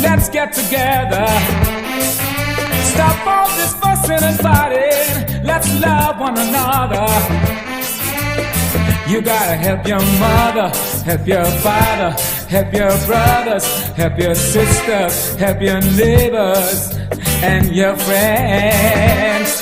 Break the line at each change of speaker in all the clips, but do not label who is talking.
let's get together. Stop all this fussing and fighting. Let's love one another. You gotta help your mother, help your father, help your brothers, help your sisters, help your neighbors and your friends.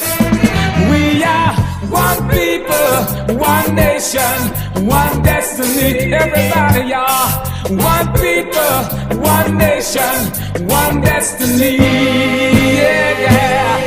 We are one people, one nation, one destiny. Everybody, y'all. One people, one nation, one destiny. Yeah, yeah.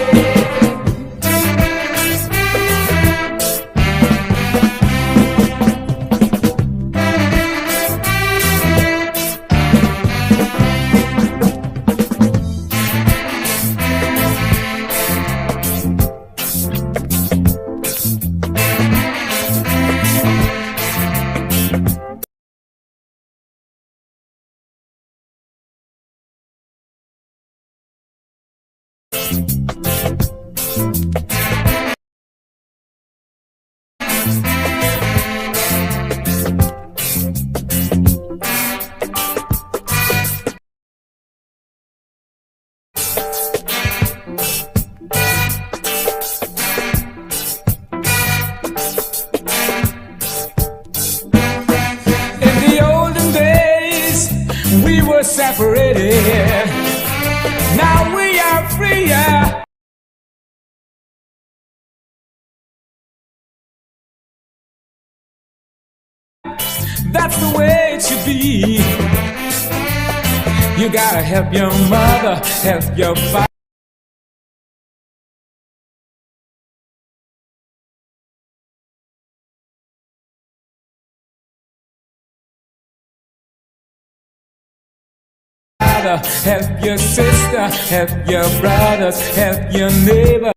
Separated, now we are free. That's the way it should be. You gotta help your mother, help your father. Help your sister, help your brothers, help your neighbor.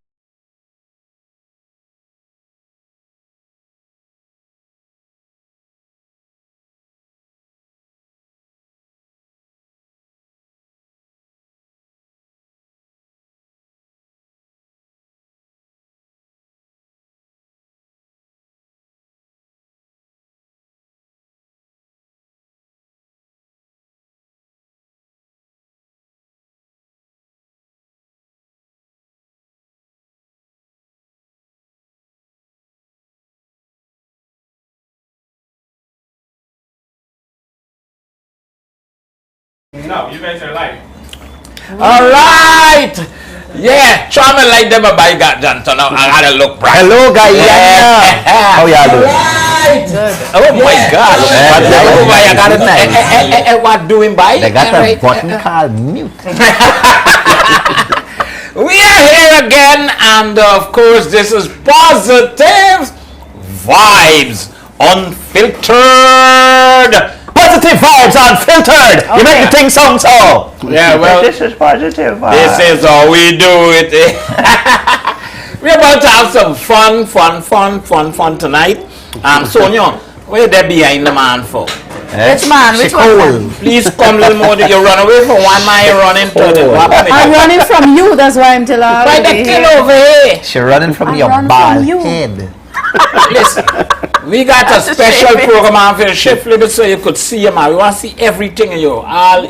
No, you guys are live.
Alright! Yeah, try me like them by got done. So now I gotta look bright.
Hello, Guyana.
Yeah.
How y'all doing?
Right.
Oh my God.
What doing by?
They got a button called mute.
We are here again, and of course this is Positive Vibes Unfiltered.
Positive Vibes Unfiltered. You make the thing sound so.
Yeah, well,
this is Positive Vibes.
This is how we do it. We're about to have some fun tonight. Sonia, where they behind the man for?
Which man? Which one?
Please come a little more. You run away from one man, you running to the
I'm running from you, that's why I'm telling her.
Why the kill over here?
She's running from your bald head.
Listen, we got a special program for the shift limit so you could see you, man. We want to see everything in you. All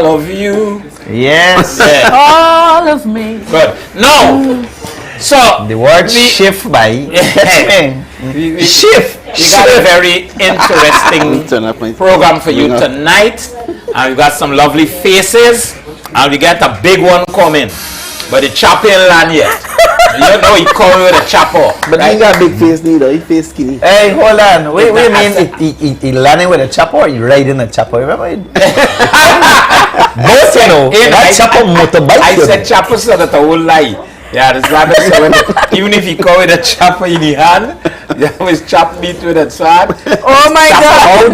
of you.
Yes.
Yeah.
All of me.
Good. No. So
the word shift by shift.
We got a very interesting program for you tonight, and we got some lovely faces, and we got a big one coming, but the chopper ain't land yet. You know he coming with a chopper.
But right? He got a big face neither, he face skinny.
Hey, hold on. Wait a minute. He landing with a chopper or he riding a chopper? Remember it? Both, you know. That chopper motorbike.
I said chopper so that I won't lie. Yeah, this rabbit, so even if you come with a chopper in the hand, you always chop meat with a sword.
Oh my God!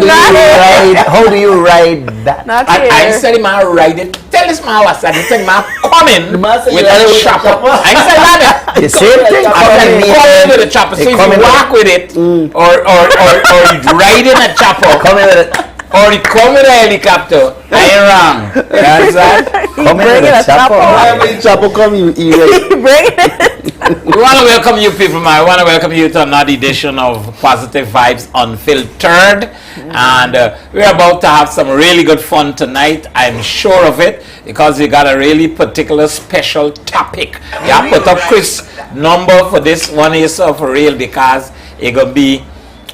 How do you ride that?
I said him I ride it. Tell this man what I said. Tell him I'm coming with a chopper. I said that.
The same thing.
I'm coming with a chopper. So if you walk with it, or you riding a chopper,
coming with it.
Or he come with a helicopter. I ain't wrong. You understand?
Come in with a chopper.
When the chopper come, you ready.
We want to welcome you people, man. We want to welcome you to another edition of Positive Vibes Unfiltered. And we're about to have some really good fun tonight. I'm sure of it because we got a really particular special topic. Yeah, put up Chris' number for this one is for real because it's going to be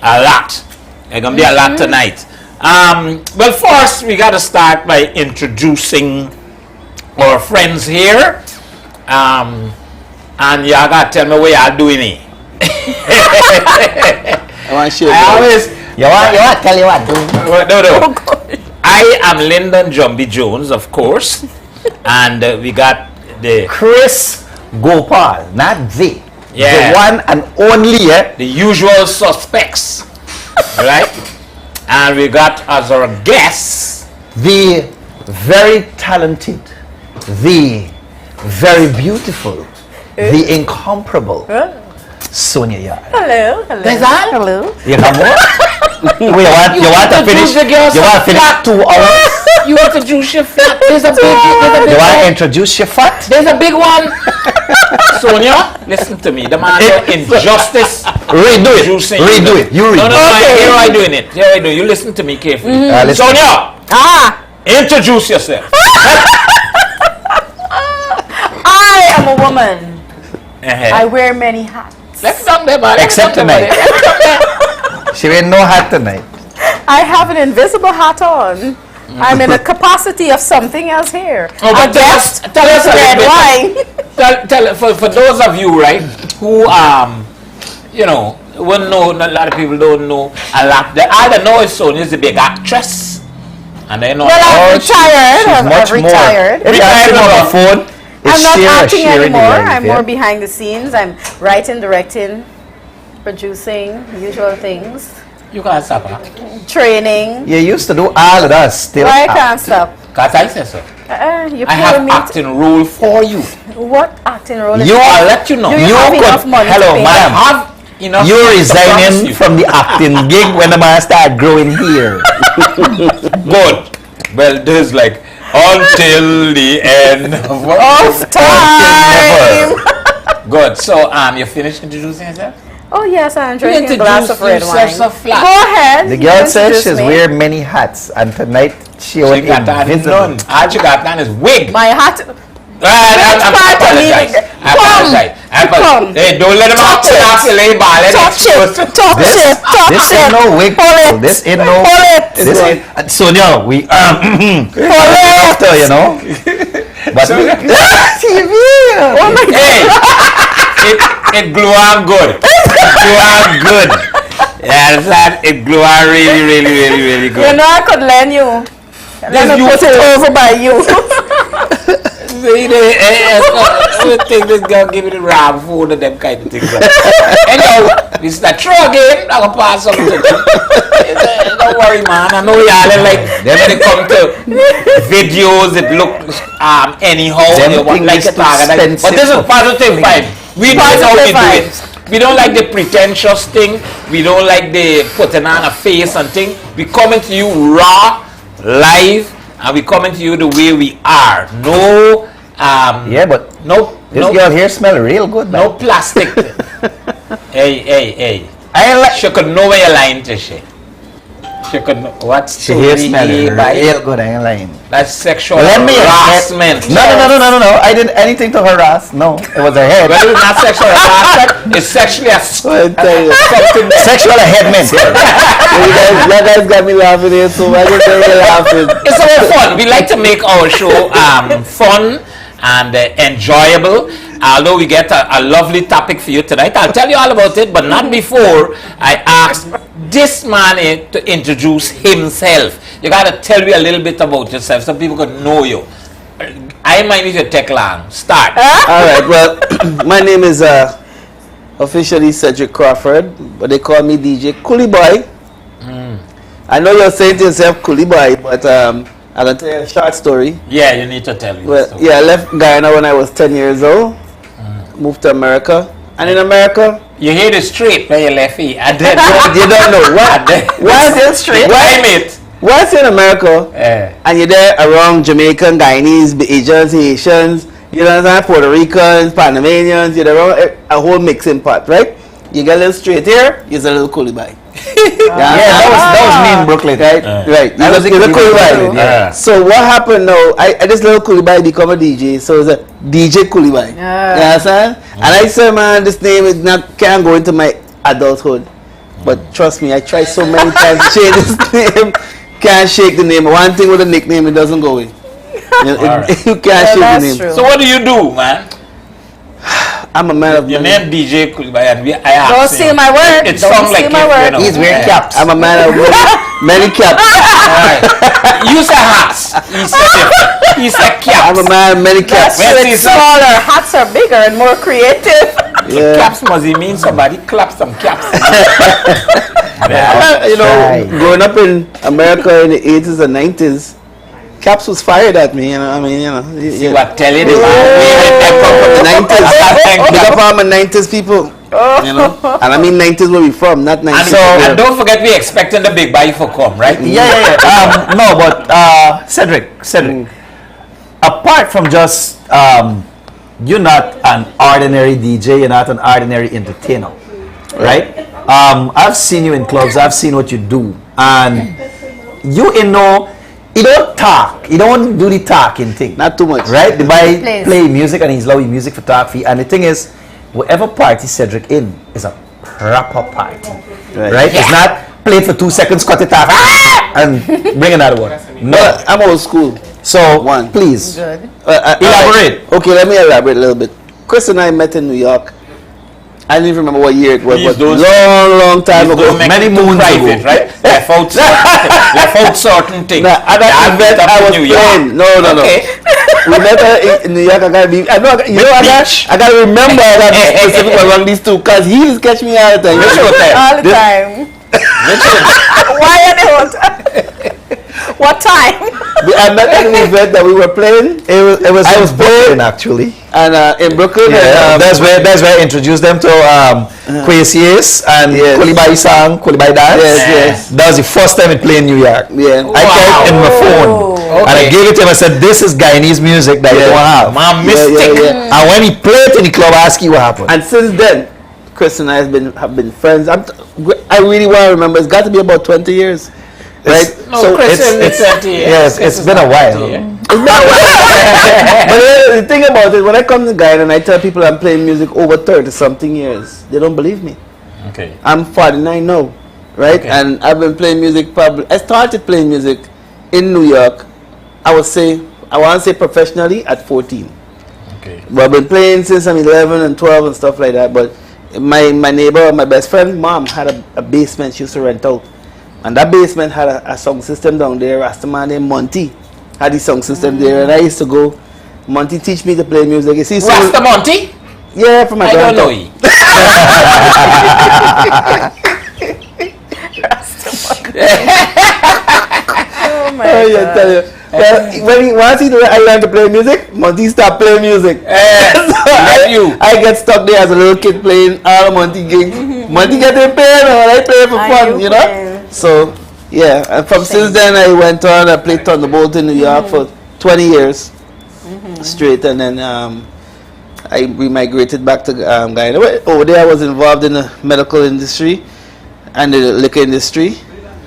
a lot. It's going to be a lot tonight. Well, first we got to start by introducing our friends here. And y'all got to tell me what y'all doing here.
I want to share.
I always...
You want tell you what, dude?
No. I am Lyndon Jumbie Jones, of course. And we got the...
Chris Gopaul, not Z.
Yeah.
The one and only,
The usual suspects. Right? And we got as our guests...
the very talented, the very beautiful, the incomparable Sonia Yarde.
Hello. Hello.
You have more? Wait, you want to finish? You want to finish 2 hours?
You introduce your fat. There's a big
You want to introduce your fat?
There's a big one. Sonia, listen to me. The man injustice.
Redo it. You read.
No. Here I doing it. Here I do. You listen to me carefully.
Listen.
Sonia. Introduce yourself.
I am a woman. I wear many hats.
Let's talk there, man.
Except tonight. She wear no hat tonight.
I have an invisible hat on. I'm in a capacity of something else here.
Oh, but tell us a
red
little
wine.
Tell for those of you, right, who wouldn't know. A lot of people don't know a lot. They either know if Sonia's a big actress, and they know.
Well, I'm retired.
She's
I'm retired.
If you ask him on the phone,
I'm not acting anymore. I'm
more
more behind the scenes. I'm writing, directing, producing, usual things.
You can't stop her.
Training.
You used to do all of that still.
Why I can't stop?
Because I said so.
You
I have
me
acting role for you.
What acting role?
I'll let you know.
Do you have enough money to pay?
I have enough.
You're resigning from the acting gig when the man start growing here.
Good. Well, this is like until the end
of time.
Good. So, you finished introducing yourself?
Oh yes, I'm drinking a glass of red wine.
So flat.
Go ahead.
The girl says she's wearing many hats, and tonight she was invisible.
All she got done is wig.
My hat.
I apologize. Hey, don't let him out off your label.
Talk shit.
This ain't no wig. This ain't no. This ain't. Sonia, we after, you know. But TV.
Oh my God.
It glue on good. Yeah, that it glue on really good.
You know I could lend you. Let me put it over by you.
See, I think this girl give me the wrong food and them kind of things. Anyhow, this is a true again. I'm going to pass something to you. Don't worry, man. I know y'all like when it come to videos, it looks anyhow. You want like a target. But this is positive vibe. We know how we do it. We don't like the pretentious thing. We don't like the putting on a face and thing. We coming to you raw, live, and we coming to you the way we are. No,
but this girl here smell real good, man.
No plastic. Hey. I ain't like she could know where you're lying to she. She could know what's
she here smelling real good, I ain't lying.
That's sexual harassment.
No. I didn't anything to harass. No, it was a head.
Well, it's not sexual harassment. It's sexually something.
Sexual headment.
You guys got me laughing here, so I just laughing.
It's all fun. We like to make our show fun and enjoyable. Although we get a lovely topic for you tonight, I'll tell you all about it, but not before I ask this man to introduce himself. You gotta tell me a little bit about yourself so people can know you. I might need to take long. Start.
Alright, well, my name is officially Cedric Crawford, but they call me DJ Coolie Boy. I know you're saying to yourself Coolie Boy, but I'm gonna tell you a short story.
Yeah, you need to tell me.
Well, I left Guyana when I was 10 years old, moved to America, and in America,
you hear the street where you left here.
you don't know what?
Why is it straight?
Climate.
once you're in America and you're there around Jamaican, Guyanese, Asians, Haitians, you know what I'm saying, Puerto Ricans, Panamanians, you're there around a whole mixing pot, right? You get a little straight here, you're a little coolie by.
that was me in Brooklyn.
Right.
That was
You're a coolie by.
Yeah.
So what happened now? I this little coolie by become a DJ, so it's a DJ coolie by. You understand? And I said, man, this name is not can't go into my adulthood. But trust me, I tried so many times to change this name. Can't shake the name. One thing with a nickname, it doesn't go in. You can't shake the name.
True.
So what do you do, man?
I'm a man of
Your
many.
name DJ Kulibai, and I asked
Don't
him.
say my word.
It
Don't
sounds
say
like
my
it,
word.
you know.
He's wearing caps.
I'm a man of many caps.
Alright. You say hats. He said different. He said caps.
I'm a man of many caps.
That's true. It's smaller. Hats are bigger and more creative.
Yeah.
Caps must he mean somebody clap some caps.
You know, growing up in America in the 80s and 90s, Caps was fired at me, you know. I mean, you know.
See what telling him?
The 90s. Big up all my 90s people. You know. And I mean 90s where we from, not 90s.
And don't forget we expecting the big buy for come, right?
Yeah. No, but Cedric. Apart from just you're not an ordinary DJ, you're not an ordinary entertainer, right? I've seen you in clubs, I've seen what you do, and you don't talk, you don't do the talking thing.
Not too much.
Right? The guy
Plays.
play music and he's loving music photography, and the thing is, whatever party Cedric in is a proper party. Right? It's not play for 2 seconds, cut it off, and bring another one. No.
I'm old school.
So,
One.
please,
Good.
elaborate.
Okay, let me elaborate a little bit. Chris and I met in New York. I don't even remember what year it was,
Please
but
don't-
long time ago.
Don't make
Many
it too
moons
private,
ago.
right? Left out certain things.
Nah, at that event I was playing. No.
Okay.
We met her in New York. I gotta be. I know. I gotta remember. I gotta be specific around these two, cause he just catch me all the time.
Which hotel?
All the time. Why are they all time? What time?
I met at an event that we were playing.
It was
I was
Brooklyn actually.
And in Brooklyn.
Yeah,
and,
that's where I introduced them to Quasius and
Yes.
Kulibai song, Kulibai dance.
Yes.
That was the first time it played in New York.
Yeah.
I carried it in my phone. And I
Okay.
gave it to him. I said, this is Guyanese music that you don't have.
My mistake.
And when he played it in the club, I asked you what happened.
And since then, Chris and I have been friends. I really want to remember. It's got to be about 20 years, right?
No,
So
Chris
it's-
and
it's-
30 years.
Yes, it's been a while.
But the thing about it, when I come to Guyana and I tell people I'm playing music over 30 something years, they don't believe me.
Okay.
I'm 49 now, right?
Okay.
And I've been playing music probably. I started playing music in New York. I want to say professionally at 14.
Okay.
But I've been playing since I'm 11 and 12 and stuff like that. But my neighbor, my best friend, mom had a basement she used to rent out. And that basement had a sound system down there. Rastaman named Monty had the sound system there. And I used to go, Monty teach me to play music. You see, so,
Rasta Monty?
yeah, from my
I don't know
grandpa.
Oh my
Oh, yeah,
God.
tell you. Once I learned to play music, Monty stopped playing music. I get stuck there as a little kid playing all Monty gigs. Monty getting paid and I play for fun, you know?
playing?
So, yeah. And from since then, I went on, I played Thunderbolt in New York for 20 years straight. And then I remigrated back to Guyana. Over there, I was involved in the medical industry and the liquor industry.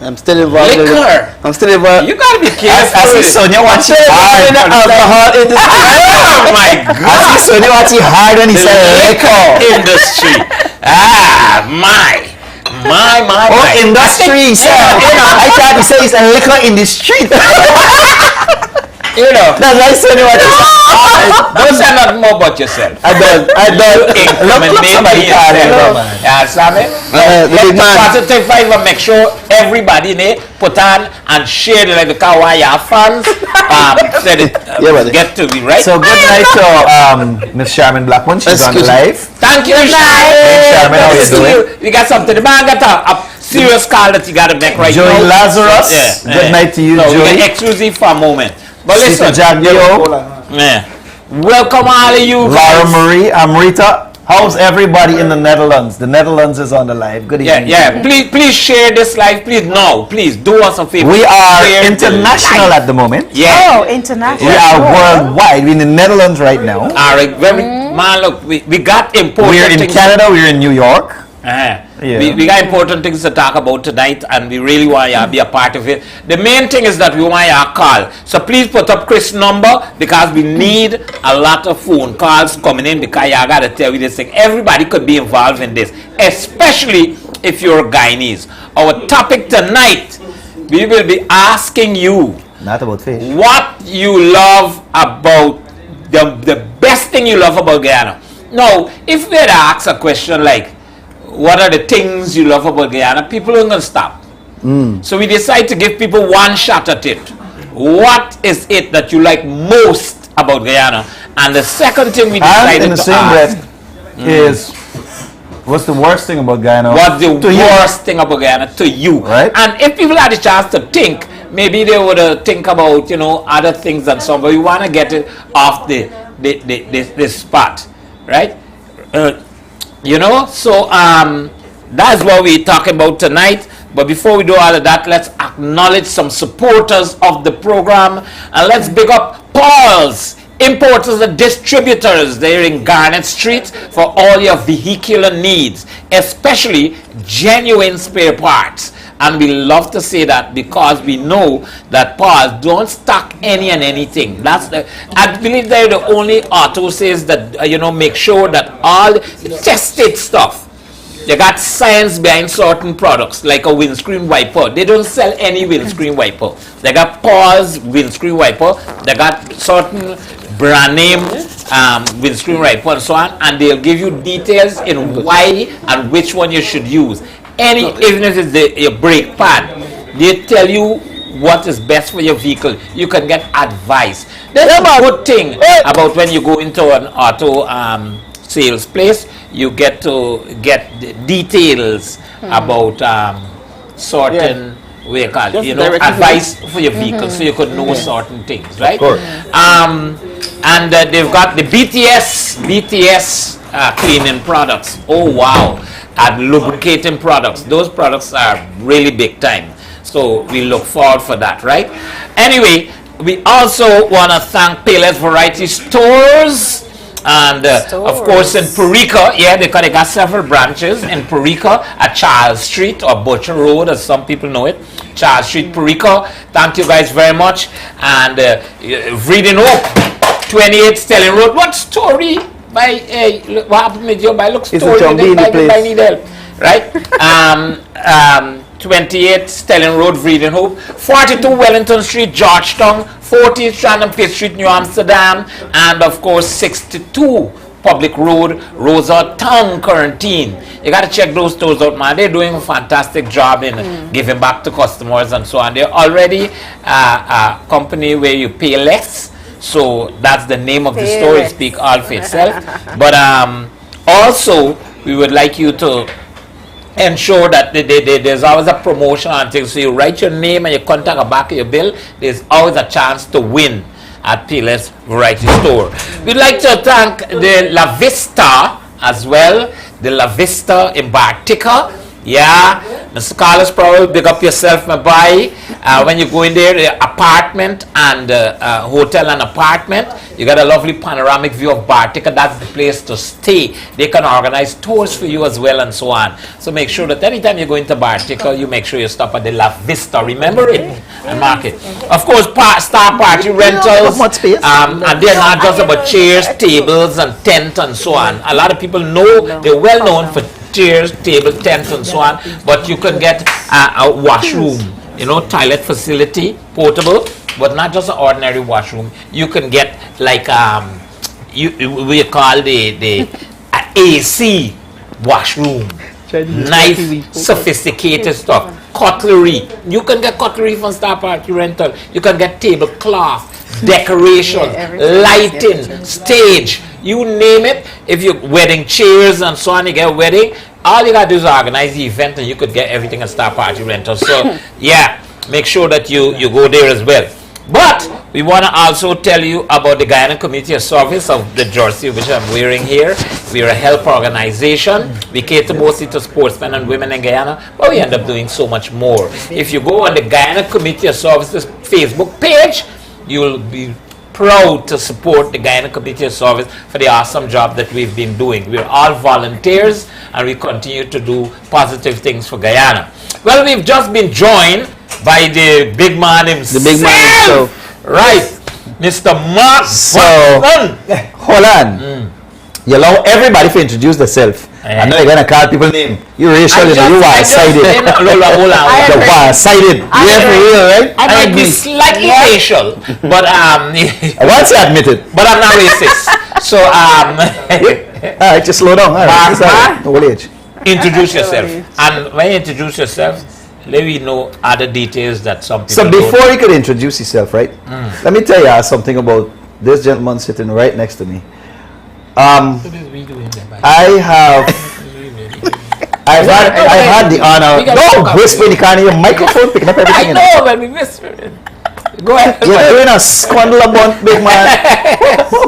I'm still involved. I'm still involved.
You gotta be careful.
I see Sonia watching hard.
in the alcohol industry.
Oh my
I
God.
see Sonia watching hard when he said liquor.
Industry. My.
Oh, industry. He said, I tried to say it's a liquor in the street.
You know.
That's why Sonia watching.
Don't say nothing more about yourself.
I don't.
Look somebody card here, man.
Yeah, Sammy.
The big man.
Positive five and make sure everybody in it put on and share the like the Kawaya fans. Said it.
buddy.
Get to be right.
So good night to Miss Charmin Blackman. She's on
Excuse me.
live.
Thank you,
Charmin, how you doing?
We got something. The man got a serious call that you got to make right
Joey
now.
Lazarus. Good night to you,
no, we
Joey.
get exclusive for a moment. But
Sister
listen,
Jack Dio.
yeah. Welcome all of you
Laura
guys.
Marie, Amrita, How's everybody in the Netherlands? The Netherlands is on the live. Good evening.
Yeah. Please share this live. Please do us a favor.
We are
Share
international at the moment.
Yeah.
Oh, international.
We are worldwide. We're in the Netherlands right now.
All right. Man, look, we got important
We're in
things.
Canada. We're in New York.
Yeah.
Yeah.
We got important things to talk about tonight, and we really want you to be a part of it. The main thing is that we want you to call. So please put up Chris' number, because we need a lot of phone calls coming in, because I got to tell you this thing. Everybody could be involved in this, especially if you're Guyanese. Our topic tonight, we will be asking you
Not about fish.
what you love about the best thing you love about Guyana. Now, if we had to ask a question like, what are the things you love about Guyana? People aren't going to stop. So we decide to give people one shot at it. What is it that you like most about Guyana? And the second thing we decided
And in the
to
same
ask
breath is, what's the worst thing about Guyana?
what's the
to you?
worst thing about Guyana to you?
Right.
And if people had a chance to think, maybe they would think about, other things and so on. But we want to get it off the spot, right? So that's what we're talking about tonight. But before we do all of that, let's acknowledge some supporters of the program, and let's big up Paul's Importers and Distributors. They're in Garnet Street for all your vehicular needs, especially genuine spare parts. And we love to say that because we know that Paul's don't stock any and anything. I believe they're the only auto sales that make sure that all tested stuff. They got science behind certain products, like a windscreen wiper. They don't sell any windscreen wiper. They got Paul's windscreen wiper. They got certain brand name windscreen wiper and so on, and they'll give you details in why and which one you should use. Even if it's your brake pad, they tell you what is best for your vehicle. You can get advice. That's a good thing about when you go into an auto sales place. You get to get the details about certain vehicles, advice for your vehicle, so you could know certain things, right?
Of course.
And they've got the BTS cleaning products. Oh wow, and lubricating products. Those products are really big time. So we look forward for that, right? Anyway, we also want to thank Payless Variety Stores. And of course in Purika, they got several branches in Purika at Charles Street, or Butcher Road as some people know it. Charles Street, Purika. Thank you guys very much. And Reading Hope, 28 Stelling Road. What story? What happened with you? By look story.
It's a Jumbie
By right? 28 Stelling Road, Reading Hope, 42 Wellington Street, Georgetown, 14th Strand and Pitt Street, New Amsterdam, and of course 62 Public Road, Rosa Town, Quarantine. You got to check those stores out, man. They're doing a fantastic job in giving back to customers and so on. They're already a company where you pay less, so that's the name of the store. It speaks all for itself. But also, we would like you to ensure that there's always a promotion on things. So you write your name and your contact at the back of your bill. There's always a chance to win at Payless Variety Store. We'd like to thank the La Vista as well. The La Vista in Bartica. Yeah, Mr. Carlos Powell, big up yourself, my boy. When you go in there, the apartment and hotel and apartment, you got a lovely panoramic view of Bartica. That's the place to stay. They can organize tours for you as well and so on. So make sure that anytime you go into Bartica, you make sure you stop at the La Vista. Remember it and mark it. Of course, Star Party Rentals, and they're not just about chairs, tables, and tent and so on. A lot of people know, they're well known for chairs, table, tents, and so on. But you can get a washroom, toilet facility, portable, but not just an ordinary washroom. You can get like we call the AC washroom. Nice, sophisticated stuff. Cutlery. You can get cutlery from Star Party Rental. You can get tablecloth, decoration, lighting, stage. You name it. If you're wedding chairs and so on, you get a wedding. All you gotta do is organize the event, and you could get everything at Star Party Rental. So yeah, make sure that you go there as well. But We want to also tell you about the Guyana Community of Service of the jersey which I'm wearing here. We are a help organization. We cater mostly to sportsmen and women in Guyana, but we end up doing so much more. If you go on the Guyana Community of Services Facebook page, you will be proud to support the Guyana Community of Service for the awesome job that we've been doing. We're all volunteers and we continue to do positive things for Guyana. Well, we've just been joined by the big man himself.
The big man himself.
Right, Mr. Mark.
So, hold on. You allow everybody to introduce themselves. I know you're going to call people name. You're racial, you are sided.
Hold on.
You're one-sided. Yeah, for real, right?
I might be slightly racial, but
once you admit it.
but I'm not racist. So
Alright, just slow down.
Mark,
Old age.
introduce yourself. And when you introduce yourself, let me know other details that some people
So
don't.
before you could introduce yourself, right? Let me tell you something about this gentleman sitting right next to me. I've had the honor. No, whisper in the corner of your microphone, picking up everything.
I know, when we whisper. Go ahead.
You're doing a squandle a bunt, big man.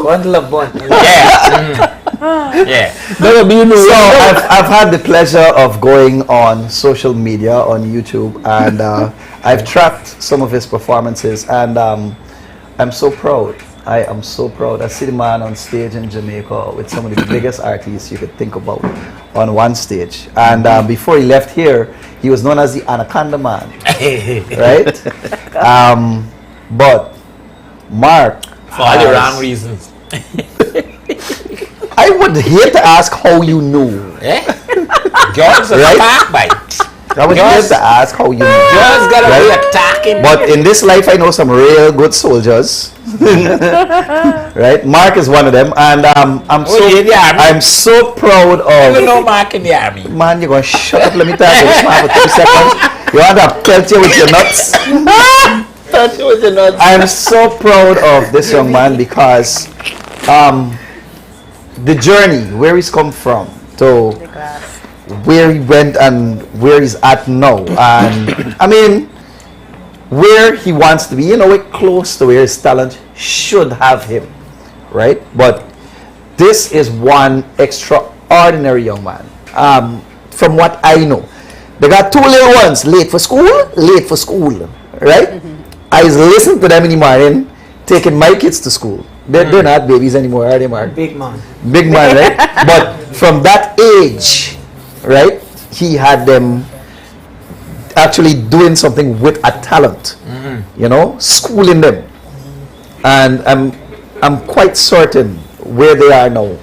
Bundle of bun.
Yeah. Yeah.
So I've had the pleasure of going on social media, on YouTube, and I've tracked some of his performances, and I'm so proud. I am so proud. I see the man on stage in Jamaica with some of the biggest artists you could think about on one stage. And before he left here, he was known as the Anaconda Man, right? But Mark,
For all the wrong reasons.
I would hate to ask how you knew.
Girls are
Right?
attacked by.
I would hate to ask how you knew.
Girls gotta be
Right?
attacking.
But in this life, I know some real good soldiers. Right? Mark is one of them, and I'm so proud
I don't
of.
know Mark in the army.
Man, you're gonna shut up. Let me tell you this man for 2 seconds. You want to pelt you with your nuts?
Touch it with your nuts.
I'm so proud of this young man because the journey, where he's come from to where he went and where he's at now, and I mean where he wants to be, you know, we're close to where his talent should have him, right? But this is one extraordinary young man. From what I know, they got 2 little ones, late for school, right? I listen to them in the morning, taking my kids to school. They're not babies anymore, are they, Mark?
Big man.
Big man, right? But from that age, right, he had them actually doing something with a talent, you know, schooling them. And I'm quite certain where they are now,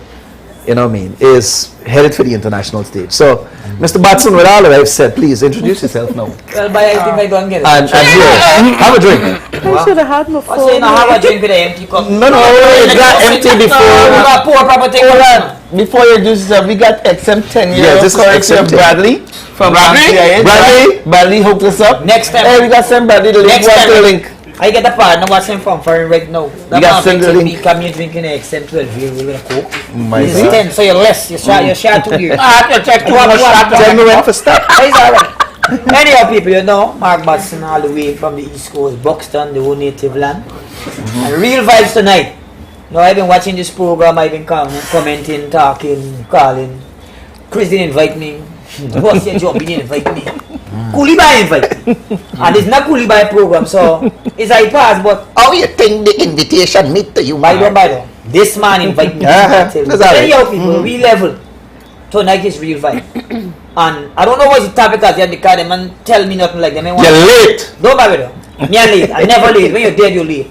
you know what I mean, is headed for the international stage. So, Mr. Batson, with all that I've said, please introduce yourself now.
Well, but I think I go and get it.
And here, have a drink.
I should have had my phone.
So you know, have a drink with an empty cup.
No, it's not empty before.
You got pour proper thing.
Hold on. Before you do this, we got XM 10 years.
Yeah, this is XM 10.
Bradley from
Bradley?
Bradley hooked us up.
Next time.
Hey, we got send Bradley the link.
Next
What's
time.
the link?
I get the part. Now what's him from for right now?
You got send the link.
Come here drinking an XM 12 beer with a coke.
My
This is
God.
10, so you're less. You're shot 2 years.
Tell me when to stop.
It's alright. Anyhow, people, you know, Mark Batson all the way from the East Coast, Buxton, the old native land. And real vibes tonight. Now, I've been watching this program, I've been commenting, talking, calling. Chris didn't invite me. Boss said Jumbie didn't invite me. Kulibai invite me. And it's not Kulibai program, so it's I pass, but
How you think the invitation meet to you,
by the this man invite me.
That's all right.
Anyhow, people, we level. Tonight is real vibe. And I don't know what's the topic at the end because the man tell me nothing like that.
You're late.
Don't bother though. Me I'm late. I'm never late. When you're dead, you're late.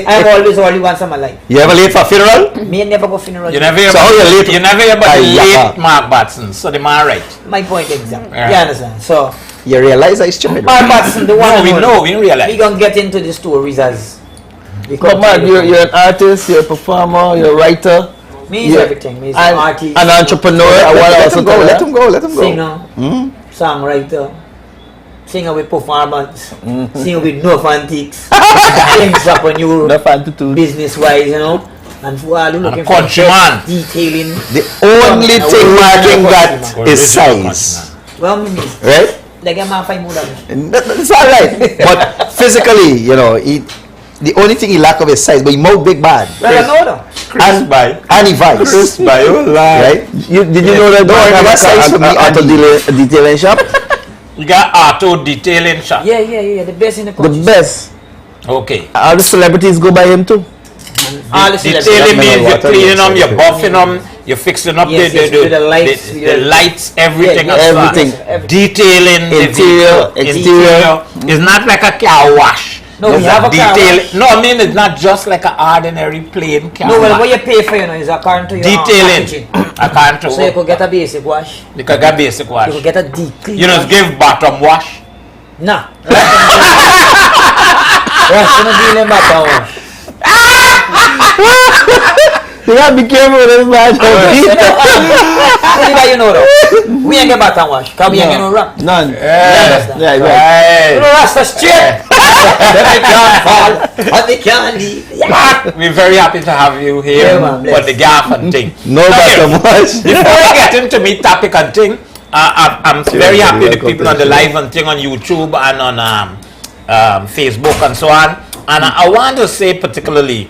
I'm always only once in my life.
You ever late for a funeral?
Me never go funeral.
You never hear
So how you late?
You never hear about the
Yeah.
late Mark Batson, so the man right.
My point exactly.
Yeah.
You understand? So,
You realize I stupid.
Mark Batson, the one
No,
and
we
only.
know, we realize.
We gonna get into the stories as we
But
come
Mark,
to
you're
the-
an artist, you're a performer, you're a writer,
Me is
you're
everything. Me is an artist,
an entrepreneur. I want to
Let
also
him go,
tell
let
you.
him go, let him go.
singer, songwriter, singer with performance, singer with no antiques, things up on you
No fan to do.
business wise, you know. And for all who looking for
countryman.
detailing.
The only thing marking that is
Original
size.
Well, me,
Right?
like I'm 5 more than
It's alright. But physically, you know, the only thing he lack of his size, but he mouth big bad.
Well, I know that.
And he vice.
Chris by
Right?
Did you know that
No, I never size for me.
auto detailing shop?
You got auto detailing shop.
Yeah. The best in the
The
country.
best.
Okay.
All the celebrities go by him too.
All the
Detailing
celebrities.
means you're
water,
cleaning them,
yes,
you're buffing them, you're fixing up
Yes, yes, with the lights,
the lights, everything.
Yeah,
as far.
everything.
Detailing the
Interior,
vehicle.
exterior.
It's not like a car wash.
No,
It's
you have a car wash.
No, I mean it's not just like an ordinary plain car
No, well,
wash.
what you pay for, is according to your
Detailing.
packaging.
I can't
So you could get a basic wash.
You can get basic wash.
You could get a deep clean
You know,
wash.
give bottom wash.
Nah. Wash, you not dealing bottom wash.
You gotta be careful with this man.
You know though. We ain't get bottom wash. Cause we ain't get no rap.
None.
Yeah,
Yeah, right.
You know Rasta straight. Then I can't fall. And they can't leave. Yeah.
We're very happy to have you here
Yeah, man,
for the gaff and thing.
No
Okay.
bottom wash.
Before I get into me topic and thing, I'm very happy with the people on the live and thing on YouTube and on Facebook and so on. And I want to say particularly,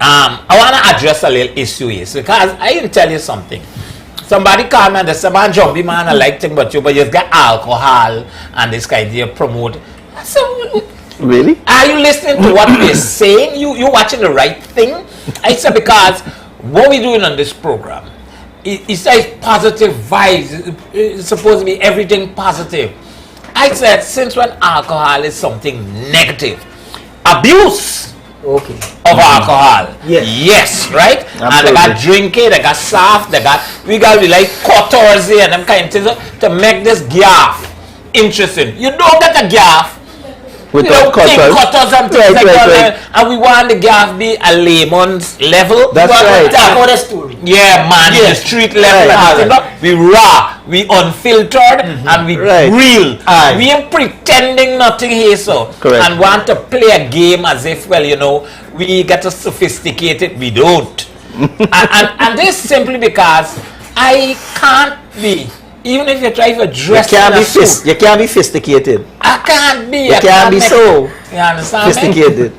I want to address a little issue is because I can tell you something. Somebody called me and they said, man, Jumbie, man, I like thing but you just got alcohol and this kind of promote. I said,
Really?
are you listening to what we're saying? You watching the right thing? I said, because what we're doing on this program, it says positive vibes. It's supposed to be everything positive. I said, since when alcohol is something negative, abuse
Okay.
of alcohol.
Yes.
Yes, right? And they got drinking, they got soft, we got to be like 14 and them kind of things to make this gaff interesting. You don't get a gaff
Without
cutters and things
Right,
like
right,
that. And we want the gaff be a layman's level.
That's
We want
right.
to
Talk
talk
about the story.
yeah, man, the street level.
Right.
And we raw, we unfiltered, and we
Right.
real.
Aye.
We ain't pretending nothing here, so.
Correct.
And want to play a game as if, well, you know, we get to sophisticate it. We don't. and this simply because I can't be, even if you try to dress in a suit,
You can't be sophisticated.
I can't be.
You
I
can't be
make-
so
You understand me?
sophisticated.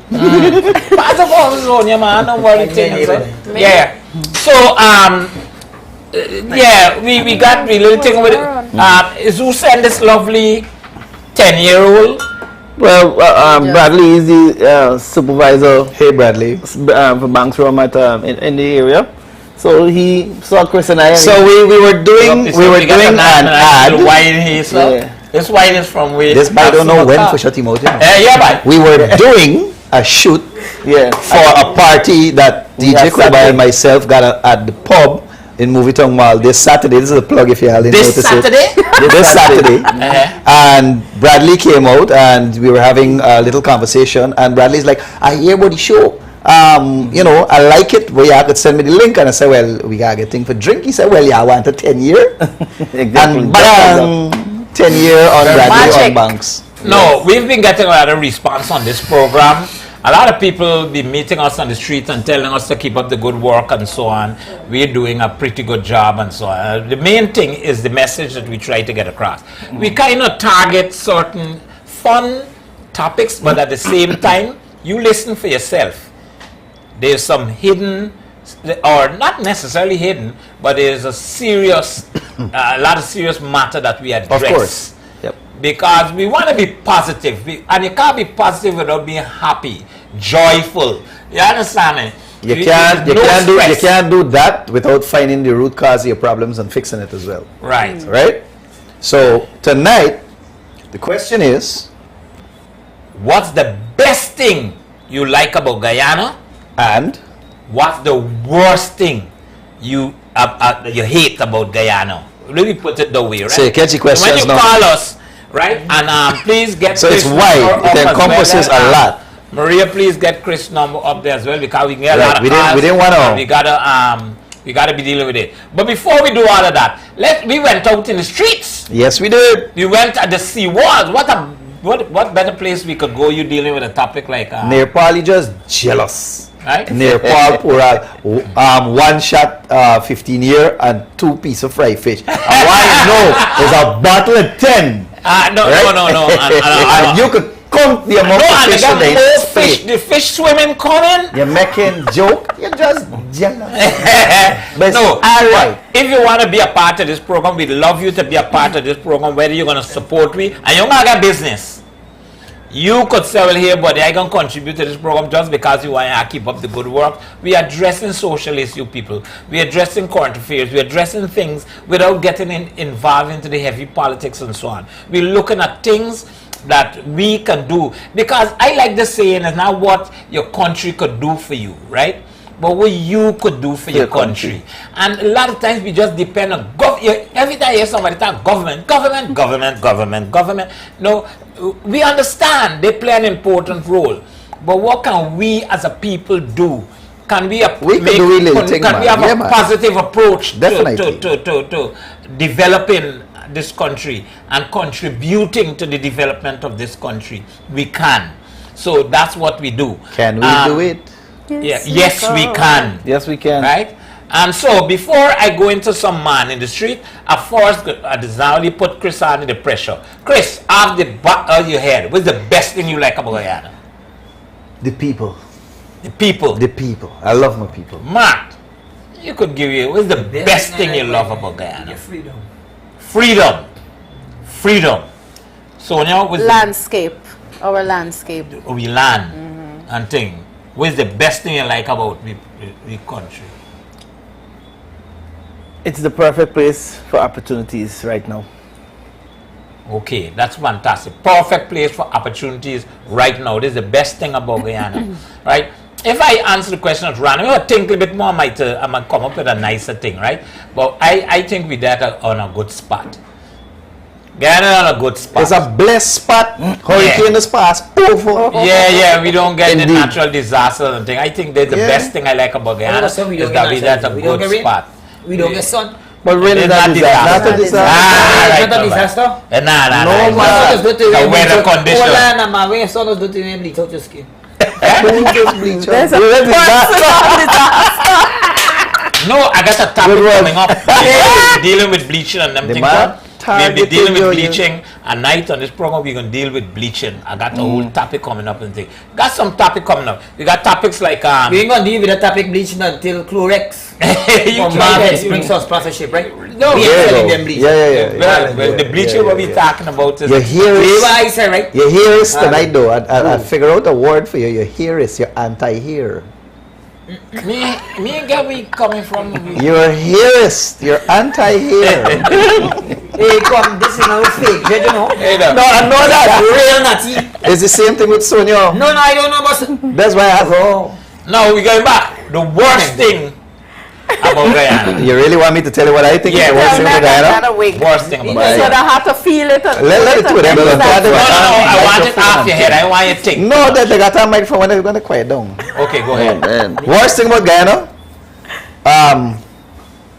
Pass the phone, Sonia, man. Don't worry, things. Yeah. So, yeah, we got the little thing with it. Is who sent this lovely 10-year-old?
Well, Bradley is the supervisor
Hey, Bradley.
for Banks Room at in the area. So he saw Chris and I. And
So we were doing an ad.
Wine here, so.
Yeah.
This wine is from where?
This I don't know when for shut him out. You know.
Yeah, bye.
We were doing a shoot
yeah,
for a party that
We
DJ
have
Koba
Saturday.
and myself got at the pub in Movie Town Mall this Saturday. This is a plug if you haven't
This
noticed
Saturday?
it. This Saturday. And Bradley came out and we were having a little conversation and Bradley's like, I hear about the show. You know, I like it. Well, yeah, I could send me the link. And I said, well, we got to get thing for drink. He said, well, yeah, I want a 10-year.
exactly.
And bang, 10-year on Bradley
Magic.
on Banks.
No, we've been getting a lot of response on this program. A lot of people be meeting us on the street and telling us to keep up the good work and so on. We're doing a pretty good job and so on. The main thing is the message that we try to get across. We kind of target certain fun topics, but at the same time, you listen for yourself. There's some hidden, or not necessarily hidden, but there's a serious, a lot of serious matter that we address.
Of course. Yep.
Because we want to be positive, and you can't be positive without being happy, joyful. You understand me?
You
stress.
can't do that without finding the root cause of your problems and fixing it as well.
Right.
Right? So tonight, the question is,
What's the best thing you like about Guyana?
and
What's the worst thing you hate about Guyana? Let me put it that way, right?
So you catch the questions
when you
now.
call us, right? And please get
So it's
Chris'
wide.
number
It
up as
encompasses
well.
a lot.
Maria, please get Chris' number up there as well because we can get a
Right,
lot of
we didn't-
calls.
we didn't wanna-
and we gotta be dealing with it. But before we do all of that, we went out in the streets.
yes, we did.
We went at the sea walls. What better place we could go? You dealing with a topic like
Nepal is just jealous.
right?
Nepal pour out one shot 15-year and 2 pieces of fried fish. And why you know is a bottle of 10.
No.
Right?
And
And you could come, you're more
No, and they
fish
got
than
more fish. The fish swimming coming.
You're making joke. You're just jealous. But
No,
alright.
if you want to be a part of this program, we'd love you to be a part of this program, whether you're going to support me, and you're going to get business. You could say, well, here, buddy, I can contribute to this program just because you want to keep up the good work. We are addressing social issue, people. We are addressing current affairs. We are addressing things without getting involved into the heavy politics and so on. We're looking at things that we can do. Because I like the saying, it's not what your country could do for you, right? But what you could do for your country. And a lot of times we just depend on every time you hear somebody talk government. No, we understand they play an important role. But what can we as a people do? Can we, have a positive approach to developing this country and contributing to the development of this country? We can. So that's what we do.
Can we do it?
Yes, we can.
Yes, we can.
Right? And so, before I go into some man in the street, I first only put Chris under the pressure. Chris, off the back of your head, what's the best thing you like about Guyana?
The people.
The people.
The people. I love my people.
Mark, you could give you, what's the best thing you love about Guyana?
Freedom.
Freedom. Sonia, what's
landscape. Our landscape.
We land and thing. What's the best thing you like about the country?
It's the perfect place for opportunities right now.
Okay, that's fantastic. Perfect place for opportunities right now. This is the best thing about Guyana, right? If I answer the question at random, I think a little bit more, I might come up with a nicer thing, right? But I think we're there on a good spot. Guyana on a good spot.
It's a blessed spot. Hurricane is past.
Yeah, we don't get the natural disasters and things. I think that's the best thing I like about Guyana is that we're at a good spot.
We don't get sun.
But when is that disaster?
Not a disaster?
No, man. The weather condition.
When your sun was doing to bleach out your skin.
There's a
No, I got a topic coming up. Dealing with bleaching and them things. We'll be dealing with bleaching at night on this program. We're going to deal with bleaching. I got a whole topic coming up and things. Got some topic coming up. We got topics like
we ain't going to deal with the topic bleaching until Chlorrex or Marvel brings us sponsorship, right?
No,
we ain't selling them bleaching.
Well, the bleaching what we're talking about is
your hearers.
Right?
Your hearers tonight though. I figure out a word for you. Your hearers. Your anti-hear.
Me and get where you coming from.
Your hearers. Your anti-hear.
Hey, come, this is no fake, you know?
No, I know that.
Real natty.
It's the same thing with Sonia.
No, I don't know about.
That's why I go.
No, we're going back. The worst thing about Guyana.
You really want me to tell you what I think?
Yeah,
is the worst thing about Guyana?
Worst thing about
So
Guyana.
they have to feel it.
Let it to them.
No, I want it off your head. I want you to think.
No, that they got a microphone when they're going to quiet down.
Okay, go ahead.
Worst thing about Guyana,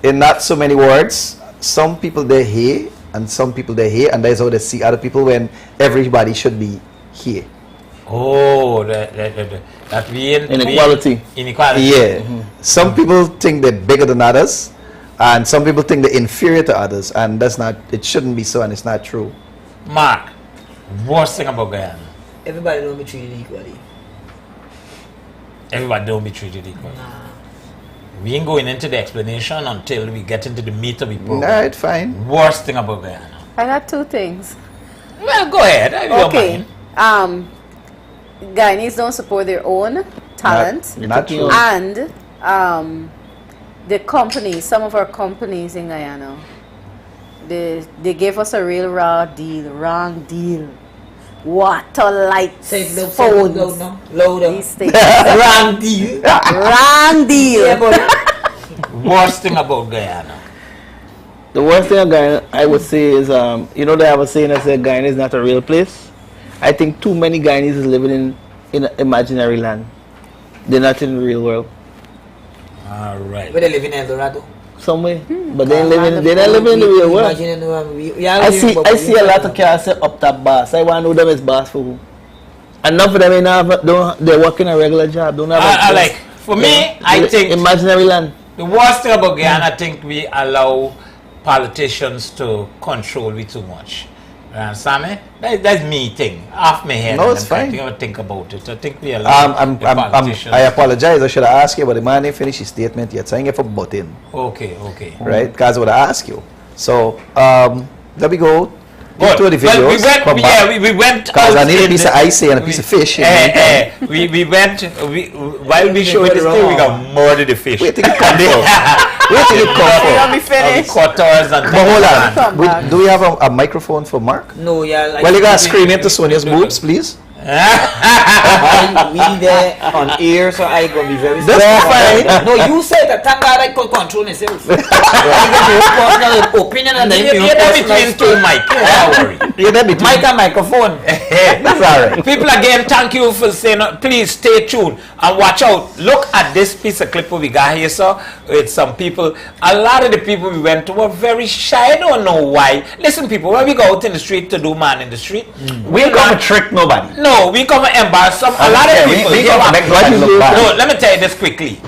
in not so many words, some people they hate and some people they hate, and that's how they see other people when everybody should be here.
Oh, that we
inequality.
Inequality.
Yeah. Some people think they're bigger than others, and some people think they're inferior to others, and that's not. It shouldn't be so, and it's not true.
Mark, worst thing about Guyana.
Everybody don't be treated equally.
Everybody don't be treated equally. Nah. We ain't going into the explanation until we get into the meat of the program.
Nah, it's fine.
Worst thing about Guyana.
I got two things.
Well, go ahead.
Okay. Guyanese don't support their own talent.
Not true.
And the companies, some of our companies in Guyana, they gave us a real wrong deal. Water, lights, phones,
louder.
These things.
Wrong deal.
Wrong deal.
Worst thing about Guyana.
The worst thing about Guyana, I would say, is you know they have a saying that says Guyana is not a real place. I think too many Guyanese is living in an imaginary land. They're not in the real world.
All right.
But they live in El Dorado.
Somewhere, but they're not living in the real world. I see a lot of cars say up top boss. I want to know them as boss for who. Enough of them they're working a regular job. Don't have
I like, for me, I think
imaginary land.
The worst thing about Guyana, I think we allow politicians to control we too much. Sammy, that's me thing. Off my head.
No, it's fine.
I think about it. I think we are
I apologize. I should have asked you, but the man didn't finish his statement yet. So I ain't get for button.
Okay.
Right? Because I would have asked you. So, there we go.
Good.
To the videos.
We went.
Because I need a piece of ice and a piece of fish.
We went. While we showed this thing, we got more than the fish.
Wait till it come for. Wait till it come for.
Let me finish.
Quarters and.
But hold on. Do we have a microphone for Mark?
No, yeah.
Well, you gotta scream into Sonia's boobs, please.
We there on air, so I gonna be very.
That's fine.
No, you said that. Thank God I could control myself. I got your personal opinion and then
You're between two mic. Don't worry.
You're there between.
Mic and microphone.
That's alright.
People again, thank you for saying. Please stay tuned and watch out. Look at this piece of clip we got here, sir. With some people. A lot of the people we went to were very shy. I don't know why. Listen, people, when we go out in the street to do man in the street,
We ain't gonna trick nobody.
no, we come and embarrass some. A lot of people.
We gonna make nobody look bad.
No, let me tell you this quickly.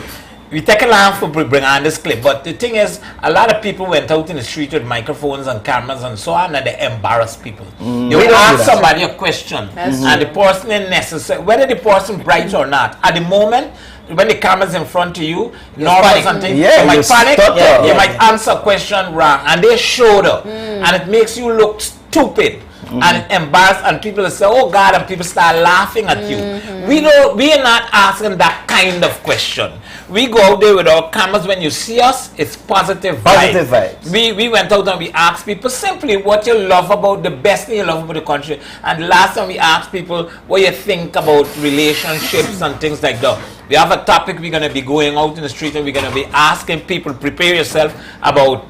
We take a long for bring on this clip, but the thing is, a lot of people went out in the street with microphones and cameras and so on, and they embarrass people. You
We don't
ask
do that.
somebody a question, and the person is necessary, whether the person bright or not. At the moment, when the camera's in front of you, normal
panic.
something,
Yeah,
you might
you
panic,
stutter.
you might answer a question wrong, and they showed up, and it makes you look stupid. And embarrassed, and people say, "Oh God," and people start laughing at you. We are not asking that kind of question. We go out there with our cameras. When you see us, it's positive vibes.
Positive vibes.
We went out and we asked people simply what you love about the best thing you love about the country. And last time we asked people what you think about relationships and things like that. We have a topic we're going to be going out in the street and we're going to be asking people, prepare yourself about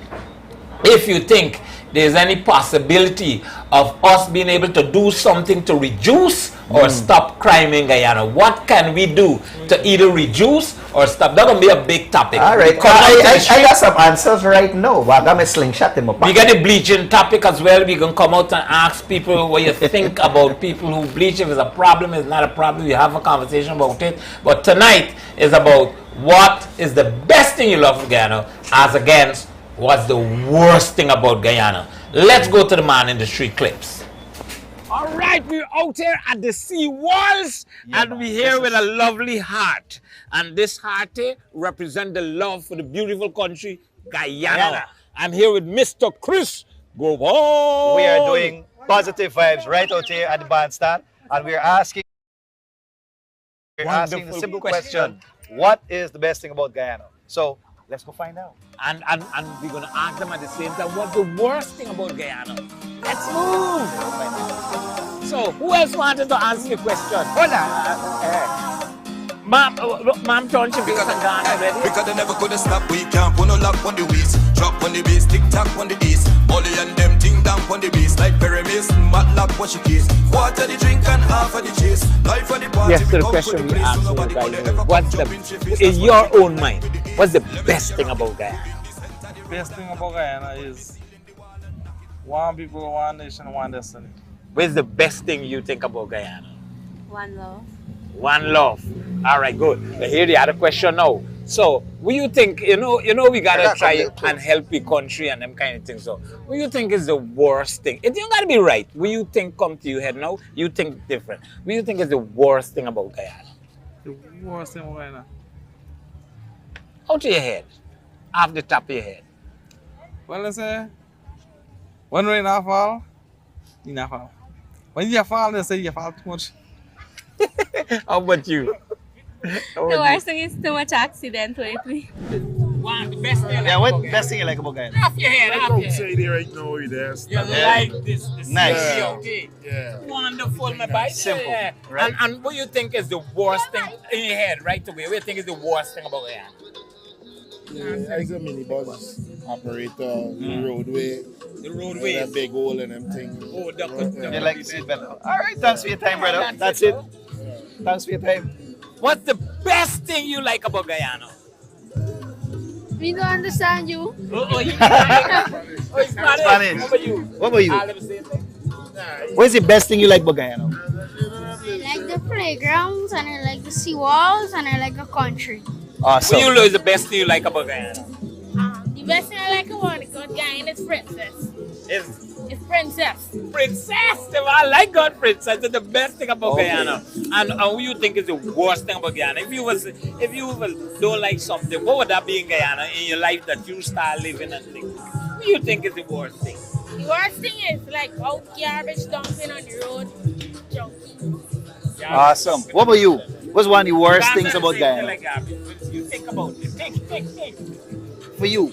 if you think there's any possibility of us being able to do something to reduce or stop crime in Guyana. What can we do to either reduce or stop? That's going to be a big topic.
All right.
Come out to the
I
street.
got some answers right now. I got my slingshot in my
We
pocket.
got the bleaching topic as well. We can come out and ask people what you think about people who bleach. If it's a problem, it's not a problem. We have a conversation about it. But tonight is about what is the best thing you love from Guyana as against what's the worst thing about Guyana. Let's go to the man in the street clips. All right, we're out here at the sea walls and we're here with a lovely heart. And this heart represents the love for the beautiful country, Guyana. I'm here with Mr. Chris Gopaul.
We are doing positive vibes right out here at the bandstand, and we're asking the simple question: what is the best thing about Guyana? So let's go find out.
And we're going to ask them at the same time, what's the worst thing about Guyana? Let's move. So, who else wanted to answer the question? Hold on. Ma'am, turn to because I'm Ghana ready.
Because they never could stop, we can't put no lock on the wheels. Drop on the bass, tick tock on the east. Molly and them ting down on the bass. Like pyramids, matlock what she keys. Quarter the drink and half of the chase. Life for the party.
Yes, the question we asked you guys, what's the, in your own mind, what's the best thing about Guyana?
The best thing about Guyana is one people, one nation, one destiny.
What's the best thing you think about Guyana?
One love.
One love. All right, good. Here the other question now. So, what you think, you know we gotta try and help the country and them kind of things. So, what you think is the worst thing? It don't gotta be right. What you think come to your head now? You think different. What you think is the worst thing about Guyana?
The worst thing about Guyana?
Out of your head. Off the top of your head.
Well, let's say, when rain not fall, you not fall. When you fall, they say you fall too much.
How about you?
The worst thing is too much accident lately.
One, the best thing
What best thing you like about Guyana?
Off your head, off your head.
Right now,
You like this
Nice.
Yeah.
Wonderful, my boy.
Simple,
Yeah.
right?
And what you think is the worst thing in your head right away? What you think is the worst thing about Guyana?
As a minibus operator, the roadway.
The roadway.
That big hole and them things.
Oh,
You like seatbelt? All right, thanks for your time, brother. That's it. Thanks for your time.
What's the best thing you like about Guyana?
We don't understand you.
Spanish.
Spanish.
What about you?
What about you?
All them same thing?
What's the best thing you like about Guyana?
I like the playgrounds, and I like the seawalls, and I like the country.
Awesome.
What you know is the best thing you like about Guyana?
The best thing I like about Guyana is princess. It's princess.
Princess! I like God, princess. It's the best thing about Guyana. And what do you think is the worst thing about Guyana? If you don't like something, what would that be in Guyana in your life that you start living and things? What do you think is the worst thing?
The worst thing is like out garbage dumping on the road. Junkie.
Awesome. What about you? What's one of the worst things about Guyana?
Like garbage. You think about it. Think.
For you?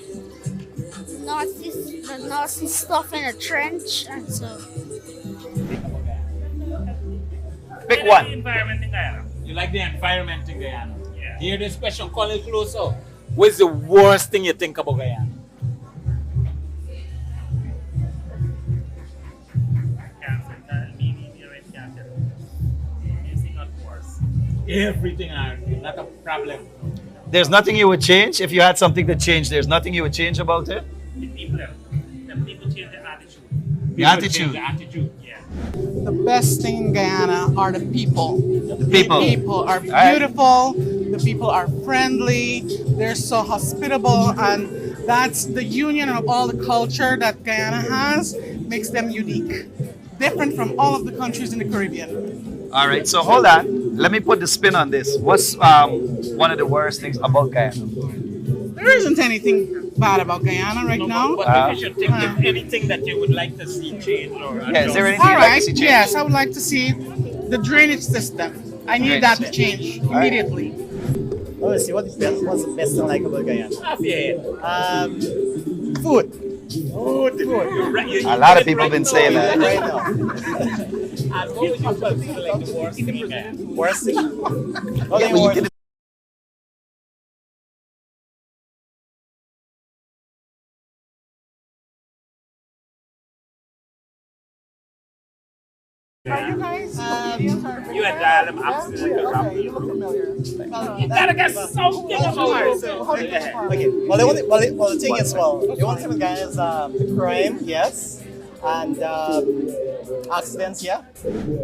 The nasty stuff in a trench and so.
Pick one.
Environment in Guyana. You like the environment in Guyana? Yeah. Hear this question, call it closer. What's the worst thing you think about Guyana? Everything not a problem.
There's nothing you would change if you had something to change. There's nothing you would change about it.
The people change their attitude.
The attitude.
The attitude, yeah.
The best thing in Guyana are the people.
The people.
The people are beautiful. The people are friendly. They're so hospitable, and that's the union of all the culture that Guyana has makes them unique, different from all of the countries in the Caribbean.
All right, so hold on. Let me put the spin on this. What's one of the worst things about Guyana?
There isn't anything bad about Guyana right now.
But you should think of anything that you would like to see change or
is there anything
all
you'd
right,
like to see change?
yes, I would like to see the drainage system. I need that to change immediately.
Let's see, what's the best thing like about Guyana?
Food.
A lot of people have been saying that.
Right now.
And what would you consider like the worst thing in Guyana?
Worst thing?
Yeah, but you did it.
Are you guys?
You had dialed them absolutely.
You look familiar.
You gotta get something about it.
Okay. Well, the thing is, the only thing with Guyana is the crime, yes, and accidents, yeah.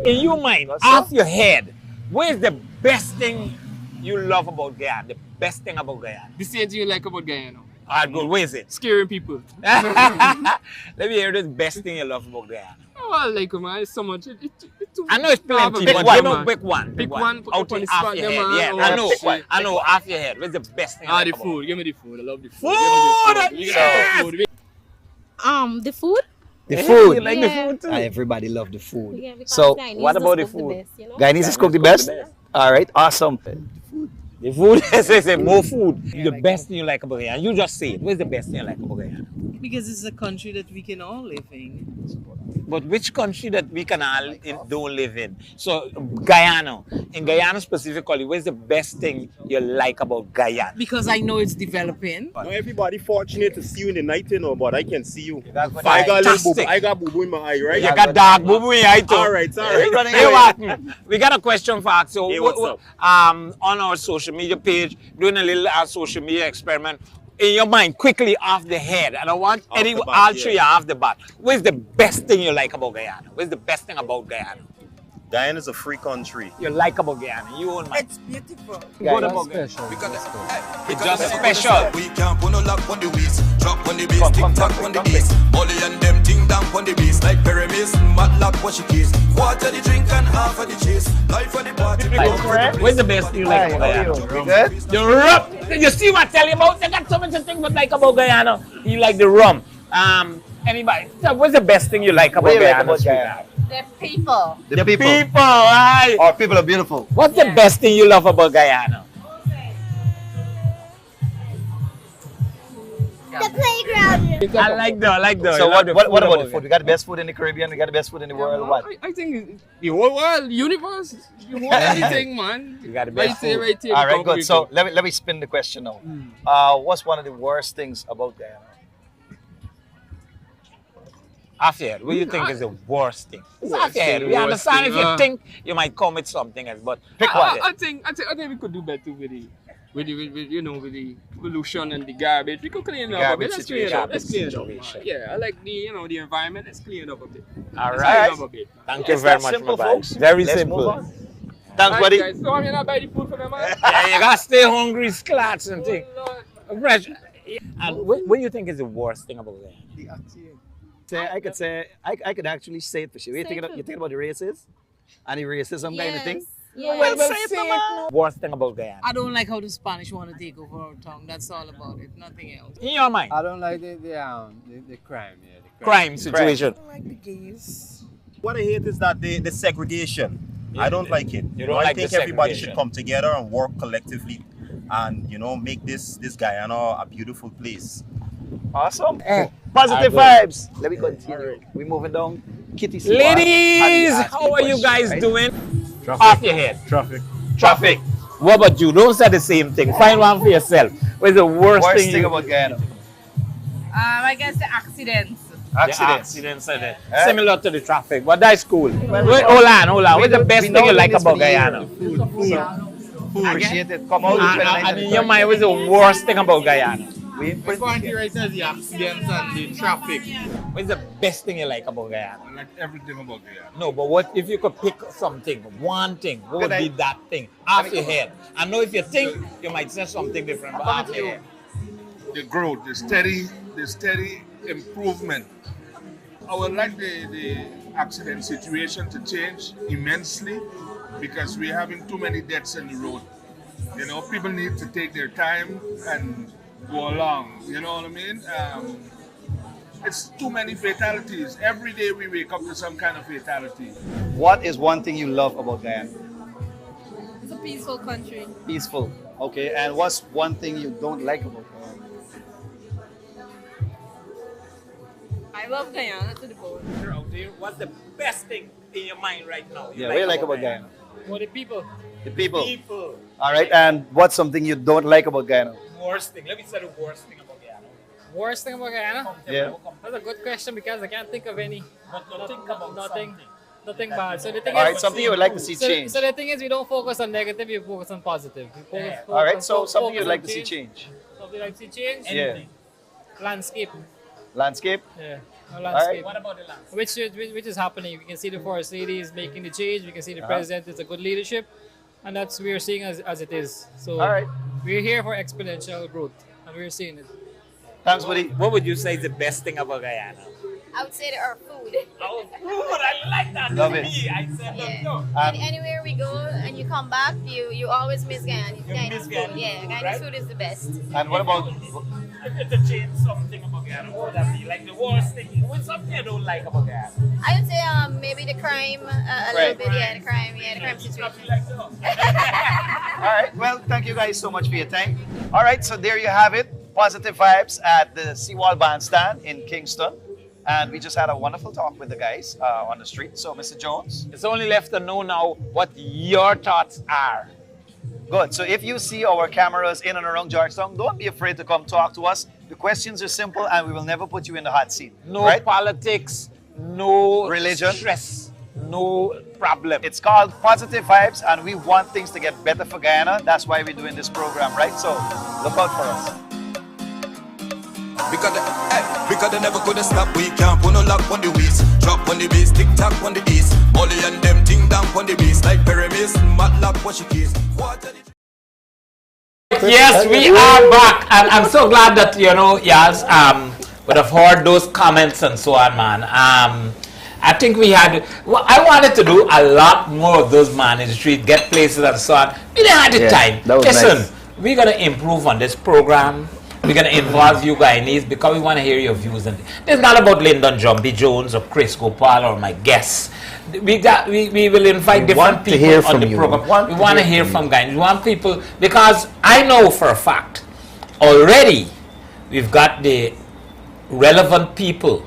In your mind, off your head, what is the best thing you love about Guyana? The best thing about Guyana?
The same thing you like about Guyana.
Alright, good. Where is it?
Scaring people.
Let me hear the best thing you love about Guyana.
Oh, I like it, man. It's so much.
I know it's plenty,
Pick
but
one,
give
man.
Pick one.
Pick one.
Out
on
in
the
off
spot,
your
yeah,
head.
man.
Yeah, I know off your head. What's the best thing?
The food. Give me the food. I love the food.
The food?
The food.
You like the food too?
Everybody love the food.
Yeah, because
So,
Guyanese
what about the
cook
food?
best, you know?
Guyanese cook the best? All right, awesome.
The food. Say more food. The best thing you like about Guyana. You just say it. What's the best thing you like about Guyana?
Because it's a country that we can all live in.
But which country that we can all don't live in? So Guyana. In Guyana specifically, what's the best thing you like about Guyana?
Because I know it's developing.
Not everybody fortunate to see you in the night, you know, but I can see you.
I
got boo-boo in my eye, right?
You got dark boo-boo in your eye too.
All right.
Hey, Watson, we got a question for you. So,
Hey, what's up?
on our social media page, doing a little social media experiment. In your mind, quickly off the head. I don't want all three off the bat. What's the best thing you like about Guyana? What's the best thing about Guyana?
Guyana is a free country.
You like about Guyana? You own mind.
It's beautiful.
What about Guyana? It's just special.
We can't put no lock on the wheels. Drop on the bass, tick tock on the bass. Molly and them ting down on the bass. Like pyramids, matlock what she keys. Quarter the drink and half of the chase. Life of the party.
What's the best thing you like about Guyana? The rum. You see what I tell you about? They got so much things to like about Guyana. You like the rum. Anybody? So what's the best thing you like about Guyana?
The people.
The people.
Aye.
Our people are beautiful.
What's the best thing you love about Guyana?
The playground.
I like that.
So what about the food? We got the best food in the Caribbean. We got the best food in the world. What?
I think the whole world, universe, the whole everything, man.
You got the best food.
Right here.
All right, good. So let me spin the question now. What's one of the worst things about Guyana?
Off your head, what do you think is the worst thing? Off your head. We understand if you think you might come with something else, but pick one.
I think we could do better with the pollution and the garbage. We could clean it up a bit. Let's clean it up. Yeah, I like the environment. Let's clean it up a bit.
All right. Thank you very much, my guys. Very simple.
Thanks, buddy.
Guys, so I'm not buy the food for them, man.
Yeah, you gotta stay hungry, sclats and things. Fresh. And what do you think is the worst thing about that?
The accident.
I could actually say it for sure. You thinking about the races? And the racism kind of thing?
Yeah.
Well, say it, no, man.
Worst thing about Guyana.
I don't like how the Spanish want to take over our tongue. That's all about it. Nothing else.
In your mind?
I don't like the crime. Yeah, the
Crime situation.
I don't like the gays.
What I hate is that the segregation. I don't like it.
You don't
I
like
think
the
everybody
segregation.
should come together and work collectively and, make this Guyana a beautiful place.
Awesome. Positive vibes. Let me continue. We're moving down. Kitty Seaward.
Ladies, how are you guys doing? Off your head.
Traffic.
What about you? Don't say the same thing. Find one for yourself. What's the worst thing
about Guyana?
I guess the accidents.
Accidents are there. Similar to the traffic, but that's cool. Wait, hold on. What's the best thing you like about Guyana?
Appreciate it. Come out.
And in your mind, what's the worst thing about Guyana?
My point here right now is the accidents and the traffic.
What's the best thing you like about Guyana?
I like everything about Guyana.
No, but what if you could pick something, one thing, what would be that thing? Off your head. I know if you think, you might say something different, but off your head.
The growth, the steady improvement. I would like the accident situation to change immensely because we're having too many deaths in the road. People need to take their time and go along. You know what I mean? It's too many fatalities. Every day we wake up to some kind of fatality.
What is one thing you love about Guyana?
It's a peaceful country.
Peaceful. Okay. And what's one thing you don't like about Guyana?
I love Guyana to the bone.
What's the best thing in your mind right now?
Yeah, what do you like about Guyana?
Well, the people.
The people.
People.
All right. And what's something you don't like about Guyana?
Worst thing. Let me say the worst thing about Guyana.
Worst thing about Guyana?
Yeah.
That's a good question because I can't think of any. Nothing bad. So the thing
All
is,
right. Something you would like to see change.
So the thing is, we don't focus on negative, we focus on positive.
All right. So something you'd like to see change.
Something like to see change?
Yeah.
Landscape.
Landscape?
Yeah. Landscape.
What about the landscape?
Which is happening. We can see the Forest Lady is making the change. We can see the President is a good leadership. And that's what we're seeing as it is. So we're here for exponential growth. And we're seeing it.
Thanks, buddy.
What would you say is the best thing about Guyana?
I would say our food.
Our food, I like that.
Love it.
I said no.
Anywhere we go and you come back, you always miss Guyana. Guyana's food. Yeah, Guyana's food is the best.
And what about...
If to change something about Guyana, what would that be? Like the worst thing, what's something you don't like about Guyana?
I would say maybe the crime, a little bit, the crime situation.
All right. Well, thank you guys so much for your time. All right. So there you have it. Positive vibes at the Seawall Bandstand in Kingston. And we just had a wonderful talk with the guys on the street. So, Mr. Jones?
It's only left to know now what your thoughts are.
Good. So if you see our cameras in and around Georgetown, don't be afraid to come talk to us. The questions are simple and we will never put you in the hot seat.
No politics, no
religion,
stress, no problem.
It's called Positive Vibes and we want things to get better for Guyana. That's why we're doing this program, right? So look out for us.
Because they never could stop. We can't put no lock on the wheels. Drop on the bass, tick tock on the east. Molly and them ting down on the bass. Like pyramids, matlock what she keys.
Yes, we are back, and I'm so glad that yes, would have heard those comments and so on, man. I think we had. Well, I wanted to do a lot more of those, man, in the street, get places and so on. We didn't have the time. Listen, nice. We're gonna improve on this program. We're gonna involve you Guyanese because we want to hear your views. And it's not about Lyndon, Jumbie, Jones, or Chris Gopaul, or my guests. We will invite different people on the program. We want to hear from Guyanese. We want people, because I know for a fact already we've got the relevant people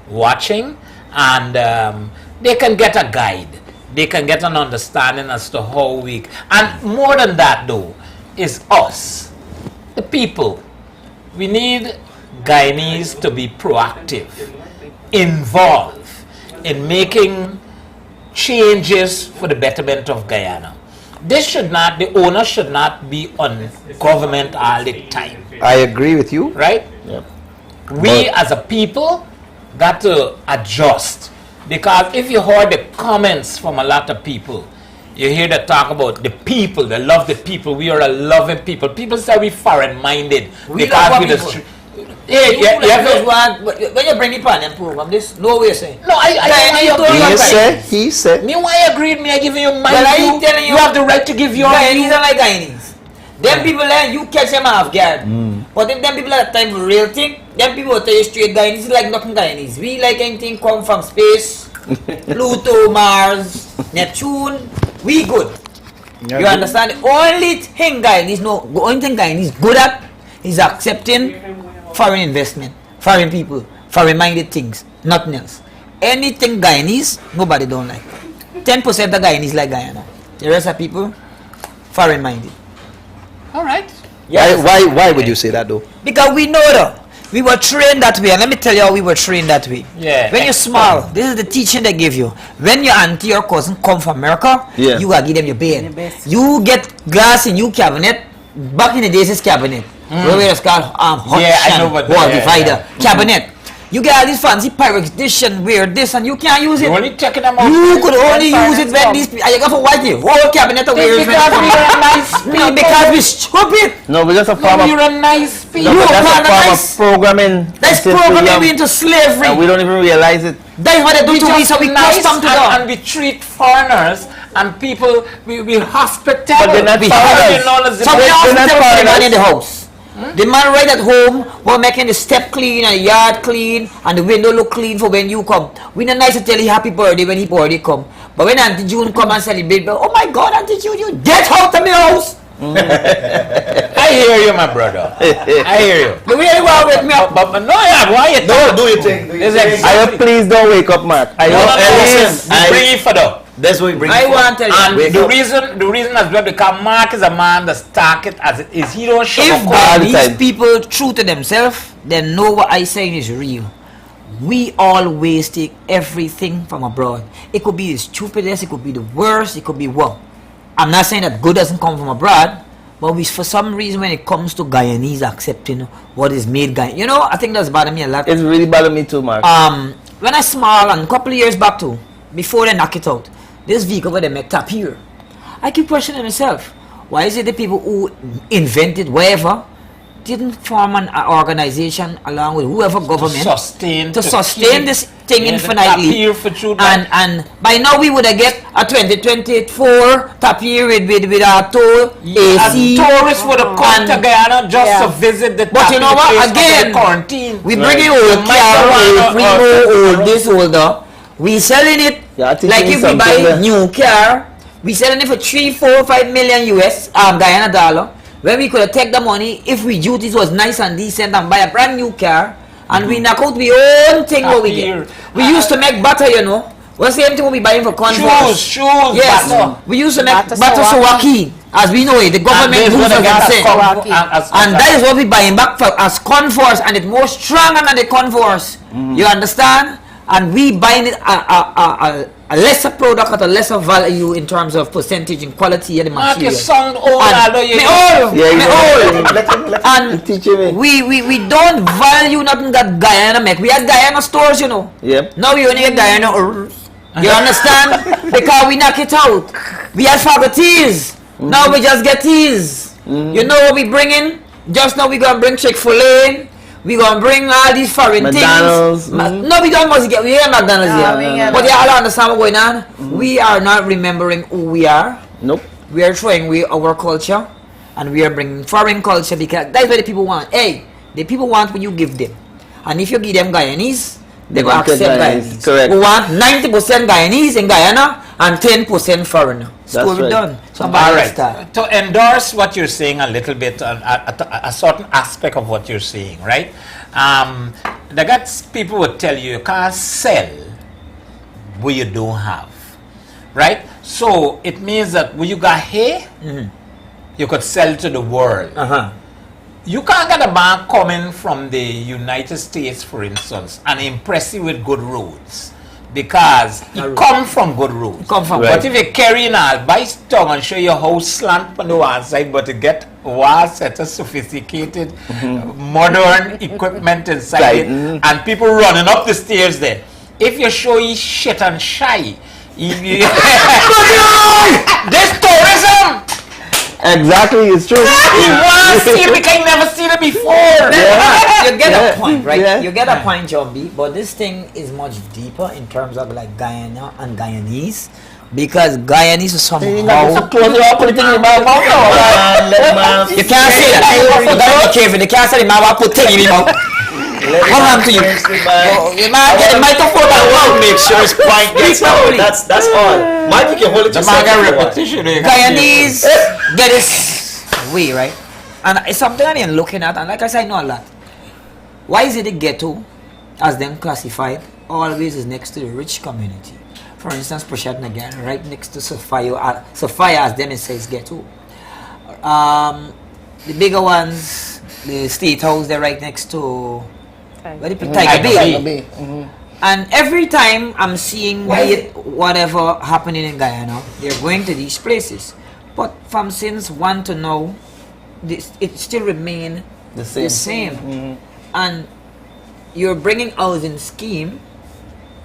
watching, and they can get a guide. They can get an understanding as to how we. And more than that, though, is us, the people. We need Guyanese to be proactive, involved in making changes for the betterment of Guyana. The onus should not be on government all the time.
I agree with you.
Right? Yep. We as a people got to adjust, because if you heard the comments from a lot of people, you hear them talk about the people, they love the people, we are a loving people. People say we foreign-minded because we
When you bring the pan and program this, no way saying.
No,
He said.
Me why you agreed me, I giving you my
Well, I
view.
ain't telling you.
You have the right to give your
Guyanese
view.
are like Guyanese. Them people there, you catch them off guard. But if them people at the time for real thing, them people will tell you straight Guyanese is like nothing Guyanese. We like anything come from space, Pluto, Mars, Neptune. We good.
Yeah,
You understand? The only thing Guyanese good at is accepting foreign investment, foreign people, foreign minded things, nothing else. Anything Guyanese, nobody don't like. 10% of Guyanese like Guyana. The rest of people, foreign minded.
Alright.
Yes.
Why would you say that though?
Because we know that. We were trained that way, and let me tell you how we were trained that way.
Yeah.
When you're small, this is the teaching they give you. When your auntie or cousin come from America, you gotta give them your bed. You get glass in your cabinet. Back in the days, it's cabinet. Where it's called hot wall divider. Cabinet. You get all these fancy Pyrex dish and wear this, and you can't use it.
Only checking them out.
You could only use it when these. You got for white whole cabinet of wear. Because we stupid.
No, we're just a form of.
You're a nice people.
No, that's a form of programming.
That's programming me into slavery.
And we don't even realize it.
That's what they do to me, so we custom to them.
And we treat foreigners and people, we hospital.
But they're not foreigners.
So we hospital the man in the house. The man right at home, we're making the step clean and the yard clean and the window look clean for when you come. We not nice to tell you happy birthday when he birthday come. But when Auntie June come and celebrate, oh my God, Auntie June, you get out of my house.
I hear you, my brother. I hear you.
But we ain't want to wake me up.
But no, yeah, why you
do your thing. Please don't wake up, Mark.
Bring it for the.
That's what we bring.
I want to tell you.
And the reason as well, because Mark is a man that's stark it as it is. He don't show
If these people true to themselves, then know what I saying is real. We always take everything from abroad. It could be the stupidest, it could be the worst, it could be what. I'm not saying that good doesn't come from abroad, but we, for some reason, when it comes to Guyanese accepting what is made Guyanese, you know, I think that's bothered me a lot.
It's really bothered me too, Mark.
When I small and a couple of years back too, before they knock it out, this vehicle where they make tap here, I keep questioning myself, why is it the people who invented whatever didn't form an organization along with whoever government to sustain this thing infinitely, and by now we would have get a 2024 tapir with our toll AC.
Tourists would have come to Guyana just to visit the
but you know what, again,
quarantine.
We bring it old car, old this older, we selling it like if we buy a new car, we selling it for 3, 4, 5 million US Guyana dollar. When we could have take the money if we duties was nice and decent and buy a brand new car and we knock out the own thing what we get. We used to make butter, you know. What's the same thing we buy for converse?
Shoes.
Yes.
Butter.
We used to make butter sawaki. As we know it, the government rules us and that is what we buying back for as converse, and it's more stronger than the converse. You understand? And we buying it a lesser product at a lesser value in terms of percentage and quality of the material.
You sound old,
and we don't value nothing that Guyana make. We have Guyana stores, you know.
Yep.
Now we only have Guyana. You understand? Because we knock it out. We have fabrities. Now we just get teas. You know what we bring in? Just now we gonna bring Chick-fil-A. We gonna bring all these foreign
McDonald's.
things. No, we don't must get. We have McDonald's here. But you all understand what's going on. We are not remembering who we are.
Nope.
We are throwing away our culture, and we are bringing foreign culture because that's what the people want. Hey, the people want what you give them, and if you give them Guyanese, they will accept Guyanese.
Correct.
We want 90% Guyanese in Guyana and 10% foreigner. So we're done. So
all right. To endorse what you're saying a little bit, a certain aspect of what you're saying, right? The guts people would tell you can't sell what you don't have, right? So it means that when you got here, you could sell to the world. You can't get a man coming from the United States, for instance, and impress you with good roads. Because he come from good roads. But if you carry in a by tongue and show your house slant on the one side, but to get one set of sophisticated modern equipment inside it, and people running up the stairs there. If you show you shit and shy, this tourism,
Exactly, it's true.
You want to see it because you never seen it before.
You get a point, right? You get a point, Jumbie. But this thing is much deeper in terms of like Guyana and Guyanese. Because Guyanese is somehow... You can't say that. You gotta be careful. You can't say the man will put thing in your mouth. Come on to you. You might get the microphone and well, make sure his point gets out. That's all. Mike, you can hold it to repetition. Guyanese get this way, right? And it's something I am looking at, and like I said, I know a lot. Why is it the ghetto, as then classified, always is next to the rich community? For instance, Prashad Nagar, right next to Sophia as them it says ghetto. The bigger ones, the State House, they're right next to Tiger Bay. And every time I'm seeing whatever happening in Guyana, they're going to these places. But from since one to now, it still remain the same. And you're bringing housing scheme,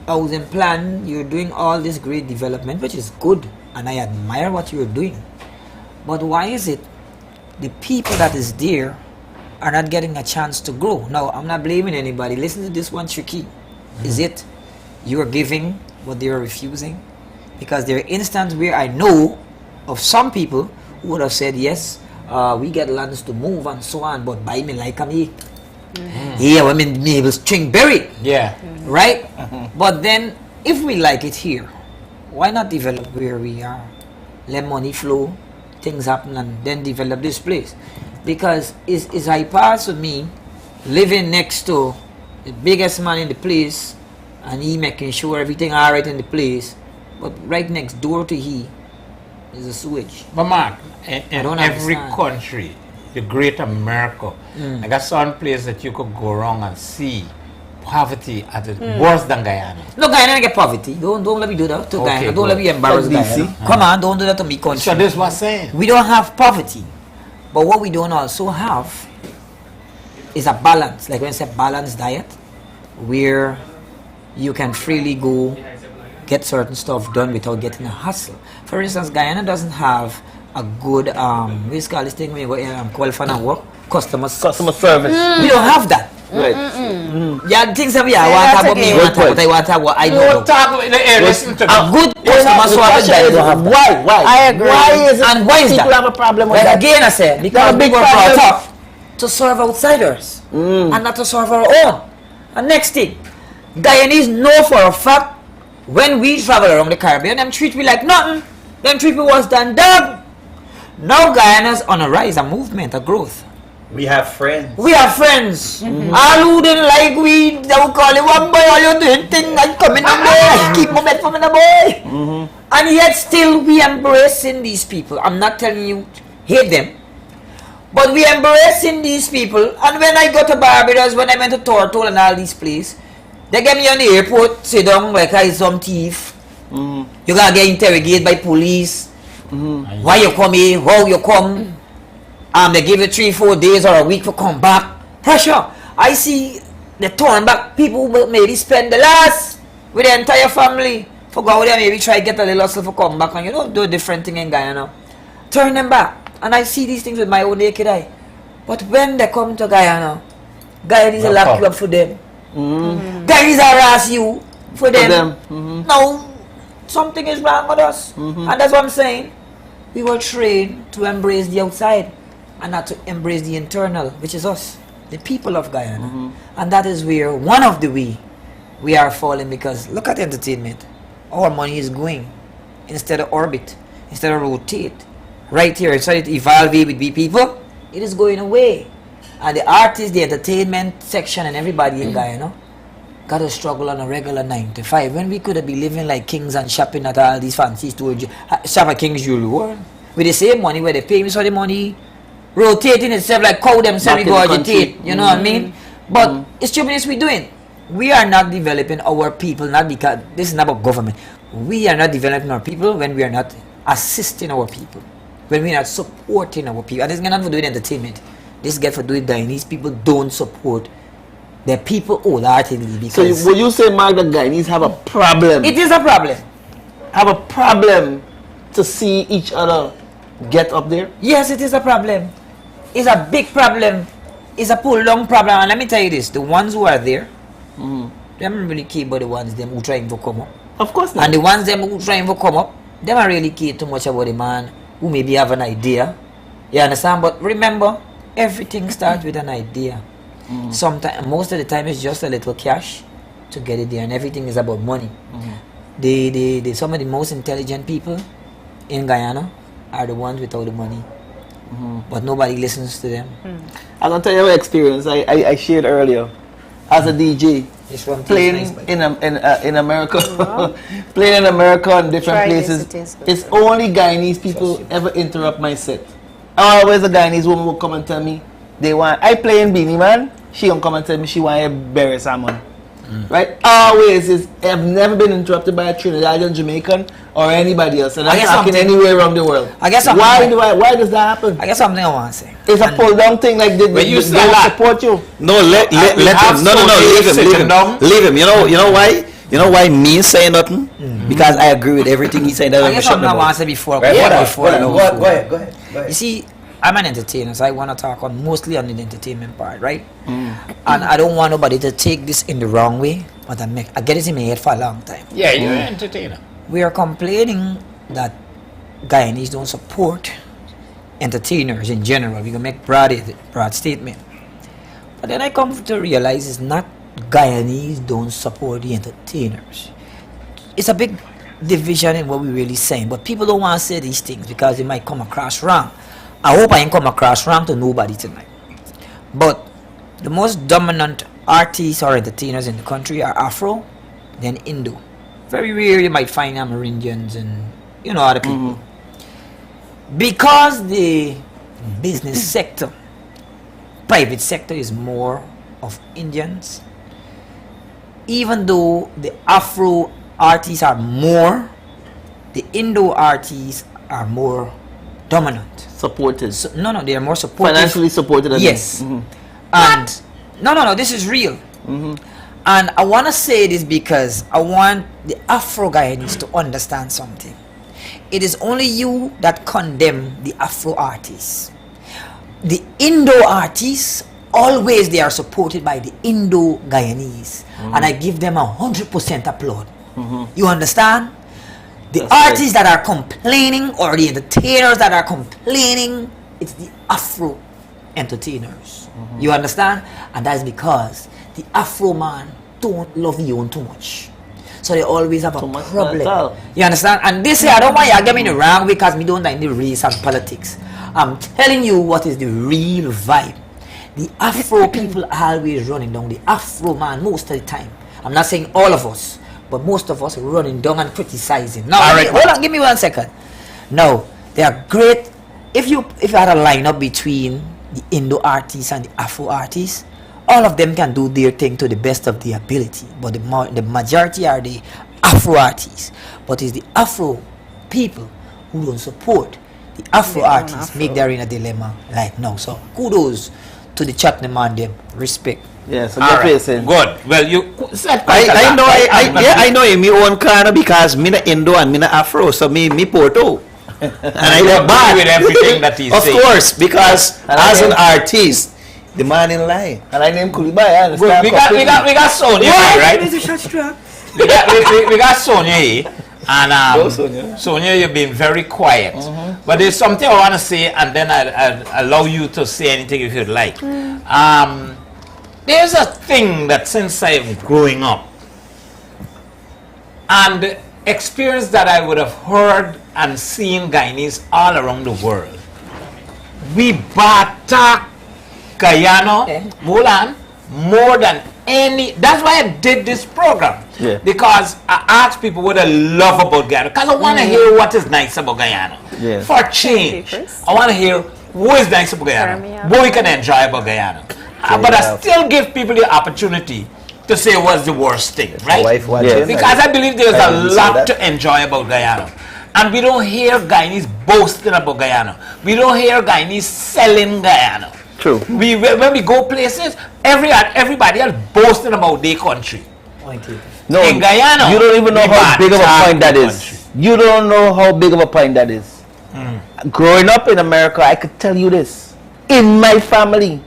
housing plan, you're doing all this great development, which is good, and I admire what you're doing. But why is it the people that is there are not getting a chance to grow? Now, I'm not blaming anybody. Listen to this one tricky. Is it you're giving what they're refusing? Because there are instances where I know of some people who would have said, yes, we get lands to move and so on, but buy me like me. Yeah, I mean, maybe string berry.
Yeah.
Right? But then, if we like it here, why not develop where we are? Let money flow, things happen, and then develop this place. Because it's I pass with me living next to the biggest man in the place, and he making sure everything alright in the place, but right next door to he is a sewage.
But Mark, in every country, the great America, I got some place that you could go wrong and see poverty at it worse than Guyana.
No, Guyana get poverty. Don't let me do that to Guyana. Don't let me embarrass Guyana. Come on, don't do that to me country.
So this was saying.
We don't have poverty. But what we don't also have is a balance. Like when I say balanced diet, where you can freely go get certain stuff done without getting a hustle. For instance, Guyana doesn't have a good we call this thing when you go qualify and work, customer service. We don't have that.
Right.
Yeah, things that we are want about me, want about what I know. A good customer service that you don't have. Why?
I agree.
Why is it? And why is that?
People have a problem with
that.
that.
Again, I said because we were brought up to serve outsiders and not to serve our own. And next thing, Guyanese know for a fact when we travel around the Caribbean, them treat me like nothing. Them treat me worse than dog. Now Guyana's on a rise, a movement, a growth.
We have friends.
We have friends. All who didn't like we, they will call it one boy, all you doing thing, I come in the boy, keep my bed from the boy. And yet still we embracing these people. I'm not telling you hate them, but we embracing these people. And when I go to Barbados, when I went to Tortola and all these places, they get me on the airport, sit down like I some thief. You gotta get interrogated by police. Why you come here? How you come? They give you 3-4 days or a week for come back. Pressure. I see they turn back. People maybe spend the last with the entire family for go there, maybe try to get a little hustle for come back, and you know, do a different thing in Guyana. Turn them back. And I see these things with my own naked eye. But when they come to Guyana, Guyanese will lock you up for them. Guyanese harass you for them. No, something is wrong with us. And that's what I'm saying. We were trained to embrace the outside and not to embrace the internal, which is us, the people of Guyana. And that is where one of the we are falling, because look at entertainment. Our money is going instead of orbit, instead of rotate. Right here, instead of evolve with the people, it is going away. And the artists, the entertainment section, and everybody in Guyana got to struggle on a regular 9 to 5 when we could have been living like kings and shopping at all these fancy stores, shop at King's Jewelry World with the same money where they pay me so the money rotating itself like cow themselves regurgitate, you know what I mean? But it's stupidness we're doing. We are not developing our people, not because this is not about government. We are not developing our people when we are not assisting our people, when we are not supporting our people. And this is not for doing entertainment. This is for doing Guyanese people don't support the people wholeheartedly. Because
so would you say, Mark, that Guyanese have a problem?
It is a problem.
Have a problem to see each other get up there?
Yes, it is a problem. It's a big problem. It's a pull-down problem. And let me tell you this, the ones who are there, they don't really care about the ones them who trying to come up.
Of course not.
And the ones them who trying to come up, they don't really care too much about the man who maybe have an idea. You understand? But remember, everything starts with an idea. Sometimes, most of the time, it's just a little cash to get it there, and everything is about money. Some of the most intelligent people in Guyana are the ones without the money. But nobody listens to them.
I'm gonna tell you an experience I shared earlier as a DJ. Playing in America, playing in America and different places. It's only Guyanese people ever interrupt my set. Always a Guyanese woman will come and tell me they want. I play in Beanie Man. She gonna come and tell me she want a berry salmon. Right? Always I've never been interrupted by a Trinidadian, Jamaican, or anybody else, and I'm talking anywhere around the world.
I guess
why does that happen?
I guess something I want to say.
It's a pull down thing, like they don't support you.
No, let him. No, leave him. You know why? You know why me saying nothing? Because I agree with everything he said.
I guess something I want to say before.
Go ahead.
You see, I'm an entertainer, so I want to talk mostly on the entertainment part, right? And I don't want nobody to take this in the wrong way, but I get it in my head for a long time.
Yeah, you're an entertainer.
We are complaining that Guyanese don't support entertainers in general. We can make broad statement. But then I come to realize it's not Guyanese don't support the entertainers. It's a big division in what we're really saying, but people don't want to say these things because it might come across wrong. I hope I ain't come across wrong to nobody tonight. But the most dominant artists or entertainers in the country are Afro, then Indo. Very rare you might find Amerindians and other people. Because the business sector, private sector is more of Indians, even though the Afro artists are more, the Indo artists are more dominant.
Supported.
They are more supportive.
Financially supported.
Yes. And no, this is real. And I want to say this because I want the Afro Guyanese to understand something. It is only you that condemn the Afro artists. The Indo artists, always they are supported by the Indo Guyanese. And I give them 100% applaud. You understand? The artists that are complaining or the entertainers that are complaining, it's the Afro entertainers. You understand? And that's because the Afro man don't love you too much. So they always have a problem. You understand? And this here, I don't want you to get me in the wrong way because me don't like the race and politics. I'm telling you what is the real vibe. The Afro people are always running down the Afro man most of the time. I'm not saying all of us, but most of us are running down and criticizing. Now, hold on, give me 1 second. No, they are great. If you had a lineup between the Indo artists and the Afro artists, all of them can do their thing to the best of their ability. But the majority are the Afro artists. But it's the Afro people who don't support the Afro artists, make them in a dilemma like now. So kudos to the Chapman man, them respect.
Yes, so
good. Well, you said
I know in my own corner because me na Indo and me na Afro, so me Porto. And I
don't agree with everything that he's saying.
Of course, because as an artist, the man in line.
And I name Kulibai.
We got Sonia here, right? We got Sonia here. And Sonia, you've been very quiet. But there's something I want to say, and then I'll allow you to say anything if you'd like. There's a thing that since I'm growing up, and the experience that I would have heard and seen Guyanese all around the world, we bata Guyana, Mulan, more than any. That's why I did this program. Because I asked people what they love about Guyana. Because I want to hear what is nice about Guyana. For change, I want to hear what is nice about Guyana, what we can enjoy about Guyana. But I still give people the opportunity to say what's the worst thing, right? Because I believe there's a lot to enjoy about Guyana. And we don't hear Guyanese boasting about Guyana. We don't hear Guyanese selling Guyana.
True.
When we go places, everybody else boasting about their country.
No,
in Guyana,
you don't even know how big of a point that is. You don't know how big of a point that is. growing up in America, I could tell you this. In my family,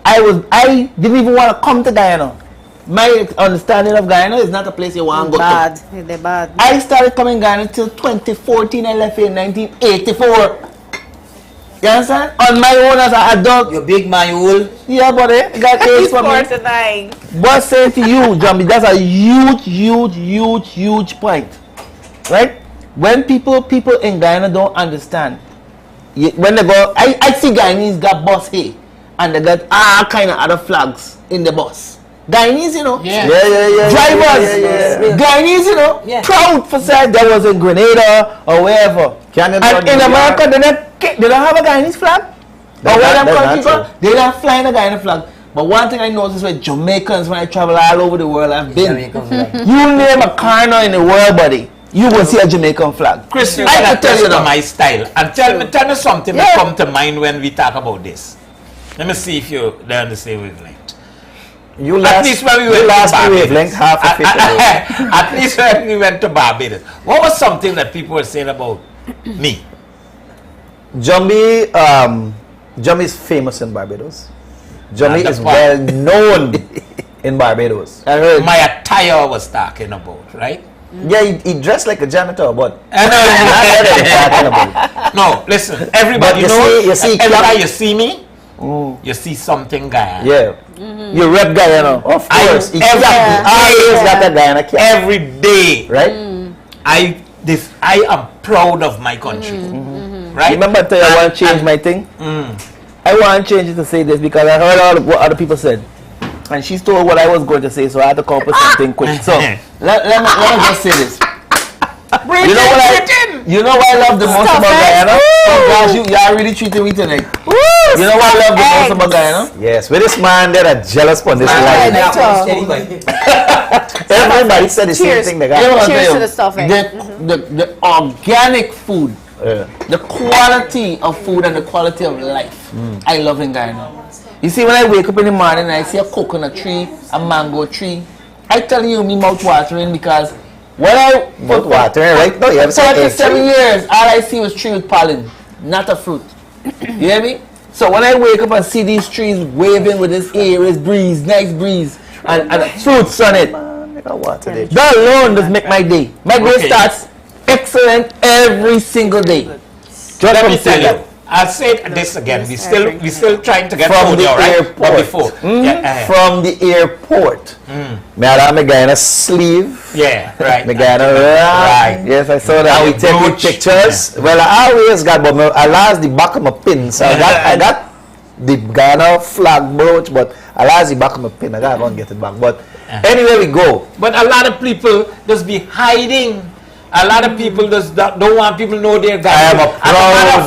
I didn't even want to come to Guyana. My understanding of Guyana is not a place you want to go to.
They're bad.
I started coming to Guyana till 2014. I left in 1984. You understand? On my own as an adult.
You big man, you old.
Yeah, buddy. I got age for me.
49.
But say to you, Jumbie, that's a huge point. Right? When people in Guyana don't understand, when they go, I see Guyanese got bus here, and they got all kind of other flags in the bus. Guyanese, you know, drivers, Guyanese, you know, proud for saying that was in Grenada or wherever. And in America, they don't have a Guyanese flag. But where them countries go, they don't fly the Guyana flag. But one thing I noticed with Jamaicans when I travel all over the world, I've been. You name a corner in the world, buddy, you will see a Jamaican flag.
Chris, you gotta tell you my style. And tell me something that come to mind when we talk about this. Let me see if you're on the same wavelength. At least when we went to Barbados. At least when we went to Barbados. What was something that people were saying about me?
Jumbie is famous in Barbados. Jumbie is well known in Barbados.
I heard my attire was talking about, right?
Yeah, he dressed like a janitor, but
no, listen, everybody you see every time you see me, you see something Guyana.
Yeah. You rep Guyana. Of course.
Every day.
Right?
I am proud of my country. Right?
Remember I want to change my thing? I want to change it to say this because I heard all what other people said. And she told what I was going to say, so I had to come up with something quick. So let me just say this. You know what I love the most about Guyana? Oh gosh, y'all really treating me tonight. You know what I love the most about Guyana?
Yes, with this man, they're jealous on this line. Everybody said the same thing.
Cheers to the stuffing.
The organic food, the quality of food and the quality of life, I love in Guyana. You see, when I wake up in the morning and I see a coconut tree, a mango tree, I tell you, me mouth watering because when I
mouth watering, right? No, you have
37 years, all I see was tree with pollen, not a fruit. You hear me? So when I wake up and see these trees waving with this air, this breeze, nice breeze, and fruits on it, that alone does make my day. My day starts excellent every single day.
Let me tell you. I'll say this again. We still trying to get
from the
airport.
Right? Before. From the airport. Me had my Guyana sleeve.
Yeah, right.
My Guyana right.
Yes, I saw that.
And we take pictures. Yeah. Well, I always got, but I lost the back of my pin. So I got the Guyana flag brooch, but I lost the back of my pin. I gotta go and get it back. But anywhere we go.
But a lot of people just be hiding. A lot of people just don't want people to know they're Guyanese.
I am a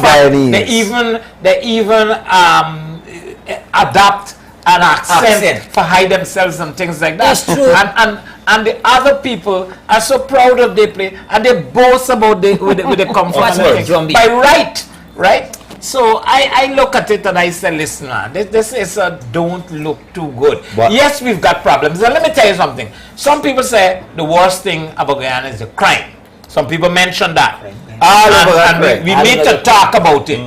proud
Guyanese. They even adopt an accent for hide themselves and things like that.
That's true.
And the other people are so proud of their play and they boast about with the comfort by right? So I look at it and I say, listen, man, this is don't look too good. What? Yes, we've got problems. And let me tell you something. Some people say the worst thing about Guyana is the crime. Some people mention that. And we need to talk about it.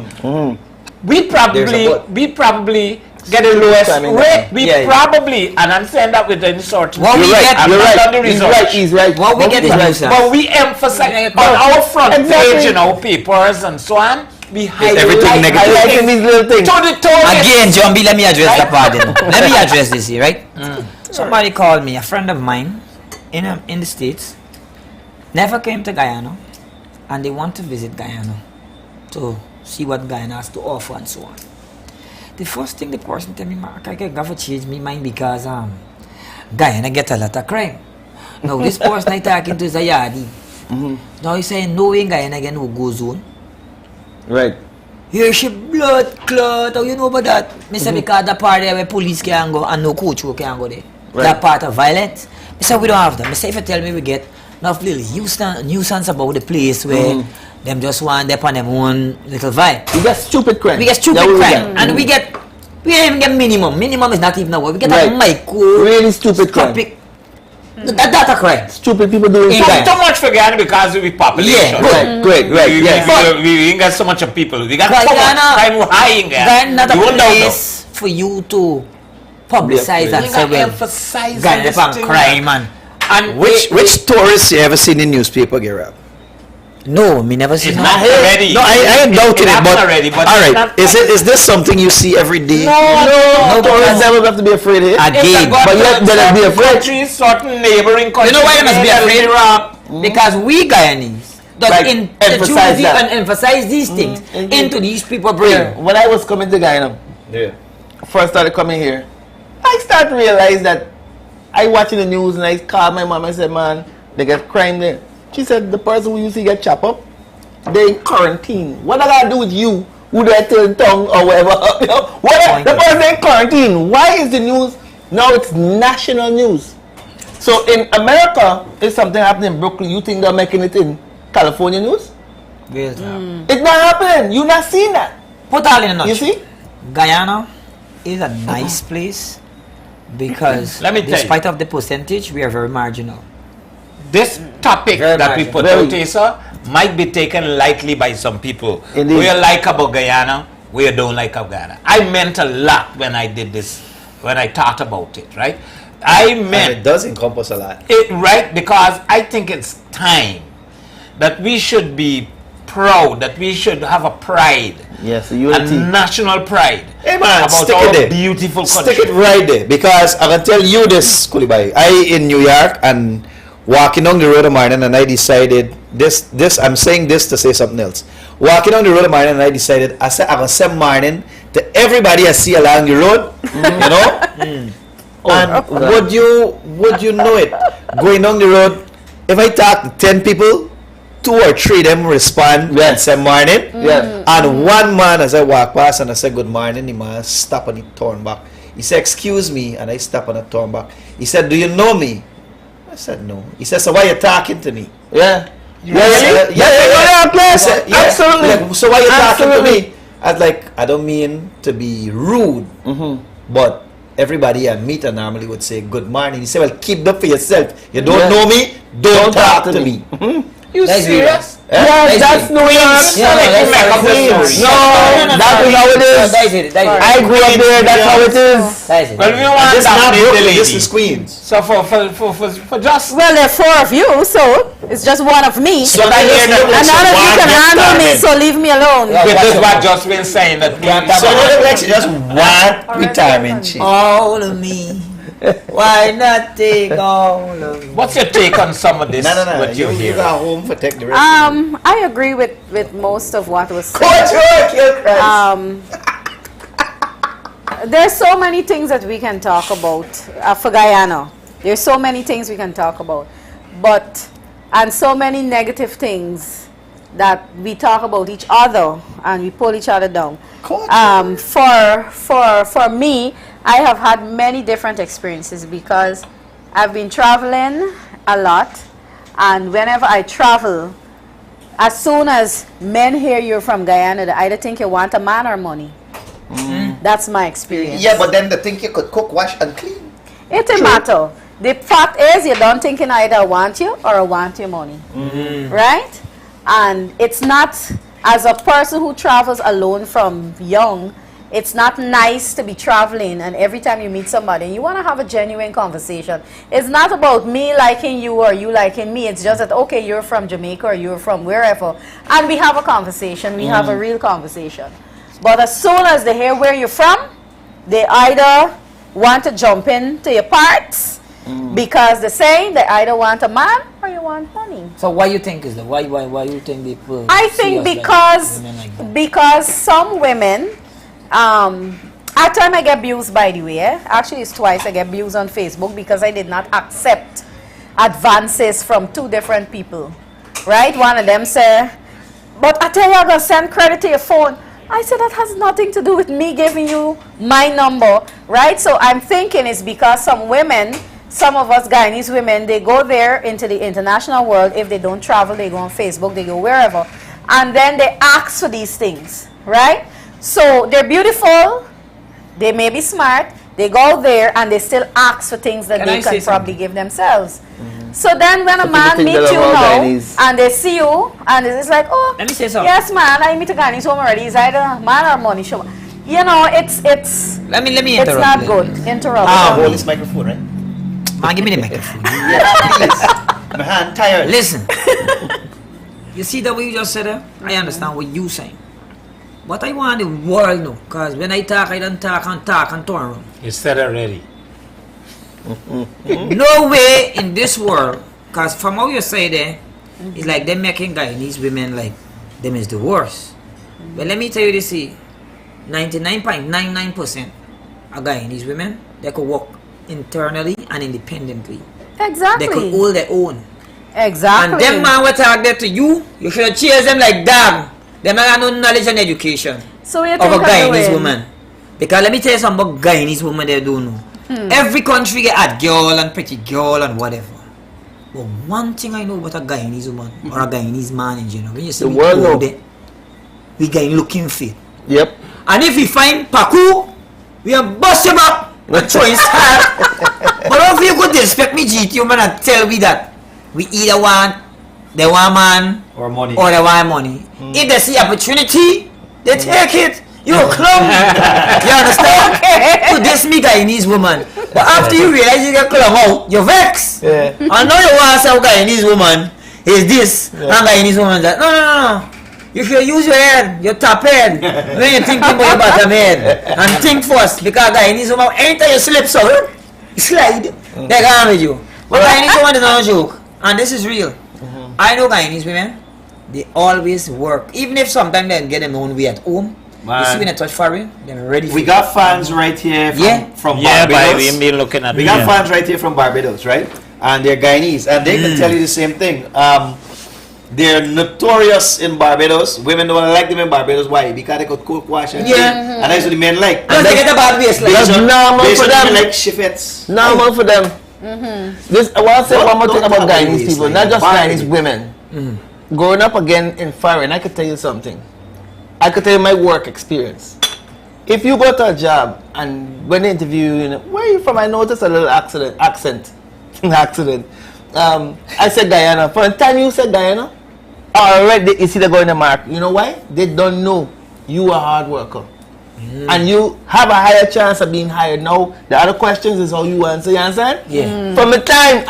We probably get the lowest rate. We probably, and I'm saying that with any sort of...
He's right.
What we get
but we emphasize on our front page, you know, papers and so on. We highlight
everything negative.
These little things.
Again, Jumbie, let me address that part. Let me address this here, right? Somebody called me, a friend of mine in the States, never came to Guyana, and they want to visit Guyana to see what Guyana has to offer and so on. The first thing the person tell me, Mark, I can go change my mind because Guyana get a lot of crime. Now this person I talking to is a Yarde. Now he's saying no way in Guyana again who goes on.
Right.
Here she blood clot. How you know about that? I say because the part there where police can go and no coach who can go there. Right. That part of violence. I say we don't have that. I say if you tell me we get enough little nuisance about the place where them just want them on their own little vibe.
We get stupid crime.
We get stupid crime. And we even get minimum. Minimum is not even a word. We get a micro.
Really stupid crime.
That's a crime.
Stupid people doing
It's too much for Guyana because of the population.
Yeah, great.
We ain't got so much of people. We got so much crime high in Guyana.
Not a place for you to publicize and say, well, Guyana for crime and
which tourists you ever seen in newspaper, Gerard?
No, me never seen.
It's not already.
No, I am doubting it, but
already, but
all right. Is this something you see every day?
No, tourists never have to be afraid here.
Again,
but yet they have to be afraid.
Countries, certain neighboring countries.
You know why they must be afraid? Because we Guyanese emphasize these things into these people's brain.
Yeah. When I was coming to Guyana, first started coming here, I started to realize that I watching the news and I called my mom and said, man, they get crime there. She said, the person who you see get chopped up, they in quarantine. What I got to do with you, who they turn tongue or whatever? The person in quarantine. Why is the news? Now it's national news. So in America, if something happening in Brooklyn, you think they're making it in California news? It's not happening. You're not seeing that.
Put all in a nutshell.
You see?
Guyana is a nice place because despite of the percentage, we are very marginal.
This topic that we put out here, sir, might be taken lightly by some people.
Indeed.
We like about Guyana, we don't like about Guyana. I meant a lot when I did this, when I thought about it, right? I meant...
And it does encompass a lot.
Right, because I think it's time that we should be proud, that we should have a pride.
Yes,
a national pride.
Hey man,
about
stick
our
it there.
beautiful country.
Stick it right there, because I can tell you this, Kulibai. I in New York and walking down the road of mine, and I decided I'm saying this to say something else. Walking down the road of mine, and I decided I said I'm gonna send morning to everybody I see along the road, you know. And would you know it? Going down the road, if I talk to 10 people, 2 or 3 of them respond and say morning. And one man, as I walk past and I say good morning, he man stop and he turn back. He said, excuse me, and I stop and I turn back. He said, do you know me? I said, no. He said, so why you talking to me?
Absolutely.
So why you talking to me? I was like, I don't mean to be rude, but everybody I meet and normally would say good morning. He said, well, keep that for yourself. You don't know me, don't talk to me.
You serious?
Yes, that's New York. No, that is how it is. I grew up there, that's how it is.
Well, we want
this
that
this is Queens.
So for just...
Well, there are 4 of you, so it's just one of me.
So
and none of you can handle me, so leave me alone.
This is what just been saying that...
So just one retirement chief.
All of me. Why not take all of me?
What's your take on some of this?
No.
What you hear?
You got home for take the rest.
I agree with most of what was said. There's so many things that we can talk about for Guyana. There's so many things we can talk about, and so many negative things that we talk about each other and we pull each other down. For me, I have had many different experiences because I've been traveling a lot, and whenever I travel, as soon as men hear you're from Guyana, they either think you want a man or money. That's my experience.
Yeah, but then they think you could cook, wash, and clean.
It doesn't matter. The fact is, you don't think I either want you or I want your money. Right? And it's not, as a person who travels alone from young, it's not nice to be traveling and every time you meet somebody and you want to have a genuine conversation. It's not about me liking you or you liking me. It's just that, okay, you're from Jamaica or you're from wherever, and we have a conversation. We have a real conversation. But as soon as they hear where you're from, they either want to jump into your parts because they say they either want a man or you want money.
So why you think is that? Why you think people?
I think because some women, at time I get abused, by the way. Actually, it's twice I get abused on Facebook because I did not accept advances from 2 different people. Right? One of them said, but I tell you, I'm going to send credit to your phone. I said, that has nothing to do with me giving you my number. Right? So I'm thinking it's because some women, some of us Guyanese women, they go there into the international world. If they don't travel, they go on Facebook, they go wherever. And then they ask for these things. Right? So they're beautiful, they may be smart, They go there and they still ask for things that
Can
they
I say
can probably
something?
give themselves. So then when a man
think
meets
they
you
love all
now
Guyanese.
and they see you and it's like, oh,
Let me say something.
yes man, I meet a Guyanese woman already. It's either man or money. Show. You know, it's
Let me
it's
interrupt.
not
you.
good. Interrupt.
Hold this microphone, right?
Man, give me the microphone.
My hand tired.
Listen. You see that what you just said there? I understand what you saying. But I want the world to know, because when I talk, I don't talk and turn around.
You said already.
No way in this world, because from how you say there, it's like they're making Guyanese women like them is the worst. But let me tell you this, see, 99.99% of Guyanese women, they could work internally and independently.
Exactly.
They could hold their own.
Exactly.
And them man will talk that to you, you should chase them like dog. Them man have no knowledge and education
So you
of
think
a
I'm
Guyanese
doing?
woman. Because let me tell you something about Guyanese women they don't know. Every country get a girl and pretty girl and whatever. But one thing I know about a Guyanese woman or a Guyanese man in general, when you see
The
me
world
go
know.
there, we going looking fit.
Yep.
And if we find Paku, we are bust him up and throw his hand. But if you could disrespect me, GT, you man, and tell me that we either want the one man
Or money.
or the one money. If they see opportunity, they take it. You a clown. You understand? So this me Guyanese woman. But after you realize you get clown out, you vex.
Yeah.
I know you want to say Guyanese woman is this and Guyanese woman that. No. You should use your head, your top head, when you're thinking about your bottom head. And think first, because Guyanese woman, anytime you slip so, you slide, they come with you. But Guyanese woman is not a joke. And this is real. I know Guyanese women, they always work. Even if sometimes they get their own way at home. You see when they touch foreign, they're ready for
We got fans right here from
Yeah,
Barbados.
baby, me looking at
We
me,
got
yeah.
fans right here from Barbados, right? And they're Guyanese, and they can tell you the same thing. They're notorious in Barbados. Women don't like them in Barbados. Why? Because they could cook, wash, and clean. And that's what the men like.
Plus they get a bad waistline.
That's normal for them.
Like shifets.
Normal for them. This I want to say one more thing about Guyanese people, not just Guyanese women. Growing up again in foreign, I could tell you something. I could tell you my work experience. If you go to a job and when they interview you, where are you from? I noticed a little accent. I said Guyana. For the time you said Guyana, already you see they go in the mark. You know why? They don't know you are a hard worker. And you have a higher chance of being hired. Now the other questions is how you answer. You understand?
Yeah.
From the time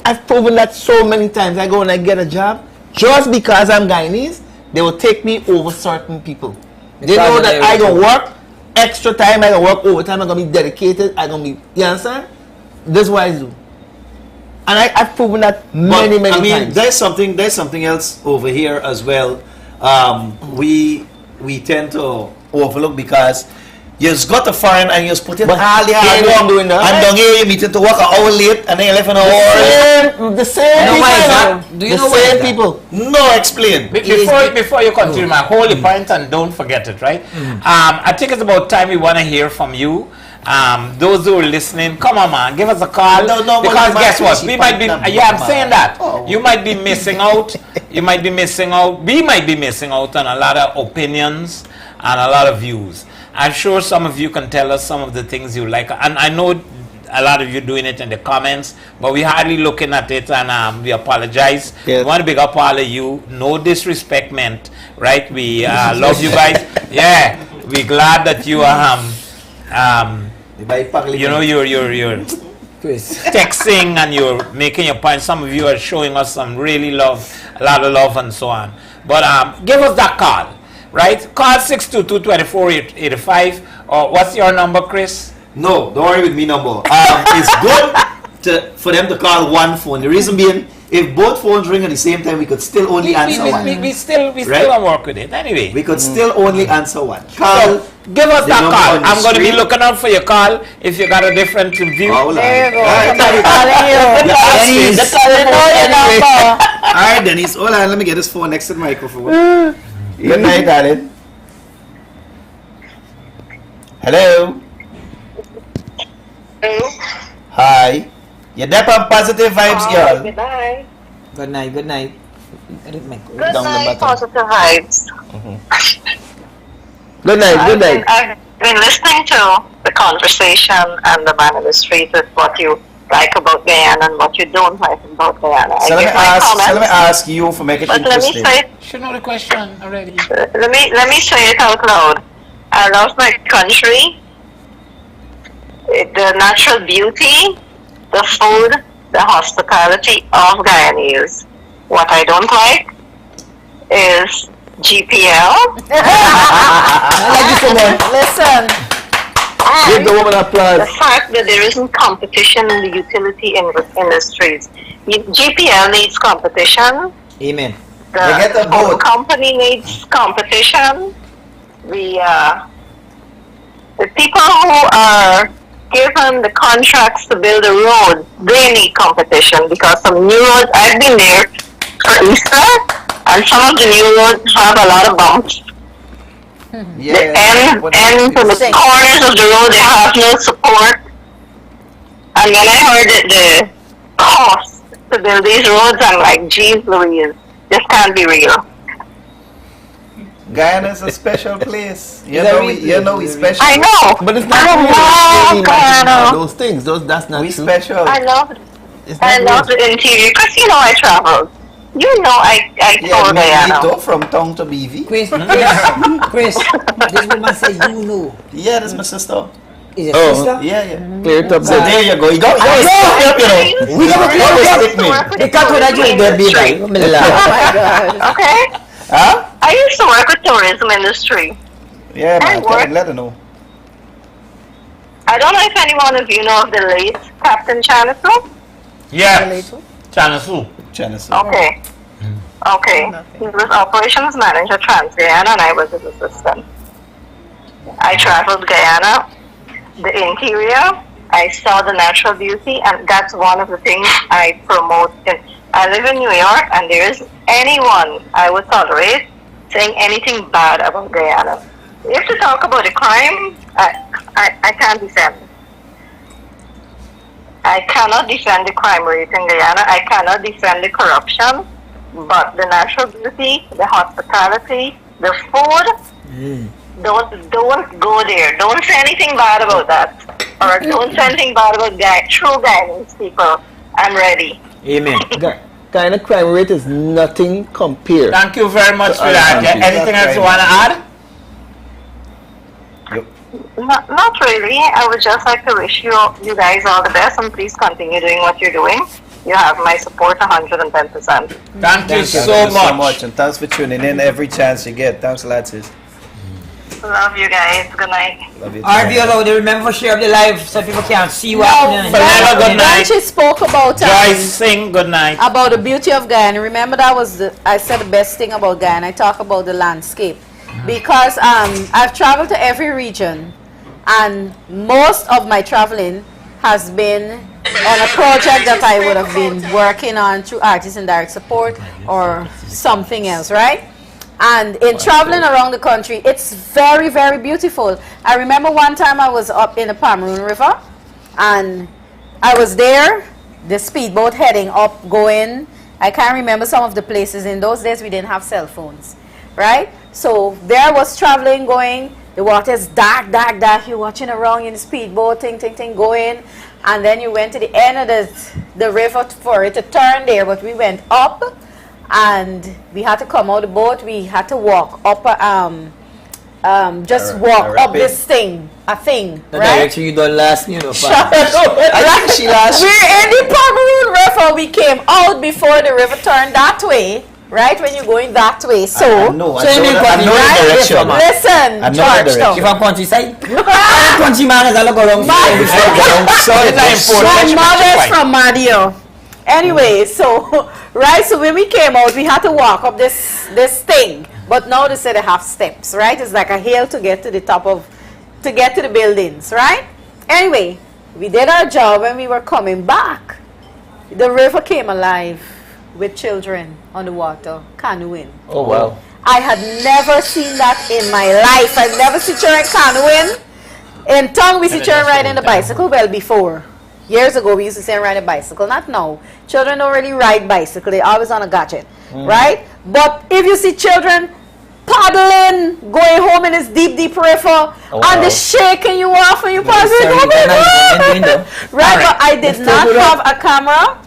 I've proven that so many times. I go and I get a job just because I'm Guyanese. They will take me over certain people. They know that I gonna work extra time. I gonna work overtime. I'm gonna be dedicated. I gonna be. You understand? This is what I do. And I've proven that many times.
There's something else over here as well. We tend to overlook because you just got to foreign and you just put in all the hard work.
Doing that.
And down here you meeting to work an hour late and then you left an hour.
The same people.
Do you know why
The same
that?
people.
No, explain.
Before you continue, my holy point, and don't forget it, right? I think it's about time we want to hear from you. Those who are listening, come on, man, give us a call.
No,
because guess what? We might be. Yeah, I'm
man.
saying that. You might be missing out. You might be missing out. We might be missing out on a lot of opinions and a lot of views. I'm sure some of you can tell us some of the things you like, and I know a lot of you doing it in the comments, but we hardly looking at it, and we apologize.
Yes.
We want to big up all of you. No disrespect meant, right? We love you guys. Yeah, we glad that you are you know, you're texting and you're making your point. Some of you are showing us some really love, a lot of love and so on. But give us that call, right? Call 622-2485. Or what's your number, Chris?
No, don't worry with me number. It's good for them to call one phone. The reason being, if both phones ring at the same time, we could still only answer one.
We still work with it anyway.
We could still only answer one. Call.
So, give us that
number
call.
on the
I'm going to be
screen.
looking out for your call if you got a different view.
Hold on.
There you go.
Alright.
Somebody calling you.
Dennis.
They know your number.
Alright, Dennis. Hold on. Let me get this phone next to the microphone. Good night, darling. Hello.
Hello.
Hi. You're there on Positive Vibes, girl.
Good night.
Good night.
Good night, Positive Vibes.
Good night.
I've been listening to the conversation and the man in the street with what you like about Guyana and what you don't like about Guyana.
So let me ask you for making it
but
interesting.
let me say,
Should know the question already.
let me say it out loud. I love my country, the natural beauty, the food, the hospitality of Guyanese. What I don't like is GPL.
Listen.
Give the woman applause.
The fact that there isn't competition in the utility industries. GPL needs competition.
Amen.
The phone company needs competition. The people who are given the contracts to build a road, they need competition because some new roads, I've been there for Easter, and some of the new roads have a lot of bumps.
Yeah,
the ends and the corners of the road, they have no support. And when I heard the cost to build these roads, I'm like, geez Louise, this can't be real.
Guyana is a special place. You know we special.
I know.
But it's not
Guyana.
those things. That's not
we
true.
special.
I love the interior because you know I traveled. You know I told Guyana.
We go from Tong to BV.
Chris, this woman say you know.
Yeah, that's my sister.
Is it sister?
Yeah.
Clear it up.
So there you go. You go.
We got to they cut with that you there, baby.
Oh my God. Okay.
Huh?
I used to work with tourism industry.
Yeah, man. Let her know.
I don't know if any one of you know of the late Captain Chanasu.
Yeah. Chanasu.
Okay. Okay. He was operations manager Trans Guyana and I was his assistant. I traveled Guyana, the interior. I saw the natural beauty, and that's one of the things I promote. I live in New York, and there is anyone I would tolerate saying anything bad about Guyana. If to talk about the crime, I can't defend. I cannot defend the crime rate in Guyana. I cannot defend the corruption, but the natural beauty, the hospitality, the food. Don't go there. Don't say anything bad about that, or don't say anything bad about true Guyanese people. I'm ready.
Amen.
Guyana crime rate is nothing compared.
Thank you very much for that. Anything else you want to add?
Not really. I would just like to wish you guys all the best, and please continue doing what you're doing. You have my support 110%.
Thank you so much.
And thanks for tuning in every chance you get. Thanks a lot, sis.
Love you guys. Good night.
Love you.
RV allowed to remember share the live so people can see what happening.
Good night.
When she spoke about
Joyce, sing good night.
About the beauty of Guyana. Remember that was I said the best thing about Guyana. I talk about the landscape because I've traveled to every region, and most of my traveling has been on a project that I would have been working on through Artist and Direct Support or something else, right? And in traveling around the country, it's very, very beautiful. I remember one time I was up in the Pomeroon River, and I was there, the speedboat heading up, going. I can't remember some of the places. In those days, we didn't have cell phones, right? So there I was traveling, going. The water is dark, dark, dark. You're watching around in the speedboat, ting, going. And then you went to the end of the river for it to turn there, but we went up. And we had to come out the boat. We had to walk up, just walk up this thing, right?
Direction you don't last, you know.
Shut up. I think she last. We're in the Pomeroon River. We came out before the river turned that way, right? When you're going that way. So,
I know the direction.
Listen, George.
If I'm countryside, country man is all go wrong.
My mother's from Madio. Anyway, so when we came out, we had to walk up this thing, but now they say they have steps, right? It's like a hill to get to the the buildings, right? Anyway, we did our job. When we were coming back, the river came alive with children on the water canoeing.
Oh wow!
I had never seen that in my life. I've never seen children canoeing. In Tongue, we see children riding the bicycle. Well, before. Years ago, we used to say ride a bicycle. Not now. Children don't really ride bicycle. They're always on a gadget, right? But if you see children paddling, going home in this deep, deep river, and they're shaking you off and you paddling. Right, but I did not have a camera.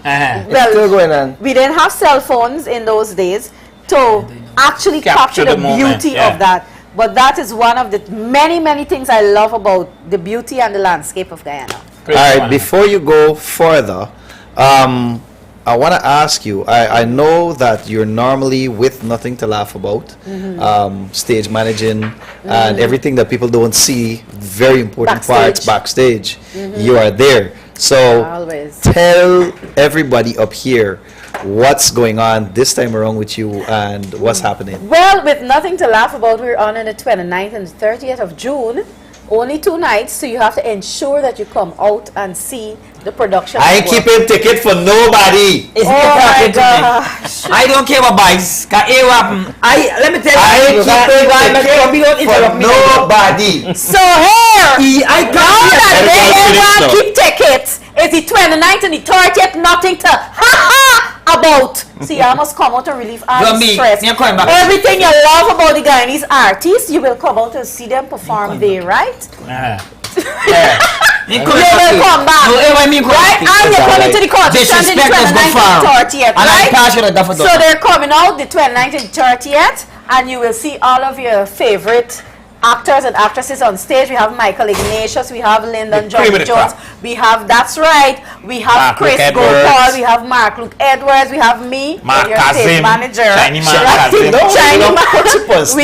It's still going on.
We didn't have cell phones in those days to actually capture the beauty of that. But that is one of the many, many things I love about the beauty and the landscape of Guyana.
All right, before you go further, I want to ask you, I know that you're normally with Nothing to Laugh About, stage managing and everything that people don't see, very important parts backstage. You are there. So tell everybody up here what's going on this time around with you and what's happening.
Well, with Nothing to Laugh About, we're on the 29th and the 30th of June. Only 2 nights, so you have to ensure that you come out and see the production.
I ain't keeping ticket for nobody.
It's my gosh. I don't care about buys. Let me tell you.
I ain't keeping ticket for nobody.
So here,
I
now that they ever keep tickets, it's the 29th and the 30th, nothing to about. See, I must come out and relieve all the stress. Everything you love about the Guyanese artists, you will come out and see them perform there, right? You will come back, right? And you're coming to the concert on the 29th and 30th, right? So they're coming out the 29th and 30th, and you will see all of your favorite actors and actresses on stage. We have Michael Ignatius, we have Lyndon Jones, we have, that's right, we have Chris Gopaul, we have Mark Luke Edwards, we have me, your stage manager, we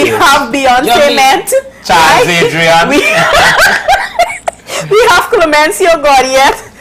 have Beyonce Ment,
Charles Adrian,
we have Clemencio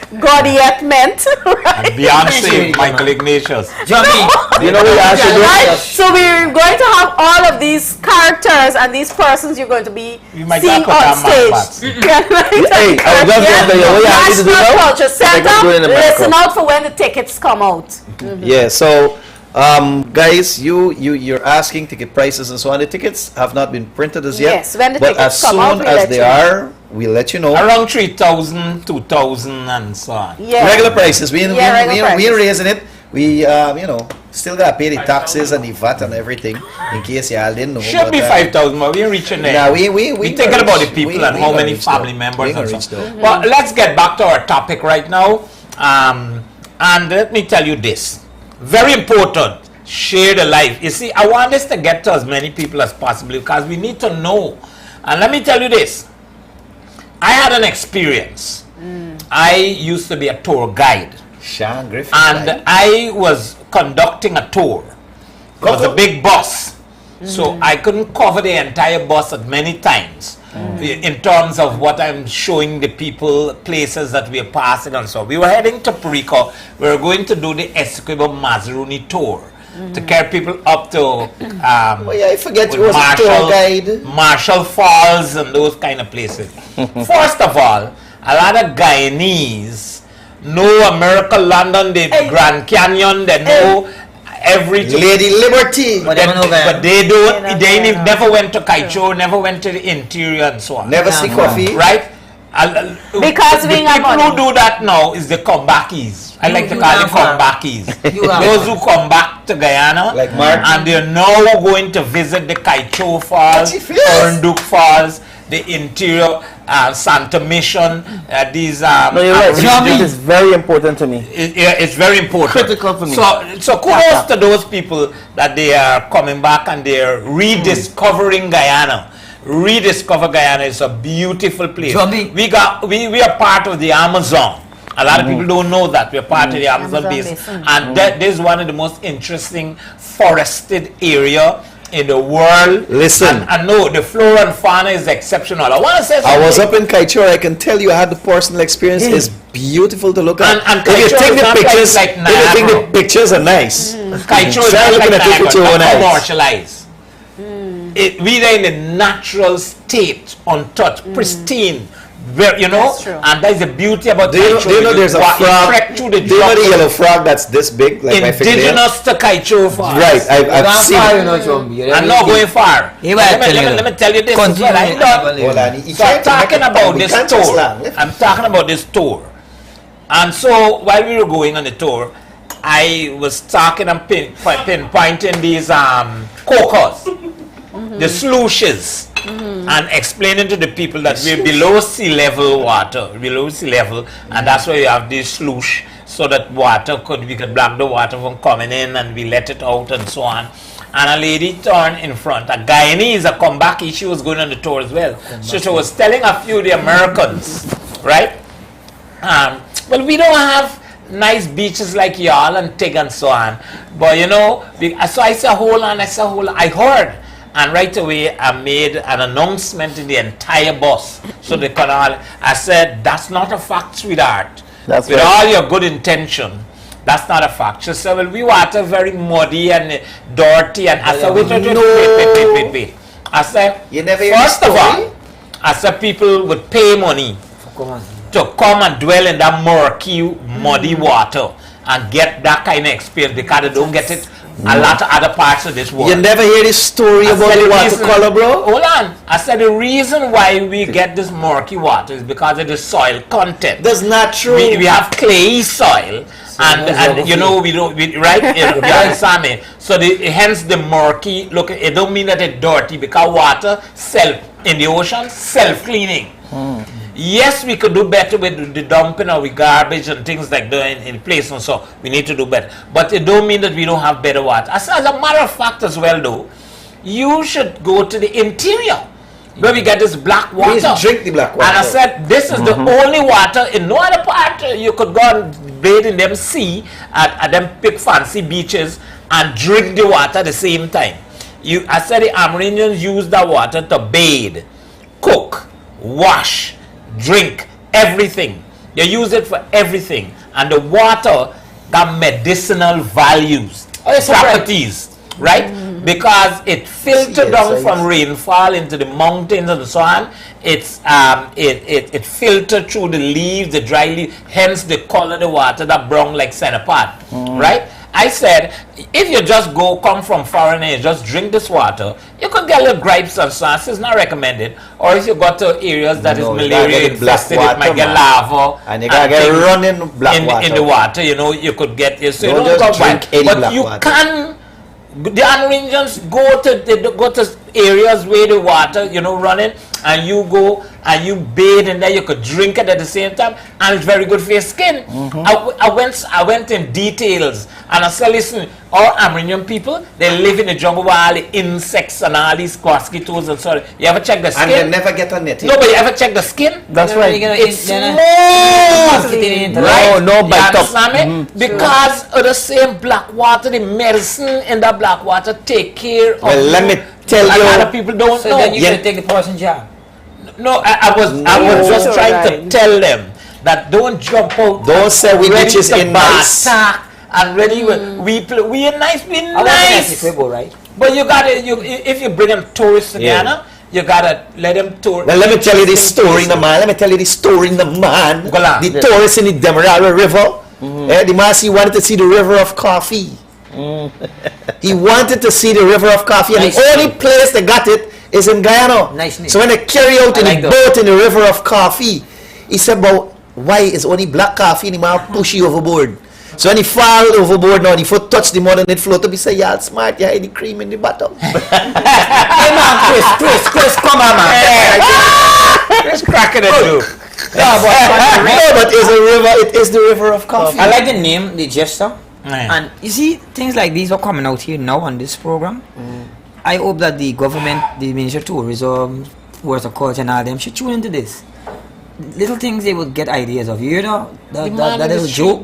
Gaudiet Ment, right?
Beyonce, Michael Ignatius.
Jumbie.
You know what I should do?
Right? So we're going to have all of these characters and these persons you're going to be seeing on stage.
Hey, I was just going to
National Culture Center. Listen out for when the tickets come out.
Yeah, so guys, you're asking ticket prices and so on. The tickets have not been printed as yet.
Yes, when the
but
tickets
as
come
soon
out,
as they are, we'll let you know.
Around 3,000, 2,000 and so on.
Yeah.
Regular prices. We ain't raising it. We still got to pay the taxes and the VAT and everything, in case y'all didn't know.
Should be 5,000, but we ain't reaching there.
Nah,
we thinking about the people and how many family members and so on. But let's get back to our topic right now. And let me tell you this. Very important. Share the life. You see, I want this to get to as many people as possible because we need to know. And let me tell you this. I had an experience. I used to be a tour guide.
Sean Griffin.
And I was conducting a tour. It was a big bus. So I couldn't cover the entire bus at many times. In terms of what I'm showing the people, places that we are passing and so. We were heading to Perico. We were going to do the Essequibo Mazaruni tour to carry people up to
I forget you was a tour guide.
Marshall Falls and those kind of places. First of all, a lot of Guyanese know America, London, the Grand Canyon, they know everything.
Lady Liberty.
But they don't, they never went to Kaicho, never went to the interior and so on.
Never see coffee.
Right?
Because
the people who do that now is the comebackies. I like to call them comebackies. Those who come back to Guyana
like Mark,
and they're now going to visit the Kaicho Falls, Ornduk Falls, the interior, Santa Mission, these
no, you're right. This is very important to me.
It's very important.
Critical for me.
So kudos to those people that they are coming back and they are rediscovering Guyana. Rediscover Guyana is a beautiful place. We are part of the Amazon. A lot of people don't know that we're part of the Amazon basin, and that is one of the most interesting forested area in the world.
Listen,
and no, the flora and fauna is exceptional. I want to say something.
I was up in Kaichor. I can tell you, I had the personal experience. It's beautiful to look at.
And
if you take the pictures,
like
if you think the pictures are nice.
Kaichor is not like Niagara, commercialized. We are in a natural state, untouched, pristine. Where, and that is the beauty about Kaichor.
Do you know there's a frog?
Do you
know the yellow frog that's this big? Like
indigenous to Kaichor Falls.
Right, I've seen it.
I'm not going far. Let me tell you this as well. So I'm talking about this tour. I'm talking about this tour. And so while we were going on the tour, I was talking and pinpointing these cocos. the sluices, and explaining to the people that we're below sea level and that's why you have this sluice, so that we could block the water from coming in, and we let it out and so on. And a lady turned in front. A Guyanese, a comeback, she was going on the tour as well. So she was telling a few of the Americans, right? Well, we don't have nice beaches like Yarde and Tig and so on. But you know, so I said, hold on, I heard. And right away, I made an announcement in the entire bus. So they could all, I said, that's not a fact, sweetheart. With all your good intention, that's not a fact. She said, well, we water very muddy and dirty. And I said, wait. I said, first of all, I said people would pay money to come and dwell in that murky, muddy water and get that kind of experience, because they don't get it a lot of other parts of this world.
You never hear this story about the watercolor, bro?
Hold on. I said the reason why we get this murky water is because of the soil content.
That's not true.
We have clayey soil, and you know, we right? You understand me? So hence the murky look. It don't mean that it's dirty, because water in the ocean self-cleaning. Yes, we could do better with the dumping or with garbage and things like that in place, and so we need to do better. But it don't mean that we don't have better water. As a matter of fact as well, though, you should go to the interior where we get this black water.
Please drink the black water.
And I said, this is the only water in no other part. You could go and bathe in them sea at them big fancy beaches and drink the water at the same time. I said the Amerindians use that water to bathe, cook, wash, drink, everything. They use it for everything. And the water got medicinal values, properties, right? Because it filtered down from rainfall into the mountains and so on. It filtered through the leaves, the dry leaves, hence the color of the water, that brown like centerpart, right? I said, if you just come from foreign and you just drink this water, you could get little gripes and so on. It's not recommended. Or if you go to areas that is malaria infested, it might get lava.
And you gotta get running black water.
In the water, you know, you could get it. So
don't
you don't
just drink any
but
black
you
water.
can. The Amerindians go to areas where the water, you know, running, and you go and you bathe in there. You could drink it at the same time, and it's very good for your skin. I went in details, and I said, listen, all Amerindian people, they live in the jungle with all the insects and all these mosquitoes and so on. You ever check the skin?
And they never get a net.
No, but you ever check the skin?
That's right.
It's smooth.
No bite up.
Because of the same black water, the medicine in that black water take care of.
Well, let me tell you.
A lot of people don't know.
Then you should take the poison jab.
No, I was just trying to tell them that don't jump out.
Don't say we bitches in nice.
And ready, we are nice,
I nice. Right?
But you gotta, if you bring them tourists to Guyana, you gotta let them tour.
Well, let me tell you this story in the man. The tourists in the Demerara River. The man, he wanted to see the river of coffee. He wanted to see the river of coffee, and the only place they got it is in Guyana. So when they carry out in the boat in the river of coffee, he said, but why is only black coffee? And the man push you overboard. So when he fall overboard now, and he foot touch the mud and it float up, he say, yeah, smart, you hide the cream in the bottom.
Hey man, Chris, come on man.
Chris cracking it too.
No, but it is the river of coffee.
I like the name, the gesture. And you see, things like these are coming out here now on this program. I hope that the government, the Ministry of Tourism, World of Culture and all them should tune into this. Little things they will get ideas of. You know, that little joke.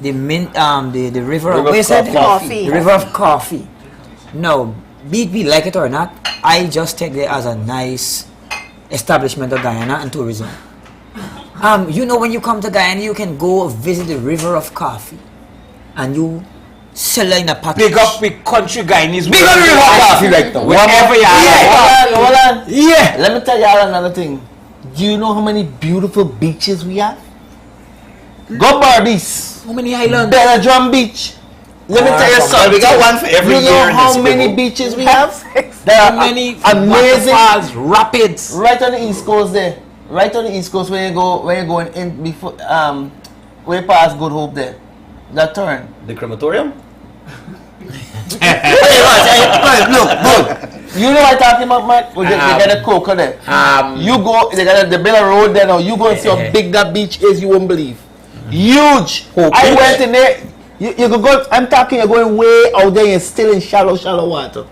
The river of coffee. The river of coffee. No, be it like it or not, I just take it as a nice establishment of Guyana and tourism. You know, when you come to Guyana, you can go visit the river of coffee, and you sell in a package.
Big up with country Guyanese.
Big up the river of coffee right now.
Wherever you are.
Yeah. Let me tell you all another thing. Do you know how many beautiful beaches we have? Go Barbies.
How many islands?
Belladrum Beach. Let me tell you something.
We got one for every year.
You know how many beaches we have? There are
many
amazing
waterfalls, rapids.
Right on the East Coast there. Right on the East Coast where you're going in before way past Good Hope there. That turn.
The crematorium?
Look,
You know what I'm talking about, man? They got a cocoa there. You go, they build a road there now. You go and see how big that beach is, you won't believe. Huge. I went in there. You could go, I'm talking, you're going way out there and still in shallow water.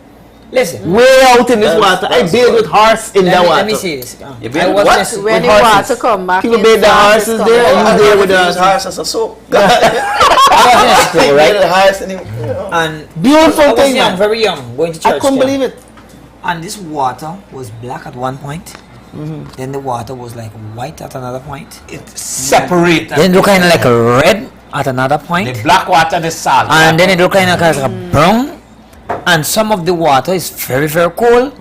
Listen.
Way out in this water. I bathe with horse in that water.
Let me see this.
You bathe with what?
When the water come back,
people bathe the horses there, and you there with the
horse as a soap.
And
beautiful thing.
I was very young, going to church.
I couldn't believe it.
And this water was black at one point. Then the water was like white at another point.
It's separated.
Then it looked kind of like a red at another point.
The black water, the salt.
And then it looked kind of like a brown. And some of the water is very, very cold.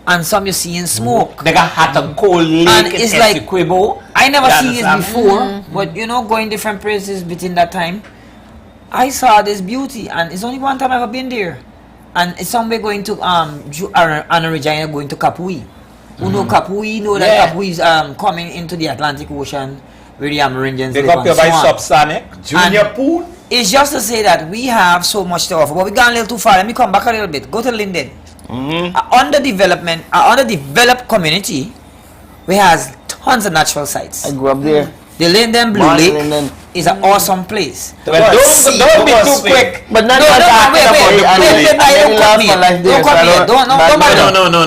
And some you see in smoke.
They got hot and cold lake
and it's like,
Essequibo.
I never seen this before. But you know, going different places between that time, I saw this beauty. And it's only one time I've ever been there. And it's somewhere going to Anna Regina going to Kapui. You know Kapui, know that Kapui is coming into the Atlantic Ocean where the Amerindians
They
live
got you by subsonic. Junior pool.
It's just to say that we have so much to offer, but we gone a little too far. Let me come back a little bit. Go to Lyndon. Underdeveloped community, we has tons of natural sites.
I grew up there.
The Lyndon Blue Lake is an awesome place.
Well, don't be too quick.
But not
wait. Don't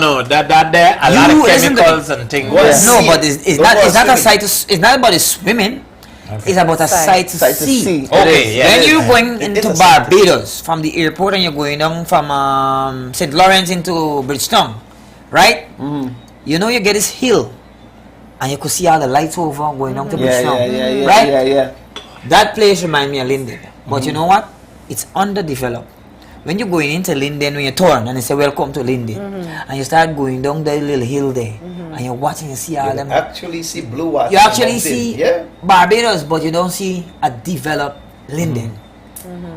No. That there a lot of chemicals and things.
No, but it's not a site. It's not about the swimming. It's about a sight to see.
Okay, yeah.
When you're going into Barbados from the airport and you're going down from St. Lawrence into Bridgetown, right? You know you get this hill and you could see all the lights over going down to Bridgetown, right?
Yeah.
That place reminds me of Lyndon. But you know what? It's underdeveloped. When you're going into Lyndon, when you turn and they say welcome to Lyndon, and you start going down that little hill there, and you're watching and see all them.
You actually see blue water.
You actually see Barbados, but you don't see a developed Lyndon.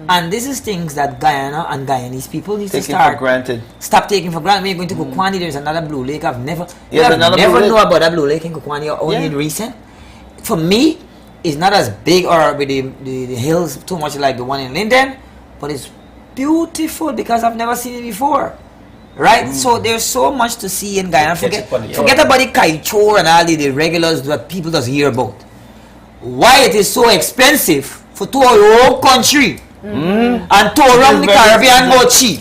And this is things that Guyana and Guyanese people need to start
for granted.
Stop taking for granted. When you're going to Kukwani, there's another blue lake. I've never
never
know about that blue lake in Kukwani, only recent. For me, it's not as big or with the hills too much like the one in Lyndon, but it's beautiful because I've never seen it before. Right? So there's so much to see in Guyana. Forget about the kaichor and all the regulars that people just hear about. Why it is so expensive for to our own country and to around the Caribbean more cheap.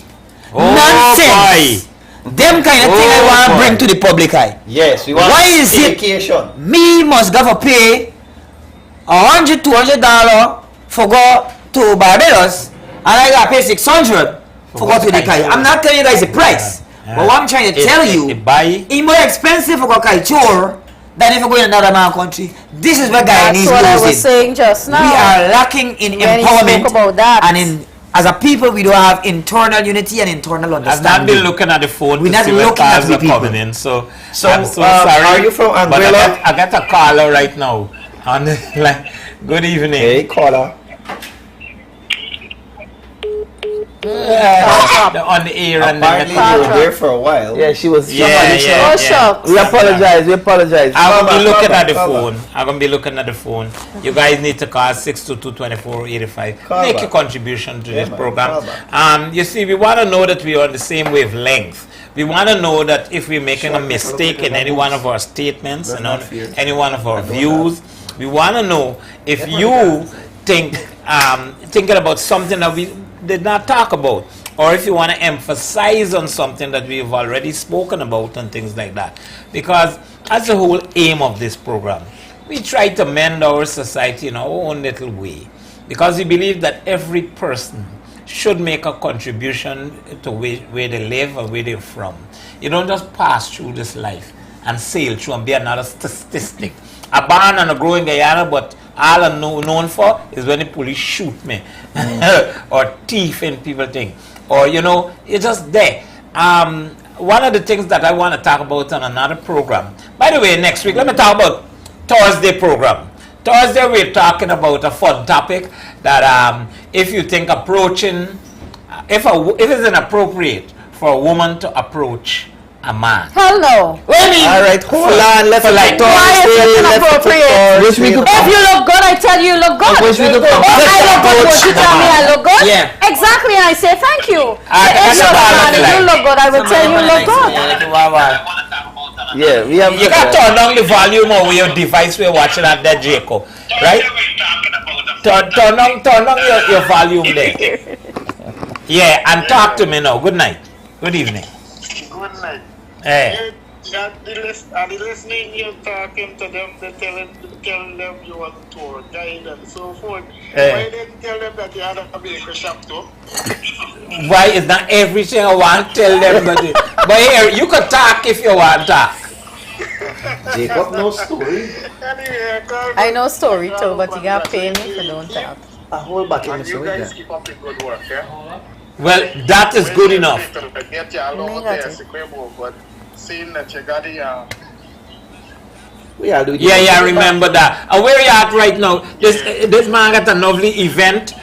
Nonsense. Them kind of thing I want to bring to the public eye.
Yes, we want
why is it me must go for pay $100-$200 for go to Barbados and I got to pay $600 for go to the Kai. I'm not telling you guys the price, but what I'm trying to tell you, it's more expensive for go Kaichor than if you go in another man country. This is what Guyanese losing.
That's what I was saying just now.
We are lacking in empowerment,
about that.
and in as a people we don't have internal unity and internal understanding.
I've not been looking at the phone.
We're not looking at the people.
Coming in, so I'm so
are
sorry.
you from
But
Anguilla?
I got a caller right now. On the, like, good evening.
Hey, caller.
On the air and
Apparently you were there for a while.
Yeah, she was.
We
apologize.
I'm gonna be looking at the phone. You guys need to call 622-2485. Make a contribution to this program. You see, we want to know that we are on the same wavelength. We want to know that if we're making a mistake in any one of our statements and on any one of our views, we want to know if you thinking about something that we did not talk about, or if you want to emphasize on something that we've already spoken about and things like that. Because that's the whole aim of this program. We try to mend our society in our own little way, because we believe that every person should make a contribution to where they live or where they're from. You don't just pass through this life and sail through and be another statistic. A born and a grow in Guyana, but all I'm known for is when the police shoot me or thief and people think, or it's just there. One of the things that I want to talk about on another program, by the way, next week let me talk about Thursday program. Thursday we're talking about a fun topic that if you think approaching, if it's inappropriate for a woman to approach a man.
Hell no.
All right, hold on. Let's
like
Why is it inappropriate?
Wish we could
If you look good, I tell you look good.
wish we could
If I look good, won't you tell me I look good?
Yeah.
Exactly, and I say thank you.
That's
If you're
a
a man
balance
and you
line.
look good, I will tell you look good.
Yeah, we have.
You can turn down the volume or your device we're watching at that, Jacob. Right? Turn down your volume there. Yeah, and talk to me now. Good night. Good evening.
Good night.
Hey.
Are the listening you talking to them, they telling them you on tour, guide and so forth. Why didn't tell them that you had a bakery shop too?
Why is not everything I want to tell them? But here, you can talk if you want to talk.
Jacob knows story.
I know story too, but you gotta pay me for don't talk.
A whole bucket
And
of
you
story
guys
there.
keep up the good work, yeah?
Well, that is good enough.
Get you along there, Sequemo, but seeing that you got the
Yeah, I remember that. And where you at right now? This man got a lovely event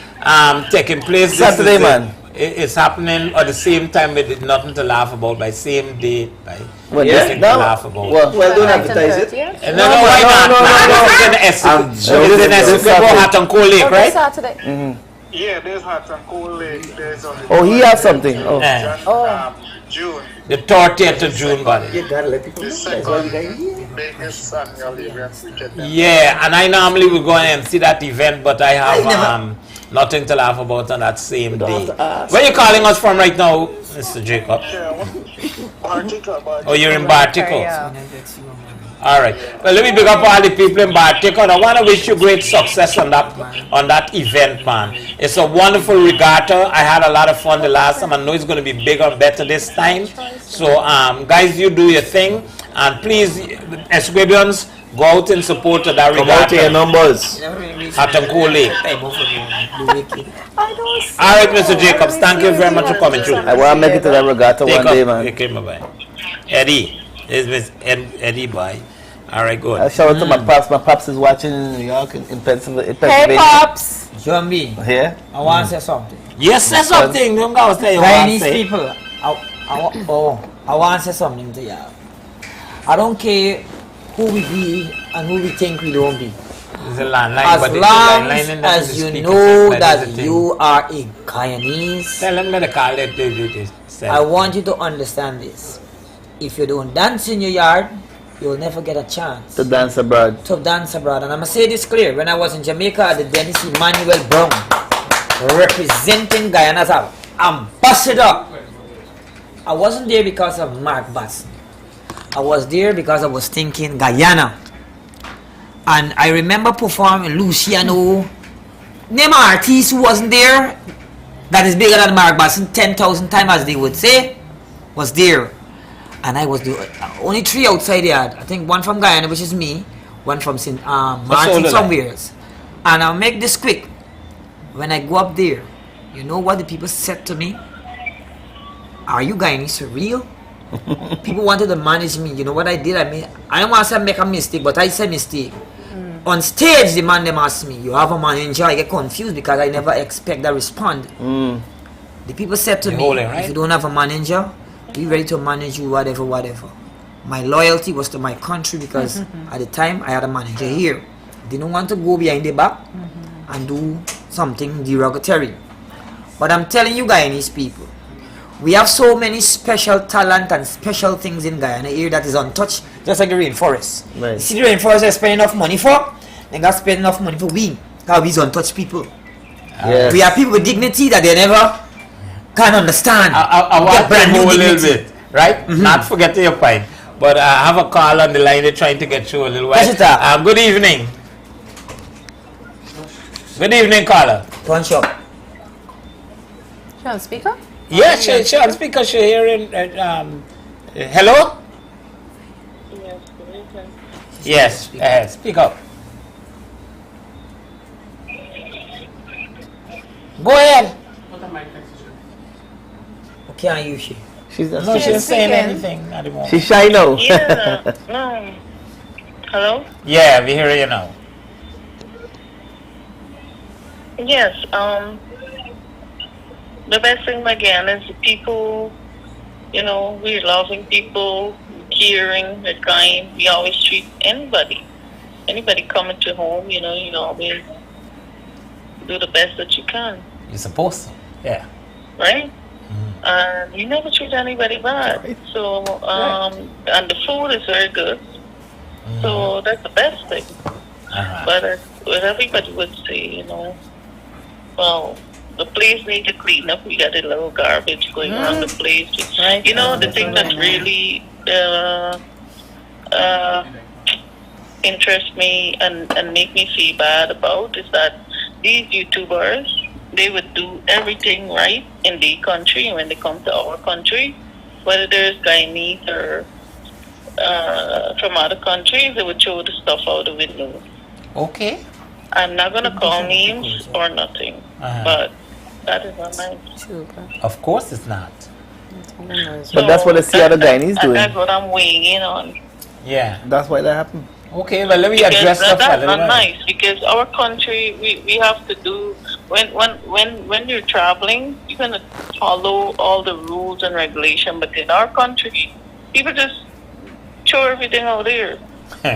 taking place.
Saturday, man.
It's happening at the same time. It is nothing to laugh about. By same day, by nothing to laugh about.
Well, don't advertise it.
No, why not? It's in Essequibo, Hot and Cold Lake, right?
Saturday.
Yeah, there's Hot and Cold Lake. There's on
Oh, he has something.
June.
The 30th of June, buddy.
You gotta let people
The
know.
second biggest annual event we get there.
Yeah, and I normally would go and see that event, but I have nothing to laugh about on that same day. Where are you calling us from right now, Mr. Jacob? Oh, you're in Bartico. All right. Well, let me pick up all the people in Bartico. I want to wish you great success on that event, man. It's a wonderful regatta. I had a lot of fun the last time. I know it's going to be bigger and better this time. So, guys, you do your thing, and please, Esquibians, go out in support of that regatta.
Come out to your numbers.
Hot and Cold Lake. All right, Mr. Jacobs, thank you very much for coming through.
I want to make it to that regatta one day, man.
Okay, bye-bye. Eddie. It's Miss Eddie, bye. All right, good.
I shout out to my pops. My pops is watching in New York, in Pennsylvania.
Hey, Pops.
Jumbie,
Here?
I want to say something.
Yes, say something. Don't go say you want to
Chinese
say.
people, I want to say something to you. I don't care who we be and who we think we don't be.
It's a landline,
As
but
long
it's a line
as you know that you are a Guyanese,
tell them to call it.
I want you to understand this. If you don't dance in your yard, you'll never get a chance
To dance abroad.
And I'm gonna say this clear. When I was in Jamaica at the Dennis Emmanuel Brown, representing Guyana as an ambassador, I wasn't there because of Mark Batson. I was there because I was thinking Guyana. And I remember performing Luciano. Name an artist who wasn't there that is bigger than Mark Batson 10,000 times, as they would say, was there. And I was the only three outside the yard. I think one from Guyana, which is me, one from St. Martin somewhere. And I'll make this quick. When I go up there, you know what the people said to me? Are you Guyanese for real? People wanted to manage me. You know what I did? I don't want to say make a mistake, but I said mistake. On stage, the man them asked me, you have a manager? I get confused because I never expect that respond. The people said to me, if you don't have a manager, we ready to manage you, whatever. My loyalty was to my country because at the time I had a manager here. Didn't want to go behind the back and do something derogatory. But I'm telling you Guyanese people, we have so many special talent and special things in Guyana here that is untouched, just like the rainforest.
Right.
You see the rainforest they spend enough money for, they got spend enough money for we. Because we's untouched people.
Yes.
We are people with dignity that they never can understand.
I want to move a little bit, right? Not forgetting your point. But I have a call on the line. They're trying to get you a little while. Good evening. Good evening, caller.
One shot.
She on speaker?
Yeah, she on speaker. She hearing. Hello? Yes, speak up. Go ahead.
Okay, are you she?
She's not
No, she's saying anything at the moment.
She's shy now.
Yeah. No. Hello?
Yeah, we hear you now.
Yes. The best thing again is the people You know, we're loving people, caring, we're kind. We always treat anybody coming to home, you know, you always do the best that you can.
You're supposed to. Yeah.
Right? And you never treat anybody bad. Right. So, and the food is very good. So that's the best thing. But what everybody would say, you know, well, the place needs to clean up. We got a little garbage going around the place. You know, the thing that really interests me and make me feel bad about is that these YouTubers, they would do everything right in their country, and when they come to our country, whether there's Guyanese or from other countries, they would throw the stuff out the window.
Okay.
I'm not going to call names or nothing, but that is not nice.
Of course it's not.
But that's what I see other Guyanese doing.
That's what I'm weighing in on.
Yeah.
That's why that happened.
Okay, well, let me address
That's
that.
not nice, because our country, we have to do, when you're traveling, you're going to follow all the rules and regulation, but in our country, people just throw everything out there.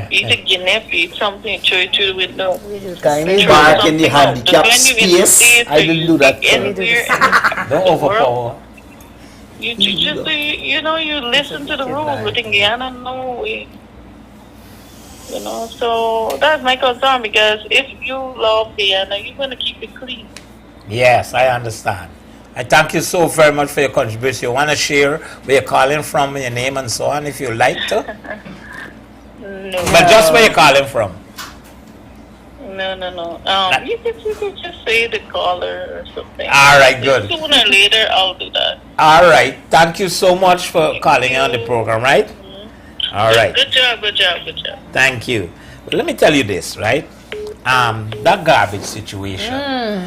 Eat a guinea, eat something, throw it through the window.
Park in the handicap space. I didn't do that.
Don't overpower.
You just, you know, you listen to the rules, but in Guyana, no way. You know, so that's my concern, because if you love Guyana, you're going to keep it clean.
Yes, I understand. I thank you so very much for your contribution. You want to share where you're calling from, your name and so on, if you like to?
No.
But just where you're calling from.
No. You could just say the caller or something.
All right, good.
Sooner or later, I'll do that.
All right. Thank you so much for calling on the program, right? All right.
Good job.
Thank you. But let me tell you this, right? That garbage situation.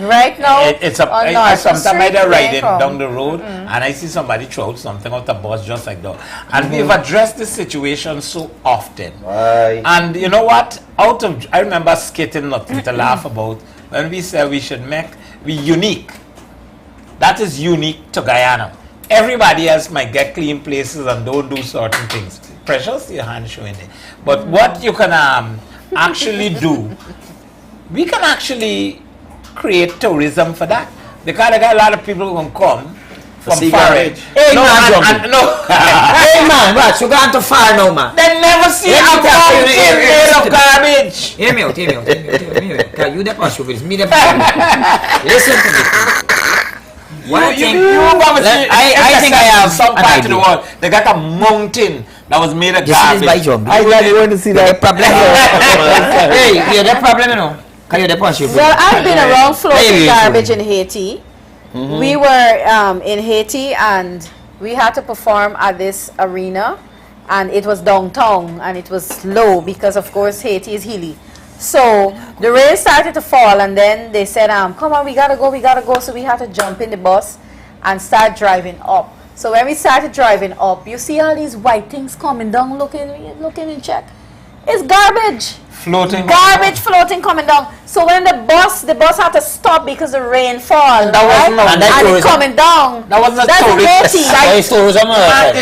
Right now,
I sometimes I riding down the road and I see somebody throw out something out the bus just like that. And we've addressed this situation so often. And you know what? I remember skating nothing to laugh about when we said we should we unique. That is unique to Guyana. Everybody else might get clean places and don't do certain things. Precious, your hand showing it. But what you can actually do, we can actually create tourism for that. Because I got a lot of people who can come from foreign.
Hey man, what? You gone too far now, man.
They never see a mountain made of garbage.
Hear me out. Because you the passion with me the listen to me.
I think I have some part of the world. They got a mountain that was made of garbage.
I really want to see that problem.
Hey, you're the problem, you know.
Well, I've been around floating garbage in Haiti. We were in Haiti and we had to perform at this arena, and it was downtown and it was low because of course Haiti is hilly. So the rain started to fall, and then they said, come on, we gotta go. So we had to jump in the bus and start driving up. So when we started driving up, you see all these white things coming down, looking and check. It's garbage.
Floating.
Garbage floating coming down. So when the bus had to stop because the rain fall.
That wasn't
and it's coming down.
That wasn't
That's
tourism.
Haiti.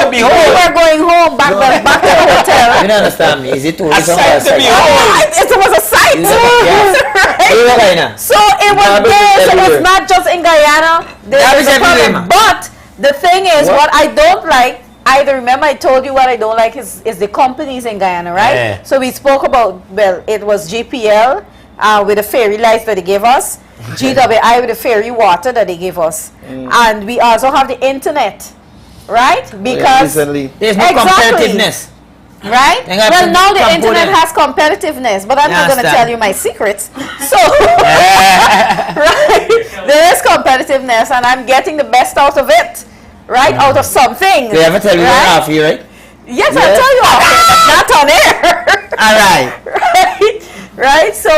We were going home back to the hotel.
You don't understand me. Is it tourism?
It was a sight. Right? So it was there. So it's not just in Guyana. But the thing is, what I don't like, I remember I told you what I don't like is the companies in Guyana, right?
Yeah.
So we spoke about, well, it was GPL with the ferry lights that they gave us, GWI with the ferry water that they gave us, and we also have the internet, right? Because
there's no competitiveness.
Right? Well, now the internet has competitiveness, but I'm not going to tell you my secrets. So, right? There is competitiveness, and I'm getting the best out of it. Right, out of something.
They ever tell you off here, right?
Yes, I'll tell you off here, not on air. Right? So,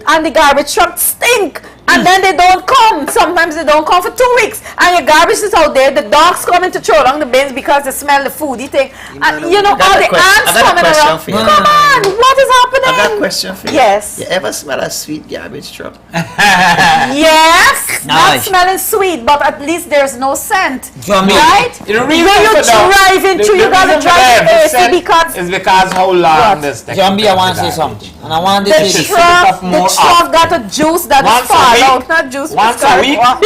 and the garbage truck stink. And then they don't come. Sometimes they don't come for 2 weeks. And your garbage is out there. The dogs come in to throw along the bins because they smell the food. You think, and you know, all the ants coming around. Come on, what is happening?
I got a question for you.
Yes.
You ever smell a sweet garbage truck?
Yes. Not smelling sweet, but at least there's no scent. Right? When you drive into, you gotta drive AC because
it's because how long this thing.
Jumbie, I want to say something. And I want to
the truck got a juice that is fall out. Not juice.
Once a week. Once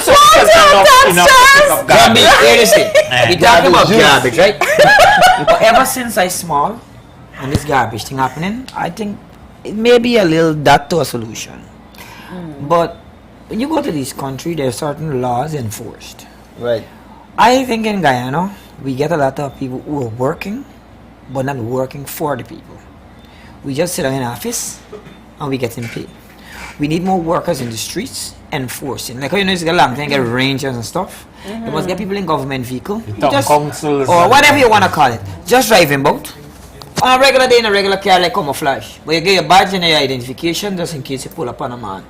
a week.
Jumbie, seriously. We're talking about garbage, right? But ever since I small, and this garbage thing happening, I think it may be a little that to a solution. But when you go to this country, there are certain laws enforced.
Right.
I think in Guyana, we get a lot of people who are working, but not working for the people. We just sit down in office, and we get them paid. We need more workers in the streets enforcing. Like, you know, it's a long time, get rangers and stuff. You must get people in government vehicle.
Councils.
Or whatever you want to call it. Just driving boat. On a regular day in a regular car like camouflage. But you get your badge and your identification just in case you pull up on a man.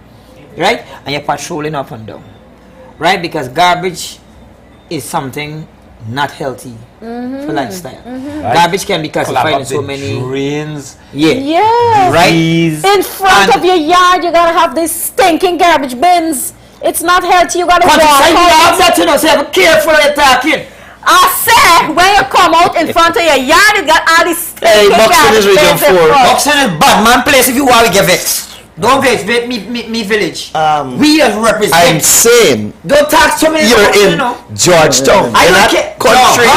Right? And you're patrolling up and down. Right? Because garbage is something not healthy for lifestyle.
Right.
Garbage can be classified in so many
drains.
Yes.
Right?
In front of your yard, you gotta have these stinking garbage bins. It's not healthy. You gotta walk out.
That, you know, so be careful you're talking.
I said, when you come out in front of your yard, you got all these stinking garbage bins.
Boxing is bad man place if you want to get vexed. Don't vex me village. We as represent.
I'm saying.
Don't talk so many.
You're
boxing,
in
you know.
Georgetown.
I don't care.
Country.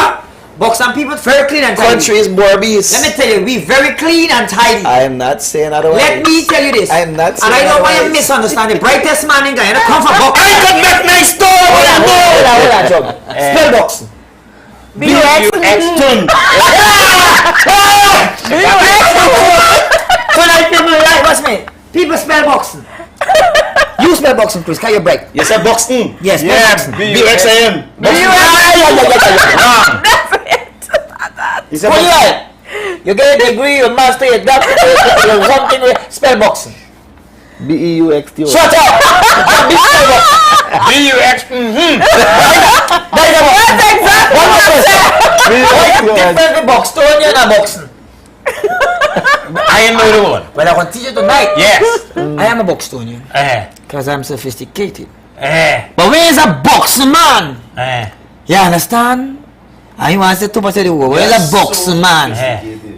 Boxing people very clean and tidy.
Country is Borbies.
Let me tell you, we very clean and tidy.
I am not saying otherwise.
Let me tell you this.
I am not saying
and I don't want you
otherwise.
misunderstand the brightest man in Guyana come from boxing. I could make my story. Hold on, John. Spell boxing.
B-U-X-T-O-N.
When I feel my life, what's me? People spell boxing. You spell boxing, Chris. Can you break?
You said boxing?
Yes, boxing.
B-U-X-A-N.
You said boxing. You get a degree, you master, you doctor, you something with spell boxing.
B-E-U-X-T-O.
Shut up!
B-U-X.
That's exactly what I said. Different with Bostonian and boxing.
I know the one.
Well, I want to teach you tonight.
Yes.
I am a Bostonian. Because I'm sophisticated. But where is a boxing man? You understand? I want to say too much of the word. Where is a boxing man?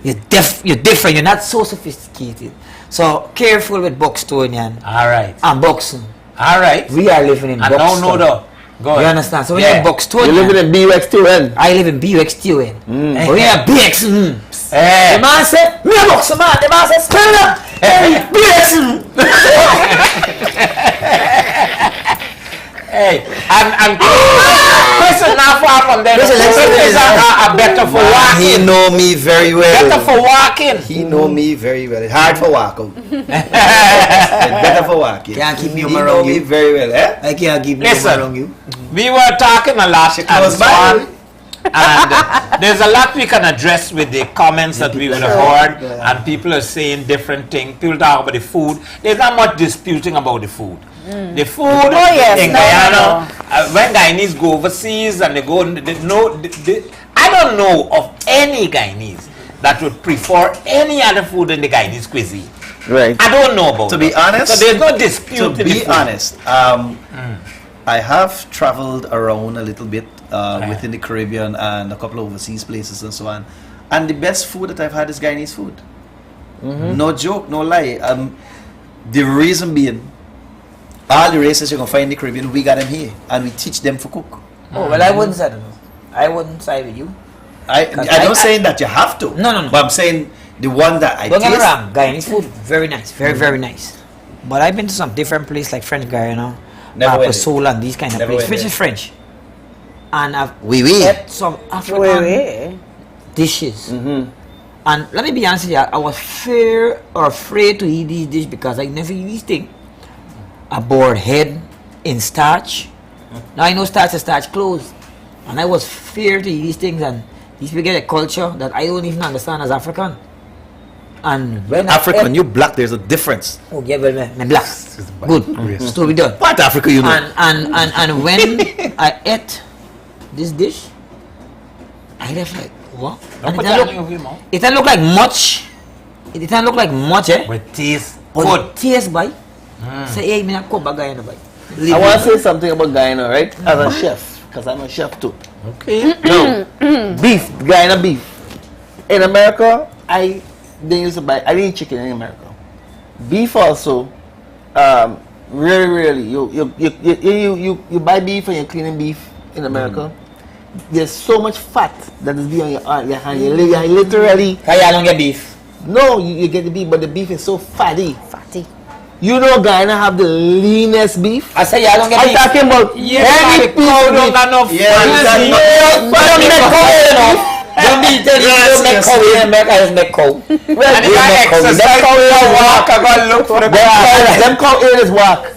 You're different. You're not so sophisticated. So careful with Bostonian.
Alright.
And boxing.
Alright.
We are living in Boston.
I don't know though. Go ahead.
You understand? So when you're Bostonian.
You live in B-U-X-T-O-N.
I live in B-U-X-T-O-N. But we are BX. The man said, me a boxer man. The man said, spell it up. BX.
Hey, and Chris is not far from there. Chris is a better for walking.
He know me very well.
Better for walking.
He know me very well. It's hard for walking. It's better for walking.
Can't keep me
He know
around
me
you.
very well, eh?
I can't keep me
Listen,
around you.
we were talking a lot and so on, and there's a lot we can address with the comments that we would have heard, and people are saying different things. People talk about the food. There's not much disputing about the food. The food in Guyana, when Guyanese go overseas and they go, I don't know of any Guyanese that would prefer any other food in the Guyanese cuisine.
Right.
I don't know about
To be honest,
so there's no dispute.
To be honest, I have traveled around a little bit within the Caribbean and a couple of overseas places and so on. And the best food that I've had is Guyanese food. No joke, no lie. The reason being, all the races you're going to find in the Caribbean, we got them here. And we teach them to cook.
Oh, well, I wouldn't say that. I wouldn't side with you.
I'm not saying that you have to.
No.
But I'm saying the one that I
Don't get me
taste.
wrong. Guyanese food, very nice. Very nice. But I've been to some different places like French Guyana,
Never went
Soul and these kind of
Never
places,
went
which is French. And I've
Oui.
ate some African dishes. And let me be honest with you, I was afraid to eat these dishes because I never eat these things. A boiled head in starch. Now I know starch is starch clothes. And I was feared to eat these things, and these people get a culture that I don't even understand as African. And when
African, you black, there's a difference.
Oh yeah, well, me black. Good. Story done.
What Africa you know?
And when I ate this dish, I left like what? And it didn't look like much. It didn't look like much, eh?
But taste
good. Taste by. Say, hey, me not come back Guyana by.
I want to say something about Guyana, right? As a chef, because I'm a chef too.
Okay.
No, beef, Guyana beef. In America, I didn't eat chicken in America. Beef also, really, you buy beef and you're cleaning beef in America. There's so much fat that is being on your hand. You literally.
You don't get beef.
No, you get the beef, but the beef is so fatty. You know Guyana have the leanest beef.
I say y'all don't get beef.
I'm talking about any cow don't got enough
Jumbie tell you don't make cow in America, just make cow.
And if I exercise, walk, I gotta look for the cow.
Them cow ears walk.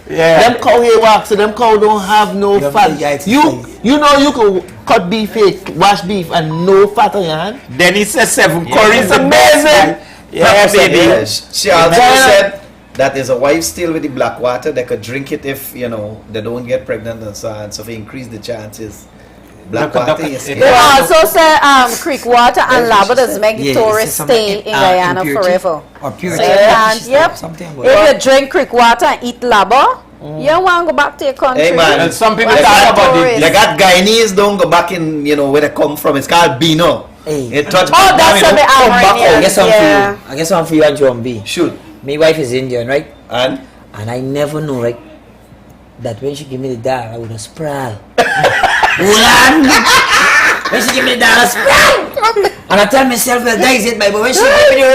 Yeah. Them cow here walk, so them cow don't have no fat. You know you can cut beef, wash beef, and no fat on your hand.
Then he says 7 curry. It's amazing.
Yeah, baby. She also said that there's a wife still with the black water. They could drink it if they don't get pregnant and so on. So if you increase the chances. Black water is.
They also say creek water and labours make tourists stay in Guyana forever.
Or purity.
So if you drink creek water and eat labo, you don't want to go back to your country.
Hey man,
and some people talk about it.
They got Guyanese don't go back in where they come from. It's called Bino.
Hey.
That's what they are.
I guess I'm for you and Jumbie.
Shoot.
My wife is Indian, right?
And
I never know, right, that when she give me the dal, I would have sprawl. When she give me the dal, I sprawl. And I tell myself, well, that is it, but when she give me the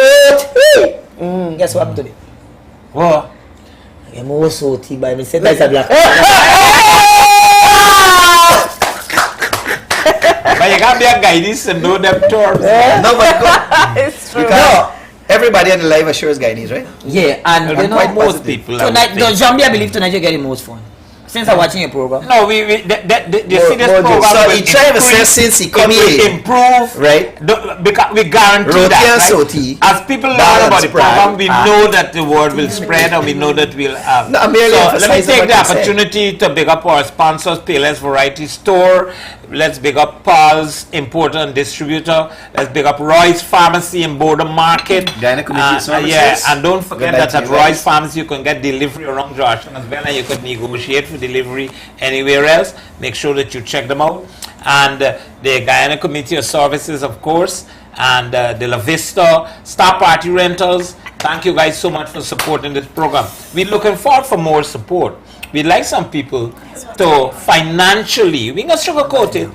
root, guess what happened to me?
What?
I'm also tea by myself. That's a black.
But you can't be a Guyanese and know them terms.
No, but
it's true.
Because everybody on the live assure is Guyanese, right?
Yeah, and
most people.
Tonight, Jumbie, I believe tonight you're getting most fun. Since I'm watching your program.
No, you see this program.
So he tried to say since he come here,
improve,
right?
Because we guarantee that, right? As people learn about the program, we know that the word will spread, and we know that we'll have.
No,
so let me take the opportunity to big up our sponsors, Payless Variety Store. Let's big up Paul's Importer and Distributor. Let's big up Roy's Pharmacy in Border Market.
Guyana Community Services.
Yeah, and don't forget that at Roy's Pharmacy you can get delivery around Georgetown as well, and you could negotiate for delivery anywhere else. Make sure that you check them out. And the Guyana Community of Services, of course, and the La Vista Star Party Rentals. Thank you guys so much for supporting this program. We're looking forward for more support. We'd like some people to financially, we can sugarcoat it,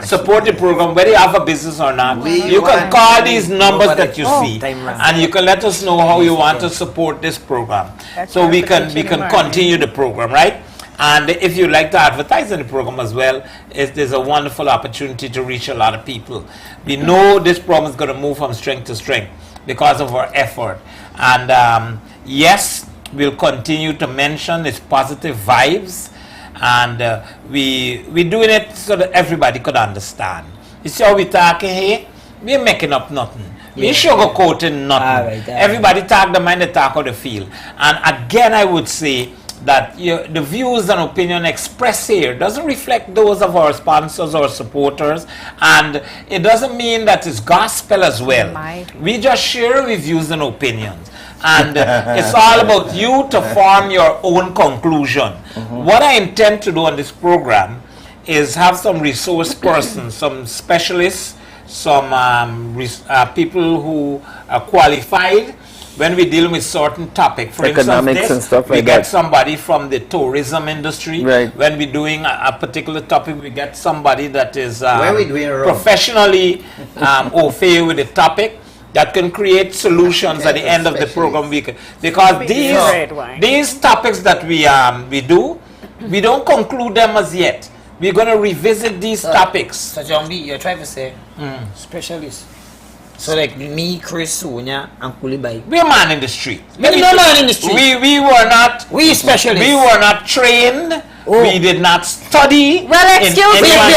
support the program, whether you have a business or not. You can call these numbers that you see, and you can let us know how you want to support this program, so we can continue the program, right? And if you like to advertise in the program as well, there's a wonderful opportunity to reach a lot of people. We know this program is going to move from strength to strength because of our effort. And yes, we'll continue to mention its positive vibes, and we're doing it so that everybody could understand. You see how we talking here? We're making up nothing. We're sugarcoating nothing. Everybody talk the mind, they talk how they feel. And again, I would say that the views and opinion expressed here doesn't reflect those of our sponsors or supporters, and it doesn't mean that it's gospel as well. We just share with views and opinions. And it's all about you to form your own conclusion. What I intend to do on this program is have some resource persons, some specialists, some people who are qualified when we deal with certain topic. For
economics and stuff like that.
We get somebody from the tourism industry.
Right.
When we're doing a particular topic, we get somebody that is
Where we doing wrong?
professionally au fait with the topic, that can create solutions at the end of the program. Because these topics that we do, we don't conclude them as yet. We're going to revisit these topics.
So Jumbie, you're trying to say specialist. So like me, Chris, Sonia, and Kulibai.
We're man in the street.
No man in the street.
We were not.
We specialists.
We were not trained.
Oh.
We did not study.
Well, excuse me. Hold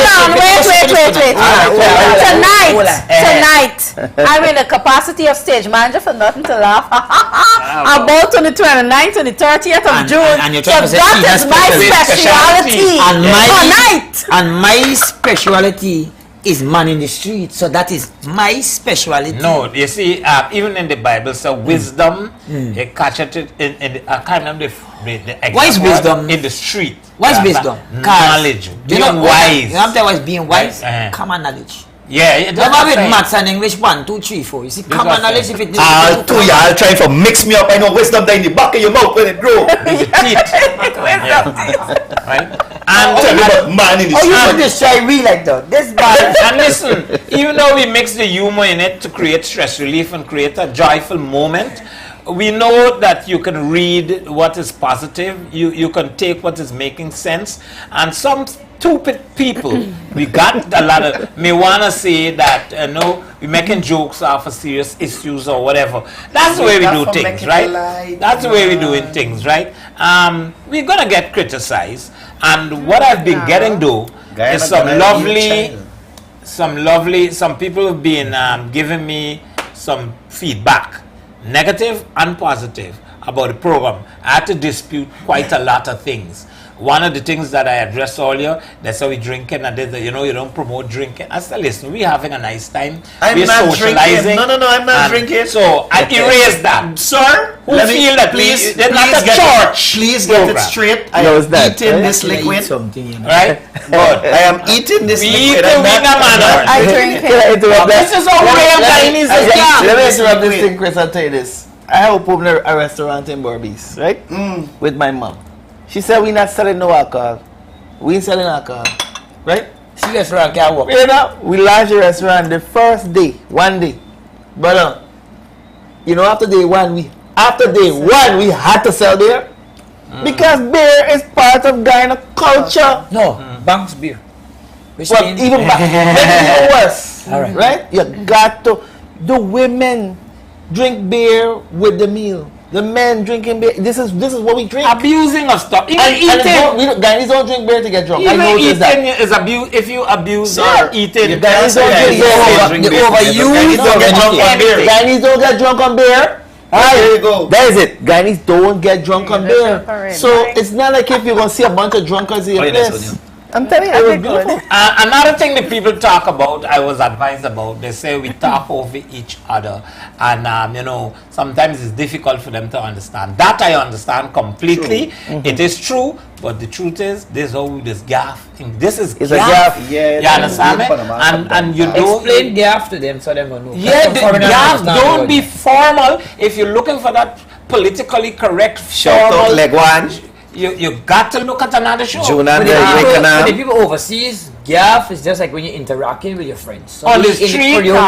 on. Wait. Tonight, I'm in the capacity of stage manager for nothing to laugh. About on the 29th and the 30th of June.
And you're
so
trying to say
that is my speciality.
And my speciality is man in the street. So that is my speciality.
No, you see, even in the Bible, so wisdom, you catch it in I can't remember the
What is wisdom?
In the street.
What is wisdom?
Knowledge. Being wise.
You know what is being wise? Common knowledge.
Yeah,
never with maths and English 1, 2, 3, 4. You see, common knowledge if it is.
Y'all trying to mix me up. I know wisdom down in the back of your mouth when it grow.
The teeth. Right? And
tell me about man in the street.
Oh, you just try we like that. This bad.
And listen, even though we mix the humor in it to create stress relief and create a joyful moment, we know that you can read what is positive, you can take what is making sense, and some stupid people, we got a lot of, may want to say that, no, we're making jokes off of serious issues or whatever. That's the way we do things, right? That's the way we're doing things, right? We're going to get criticized, and what I've been getting though is some people have been giving me some feedback, negative and positive, about the program. I had to dispute quite a lot of things. One of the things that I addressed earlier, that's how we drinking, and you know, you don't promote drinking. I said, listen, we're having a nice time. We're
not
socializing.
drinking. No, I'm not drinking.
So I erased that.
Sir,
who feel that they're not a church.
Please get it straight. I am eating this liquid.
Right?
But I am eating this liquid.
I
drink it.
This is how real Guyanese is.
Let me interrupt this thing, Chris. I'll tell you this. I have opened a restaurant in Berbice, right? With my mom. She said we not selling no alcohol. We ain't selling alcohol, right?
She restaurant can't work.
You know, we launched the restaurant the first day, one day. But you know, after day one, we had to sell beer because beer is part of Guyana culture.
No, Banks beer.
Well, even even worse,
All right.
right? You got to. The women drink beer with the meal. The men drinking beer. This is what we drink.
Abusing of stuff. Even
Guyanese don't drink beer to get drunk.
Even
I noticed
eating
that.
is abuse. If you abuse or eating,
Guyanese don't get drunk on beer. There you go. That is it. Guyanese don't get drunk on beer. So it's not like if you're gonna see a bunch of drunkards in your place. I'm telling you, it was beautiful.
Another thing that people talk about, I was advised about, they say we talk over each other, and you know, sometimes it's difficult for them to understand. That I understand completely. It is true, but the truth is, this gaff. This is
it's
gaff.
A gaff. Yeah,
you understand me? And you don't
explain gaff to them so they will know.
Yeah, the gaff. Don't be formal. If you're looking for that politically correct formal
leg one.
You got to look at another show.
For the people overseas, gaff is just like when you're interacting with your friends. So
on the street, we get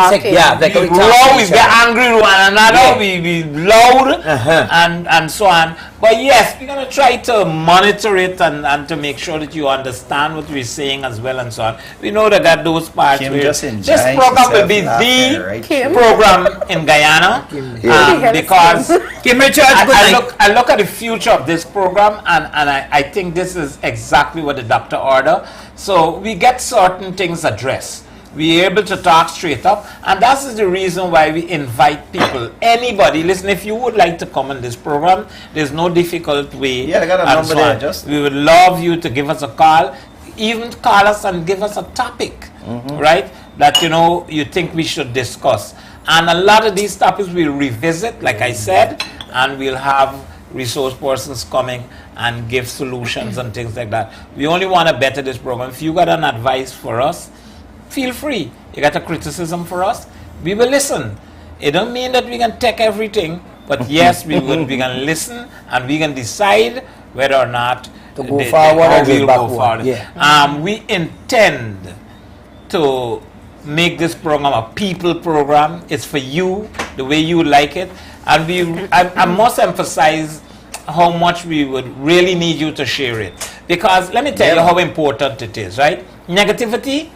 angry with one another, we be loud, and so on. But yes, we're going to try to monitor it and to make sure that you understand what we're saying as well and so on. We know that those parts where this program will be the program in Guyana because I look at the future of this program and I think this is exactly what the doctor ordered. So we get certain things addressed. We're able to talk straight up, and that is the reason why we invite people. Anybody, listen, if you would like to come on this program, there's no difficult way.
Yeah, I got a number there.
We would love you to give us a call, even call us and give us a topic, right? That you know you think we should discuss. And a lot of these topics we'll revisit, like I said, and we'll have resource persons coming and give solutions and things like that. We only want to better this program. If you got an advice for us, feel free. You got a criticism for us, we will listen. It don't mean that we can take everything, but yes, we can listen and we can decide whether or not
to go forward or
we'll
go
forward.
Yeah.
We intend to make this program a people program. It's for you, the way you like it. And I must emphasize how much we would really need you to share it. Because let me tell you how important it is, right? Negativity,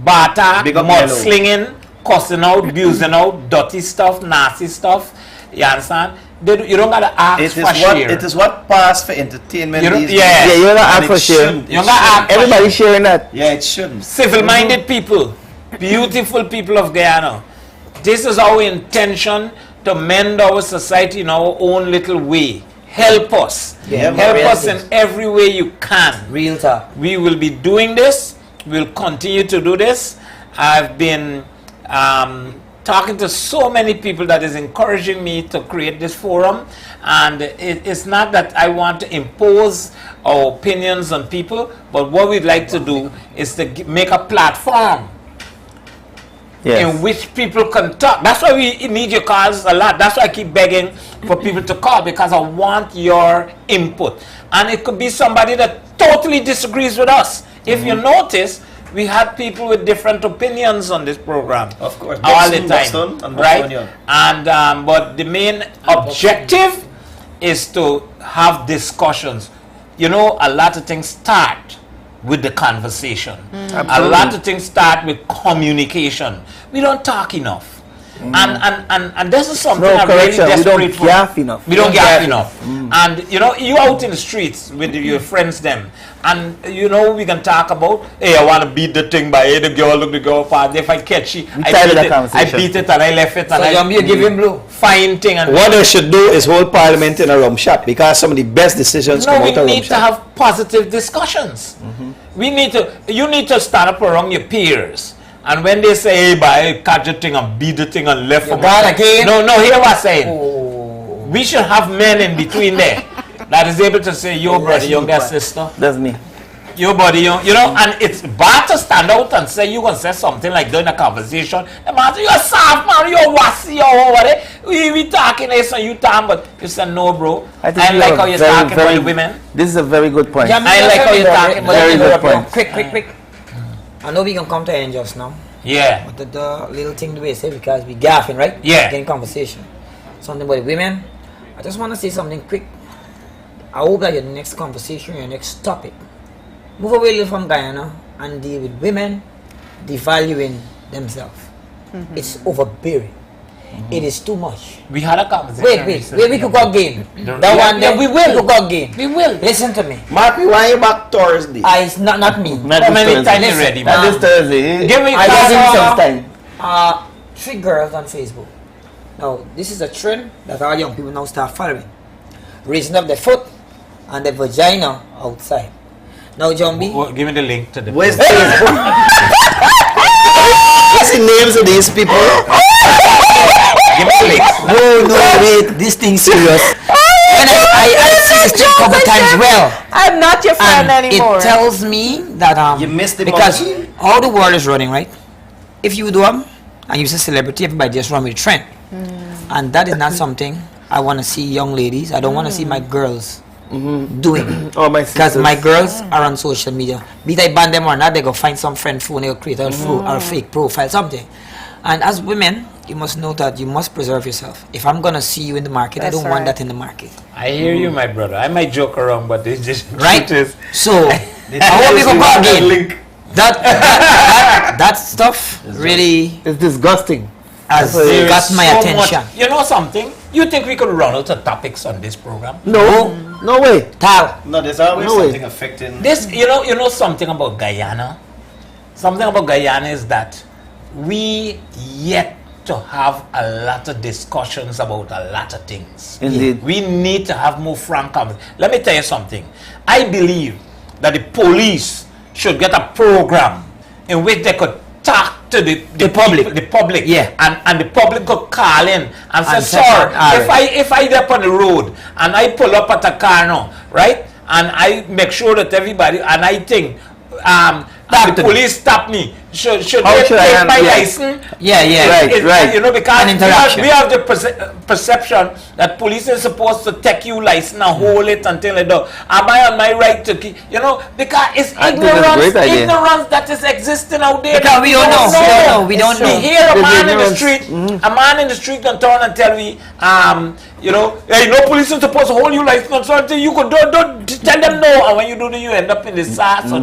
bata, mudslinging, cussing out, abusing out, dirty stuff, nasty stuff. You understand? You don't gotta ask for share.
It is what passed for entertainment.
You
these days.
Yeah, you don't ask for share.
You don't ask.
Everybody sharing that.
Yeah, it shouldn't.
Civil-minded people, beautiful people of Guyana. This is our intention to mend our society in our own little way. Help us.
Yeah,
Help us in every way you can.
Real talk.
We will be doing this. We'll continue to do this. I've been talking to so many people that is encouraging me to create this forum, and it's not that I want to impose our opinions on people, but what we'd like to do is to make a platform in which people can talk. That's why we need your calls a lot. That's why I keep begging for people to call, because I want your input. And it could be somebody that totally disagrees with us. If you notice, we had people with different opinions on this program.
Of course,
all the time,
Batson, and
right?
Sonia.
And but the main objective is to have discussions. You know, a lot of things start with the conversation. A lot of things start with communication. We don't talk enough. And this is something I'm really desperate for.
We don't gaff enough.
We don't gaff enough. And you know, you out in the streets with your friends them, and you know, we can talk about, hey, I want to beat the thing by the girl part. If I catch it, I beat it and I left it, and
I give him blue.
Fine thing. And
what they should do is hold parliament in a rum shop, because some of the best decisions come out of rum shop.
We need to have positive discussions. We need to. You need to stand up around your peers. And when they say, hey, boy, catch the thing and beat the thing and left from
again.
No, hear what I'm saying. We should have men in between there that is able to say, yo, brother, younger sister.
That's me.
Yo, buddy, you know, and it's bad to stand out and say you're going to say something like during a conversation. The man say, you're soft, man, you're wassy, or whatever. We talking this and you talking, but you say, no, bro. I like how you're talking about the women.
This is a very good point.
I like how you're talking about the women.
Quick. I know we can come to end just now.
Yeah.
But the little thing the way say, because we gaffing, right?
Yeah.
Getting conversation. Something about the women. I just want to say something quick. I hope that your next conversation, your next topic, move away a little from Guyana and deal with women devaluing themselves. It's overbearing. It is too much.
We had a conversation.
Wait, we could go again. That one day, we will go again. We will. Listen to me.
Mark, why you back Thursday?
It's not me.
How many times you ready, man?
Not this Thursday.
Give me
some time.
3 girls on Facebook. Now, this is a trend that our young people now start following. Raising up their foot and their vagina outside. Now, Jumbie.
Give me the link to the
Where's Facebook? What's the names of these people?
Give me the link.
No, wait. This thing's serious. When I see this thing a couple times,
I'm not your friend anymore.
It tells me that
you missed the
because
monkey.
all the world is running, right? If you do and you're a celebrity, everybody just run with the trend. And that is not something I want to see young ladies. I don't want to see my girls doing. Because my girls are on social media. Be they ban them or not, they go find some friend phone, they'll create a fake profile, something. And as women, you must know that you must preserve yourself. If I'm gonna see you in the market, I don't want that in the market.
I hear you, my brother. I might joke around, but it's just
right.
Is.
So I want people go again. That stuff really
is disgusting.
Has got my attention.
You know something? You think we could run out of topics on this program?
No way.
Tal.
No, there's always something affecting
this. You know something about Guyana. Something about Guyana is that we yet to have a lot of discussions about a lot of things.
Indeed.
We need to have more frank conversations. Let me tell you something. I believe that the police should get a program in which they could talk to the public,
yeah,
and the public could call in and say, sir, if I get on the road and I pull up at a car now, right, and I make sure that everybody, and I think the police stop me, should they take my license?
Yeah,
right. You know, because we have the perception that police is supposed to take you license and hold it until it does. Am I on my right to keep? You know, because it's ignorance that is existing out there.
Because we don't know. We don't know.
We hear a man in the street, a man in the street can turn and tell me, you know, hey, no police is supposed to hold you license until you could don't tell them no, and when you do that, you end up in the SARS.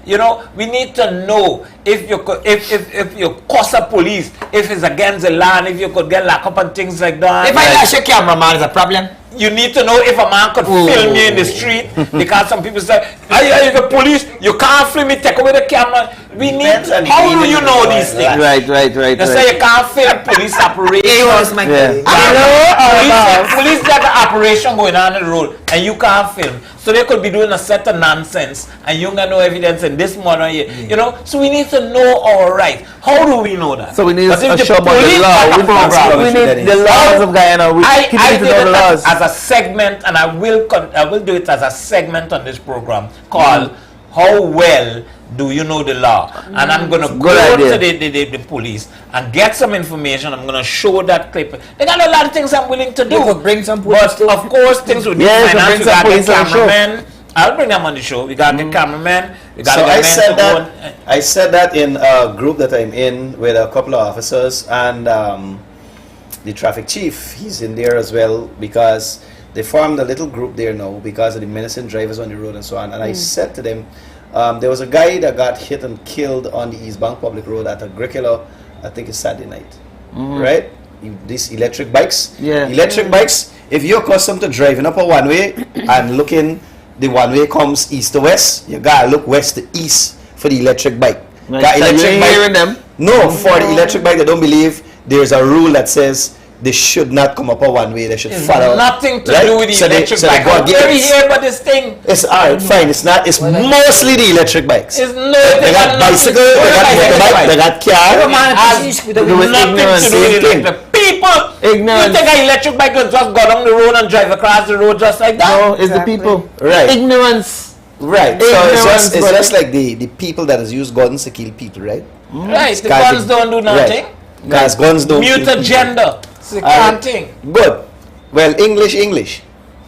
You know, we need to know if you could, if you cost a police, if it's against the land, if you could get locked up and things like that.
If I dash a cameraman, is a problem.
You need to know if a man could film you in the street, because some people say, are you the police? You can't film me, take away the camera. We need, how do you know these things?
Right.
They say you can't film police operation. Police got an operation going on the road and you can't film. So they could be doing a set of nonsense and you got no evidence in this modern year. You know, so we need to know our rights. How do we know that?
So we need a show about the law. We need the laws of Guyana.
I did it as a segment, and I will do it as a segment on this program called "How Well Do You Know the Law?" And I'm going to go to the police and get some information. I'm going to show that clip. They got a lot of things I'm willing to do.
Bring some police,
but of course, things will be finance. We got the cameraman. I'll bring them on the show. We got the cameraman. We got
I said that in a group that I'm in with a couple of officers and the traffic chief. He's in there as well because they formed a little group there now because of the menacing drivers on the road and so on. And I said to them, there was a guy that got hit and killed on the East Bank Public Road at Agricola, I think it's Saturday night, right? These electric bikes. Electric bikes, if you're accustomed to driving up a one-way and looking, the one-way comes east to west, you gotta look west to east for the electric bike.
Right. So you're hearing them?
No, for the electric bike, they don't believe there's a rule that says they should not come up a one-way, they should follow.
Nothing to do with the electric bike.
How
dare you hear about this thing?
It's alright, fine. It's not. It's mostly the electric bikes.
It's no.
They got bicycle. They got motorbike. They got car.
Nothing to do with the people.
Ignorance.
You think an electric bike will just go down the road and drive across the road just like that?
No, it's the people.
Right.
Ignorance.
Right. So it's just like the people that has used guns to kill people, right?
Right. The guns don't do nothing.
Because guns don't.
Mute agenda.
Good. Well, English.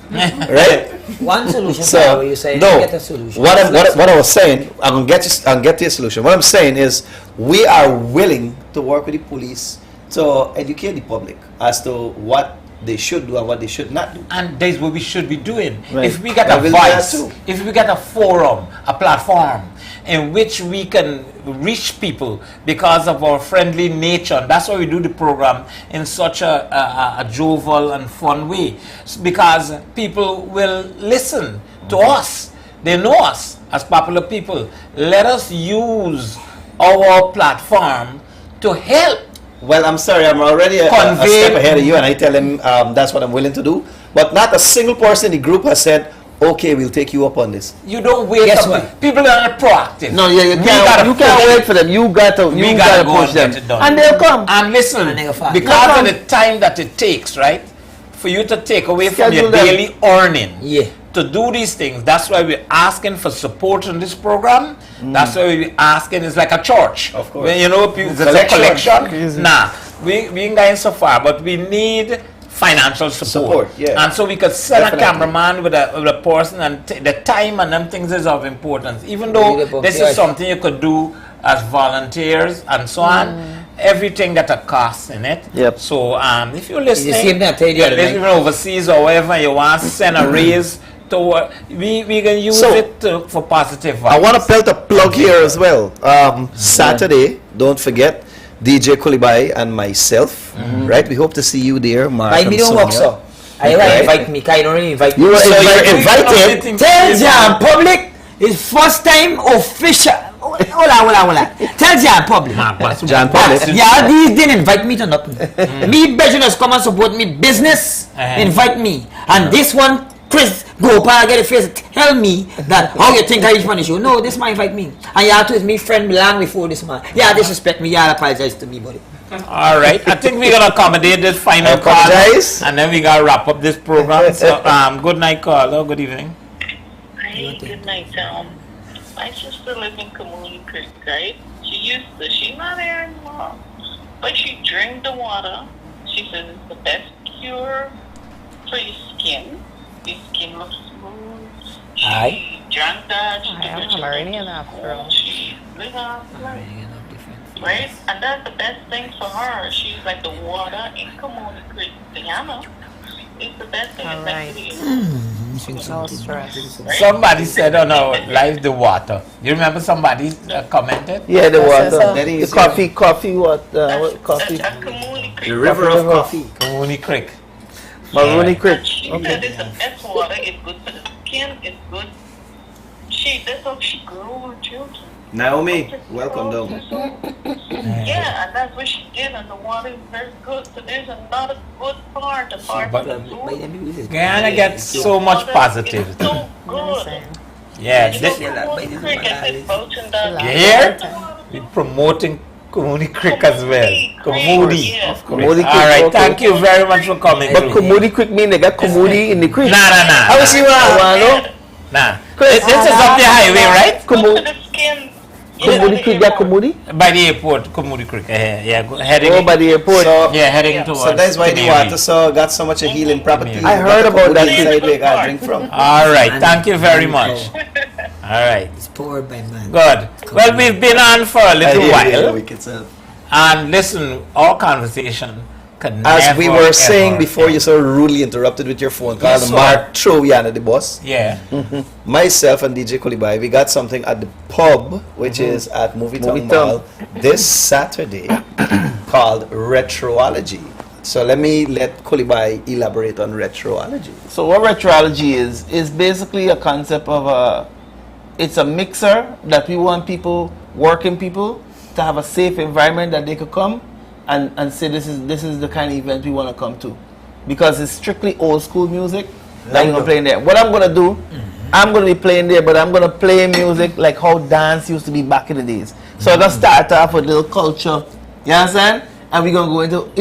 Right?
One solution.
So
you say
no.
Get a solution.
What I was saying, I'm gonna get to a solution. What I'm saying is, we are willing to work with the police to educate the public as to what they should do and what they should not do.
And that's what we should be doing.
Right.
If we get a voice, if we get a forum, a platform in which we can reach people because of our friendly nature, and that's why we do the program in such a jovial and fun way, because people will listen to us. They know us as popular people. Let us use our platform to help.
Well, I'm sorry, I'm already a step ahead of you, and I tell them that's what I'm willing to do. But not a single person in the group has said, okay, we'll take you up on this.
You don't wait. People are not proactive.
No, you can't wait for them. You gotta push them, and they'll come.
And listen, because of the time that it takes, right, for you to take away from your daily earning, to do these things. That's why we're asking for support in this program. That's why we're asking. It's like a church.
Of course.
When, you know, it's a collection. Nah, we ain't going so far, but we need financial support. And so we could send a cameraman with a person, and the time and them things is of importance. Even though this is something you could do as volunteers and so on, everything that a cost in it. So if you're listening, you're listening overseas or wherever you want to send a raise, we can use it for positive vibes.
I want to pelt a plug here as well. Saturday, don't forget, DJ Kulibai and myself, right? We hope to see you there, Mark and
don't
Sonia.
work, so. I invite me. I don't really invite me.
You're invited.
Tell Jam Public is first time official. Hold on. Tell Jam Public.
Jam Public.
Yarde didn't invite me to nothing. Me business come and support me business. Invite me. And this one, Chris Gopaul get a face tell me that how you think I reach money show. No, this man invite me. And Yarde is my friend long before this man. Disrespect me. Apologize to me, buddy.
All right, I think we're gonna accommodate this final call, and then we gotta wrap up this program. So, good night, caller. Good evening.
Hey, good night. My sister lives in Community Creek, right? She's not there anymore, but she drank the water. She says it's the best cure for your skin. Your skin looks smooth. She drank that. She lived off right? And that's the best thing for her. She's like the water in Community Creek, Guyana. It's the best thing.
No stress.
Somebody said on our live the water. You remember somebody commented?
Yeah, the water.
The
Coffee, what coffee?
The river of coffee. Kamuni Creek.
Marooney Creek.
She said it's the best water. It's good for the skin. It's good. That's how she grew her children.
Naomi, welcome down.
Yeah, and that's what she did, and the water is very good. So there's another good part apart
But
from the food.
Guyana gets so much positivity.
So good.
Yeah,
You
this,
know, Kamuni Creek, I said Batson down
you hear? We're promoting Kamuni Creek as well. Kamudi.
Kamudi Creek.
All right,
Okay.
thank you very much for coming.
But Kamudi Creek mean they got Kamudi in the creek.
Nah.
I was see what
Nah. This is up the highway, right?
Kamudi Creek got Kamudi?
By the airport, Kamudi Creek. Heading.
Oh, by the airport.
Heading towards.
So that's why the
Canary.
water so got so much healing properties.
I heard about that.
Side where you got drink from.
All right, thank you very much. All right.
It's poured by man.
Good. Well, we've been on for a little while.
Wicked self.
And listen, our conversation could
As
never,
we were saying
ever
before, you so rudely interrupted with your phone call.
Yes, sir.
Mark throw you under the bus.
Yeah.
Myself and DJ Kulibai, we got something at the pub, which is at Movie Town Mall this Saturday called Retroology. So let Kulibai elaborate on Retroology.
So what Retroology is basically a concept of it's a mixer that we want working people, to have a safe environment that they could come and say this is the kind of event we want to come to, because it's strictly old school music that we're gonna play in there. What I'm gonna do, I'm gonna be playing there, but I'm gonna play music like how dance used to be back in the days. So I'm gonna start off with a little culture, you understand? And we're gonna go into,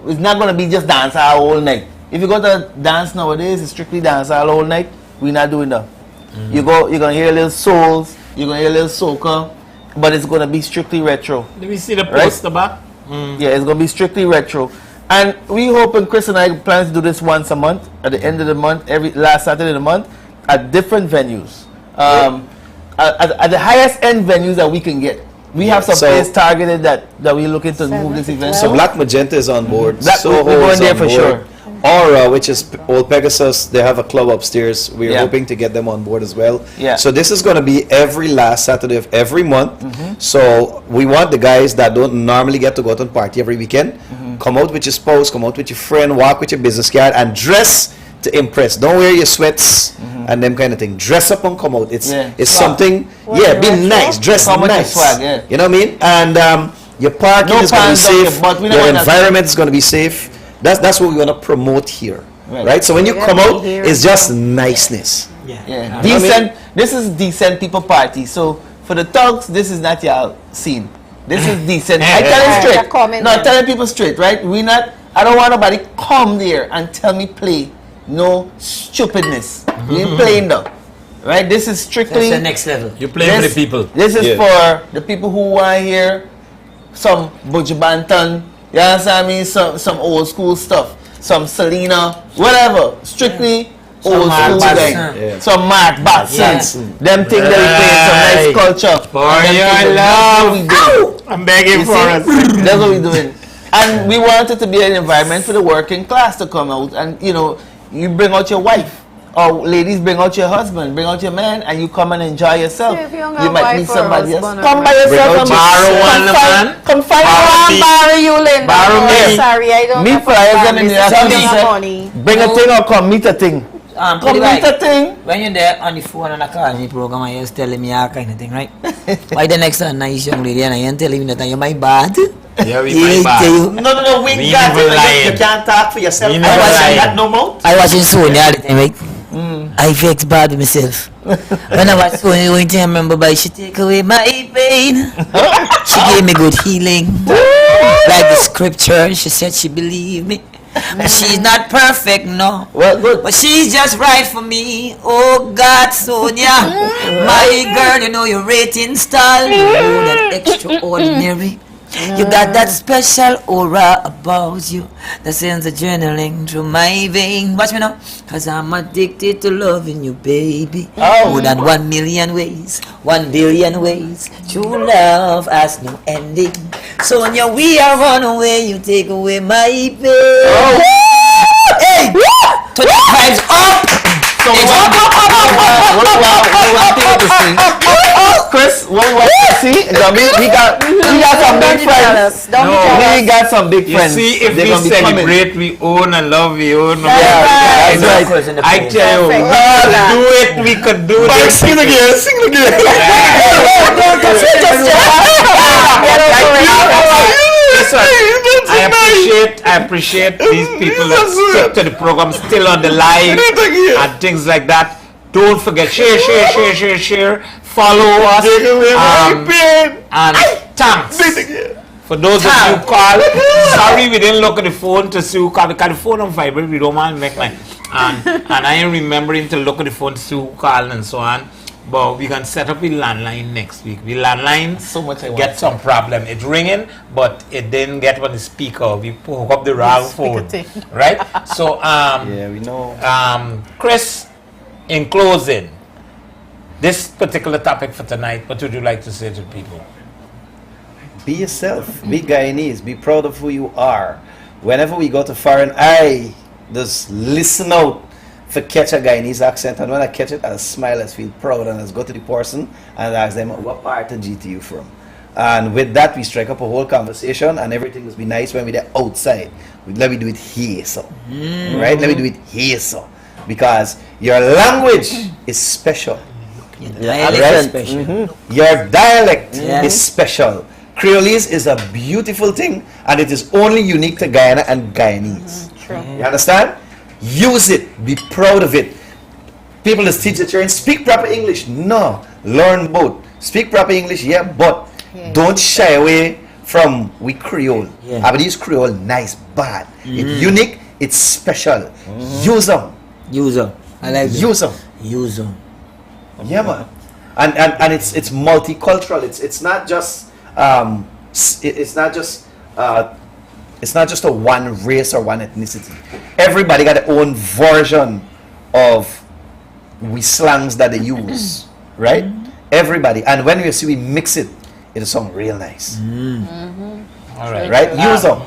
it's not gonna be just dance all night. If you go to dance nowadays, it's strictly dance all night. We're not doing that. You're gonna hear a little souls, you're gonna hear a little soca, but it's gonna be strictly retro.
Let me see the poster back.
Yeah, it's gonna be strictly retro. And we hope, and Chris and I plan to do this once a month, at the end of the month, every last Saturday of the month, at different venues. At the highest end venues that we can get. We have some place targeted that we're looking to move this event.
So Black Magenta is on board.
We're going there for sure.
Aura, which is Old Pegasus, they have a club upstairs. We're hoping to get them on board as well.
Yeah.
So this is going to be every last Saturday of every month. So we want the guys that don't normally get to go out and party every weekend, come out with your spouse, come out with your friend, walk with your business card, and dress to impress. Don't wear your sweats and them kind of thing. Dress up and come out. It's something. Be nice. Dress nice.
Swag,
You know what I mean? And your parking is going to be safe. Your environment is going to be safe. That's what we want to promote here, right? So when you come out, it's just niceness.
Yeah. Decent. This is decent people party. So for the thugs, this is not your scene. This is decent. I tell you straight. No, telling people straight, right? I don't want nobody come there and tell me play no stupidness. We ain't playing though, right? This is strictly
That's the next level.
You play for the people.
This is for the people who want to hear some Buju Banton. You understand me? Some old school stuff. Some Selena, whatever. Strictly old school thing. Some Mark Batson. Them things that we play, some nice culture.
For your love. I'm begging for us.
That's what we're doing. And we wanted to be an environment for the working class to come out. And you bring out your wife. Or ladies, bring out your husband, bring out your man, and you come and enjoy yourself. You might meet somebody else. Come by yourself and come find me.
Borrow you, Lyndon.
Borrow me.
Sorry, I don't
Me
have
flyers and
money.
Bring a thing or come meet a thing. Come meet a thing.
When you're there on the phone and I call me program and you're telling me all kind of thing, right? Why the next time nice young lady and I ain't telling me that you're my bad?
Yeah, we my bad.
No, we got it. You can't talk for yourself. I got no mouth.
I watching Sonia all the time, right? I vex bad with myself. When I was Sonia, one thing I remember by she take away my pain. She gave me good healing. Like the scripture, she said she believed me. But she's not perfect, no.
Well, good.
But she's just right for me. Oh God, Sonia, my girl, your rating style, that extraordinary. You got that special aura about you that sends adrenaline through my vein. Watch me now, cause I'm addicted to loving you, baby. More than 1 million ways, 1 billion ways. True love has no ending. Sonia, we are run away, you take away my pain. Hey, turn the vibes up.
So we want people to see. Chris, what we want to see? Jumbie, we got some big friends. We got some big friends.
You see, if we celebrate, we own and love, we own.
That's right.
I tell you, we could do it.
Sing again.
I appreciate these people that stick to the program, still on the live and things like that. Don't forget, share. Follow us. And thanks. For those of you who call, sorry we didn't look at the phone to see who called. Because the phone on vibrate, we don't want to make mine. And I ain't remembering to look at the phone to see who called and so on. But we can set up a landline next week. We landline
so much
get some problem. It's ringing, but it didn't get on the speaker. We hook up the wrong phone, right? So
yeah, we know.
Chris, in closing, this particular topic for tonight, what would you like to say to people?
Be yourself. Be Guyanese. Be proud of who you are. Whenever we go to foreign, I just listen out for catch a Guyanese accent, and when I catch it, I smile, I feel proud, and I go to the person and ask them, what part of GT you from? And with that, we strike up a whole conversation, and everything must be nice when we're outside. Let me do it here, so. Right? Let me do it here, so. Because your language is special.
Your dialect is special.
Your dialect is special. Creolese is a beautiful thing, and it is only unique to Guyana and Guyanese.
True.
You understand? Use it. Be proud of it. People just teach the children, speak proper English. No. Learn both. Speak proper English, yeah, but don't shy away from we Creole. But these Creole, nice, bad. It's unique, it's special. Use them.
Use them. I like that.
Use them.
Use them.
Yeah, man. And it's multicultural. It's not just it's not just a one race or one ethnicity. Everybody got their own version of we slangs that they use, right? Everybody, and when we see we mix it, it'll sound real nice.
All right,
right? Use them.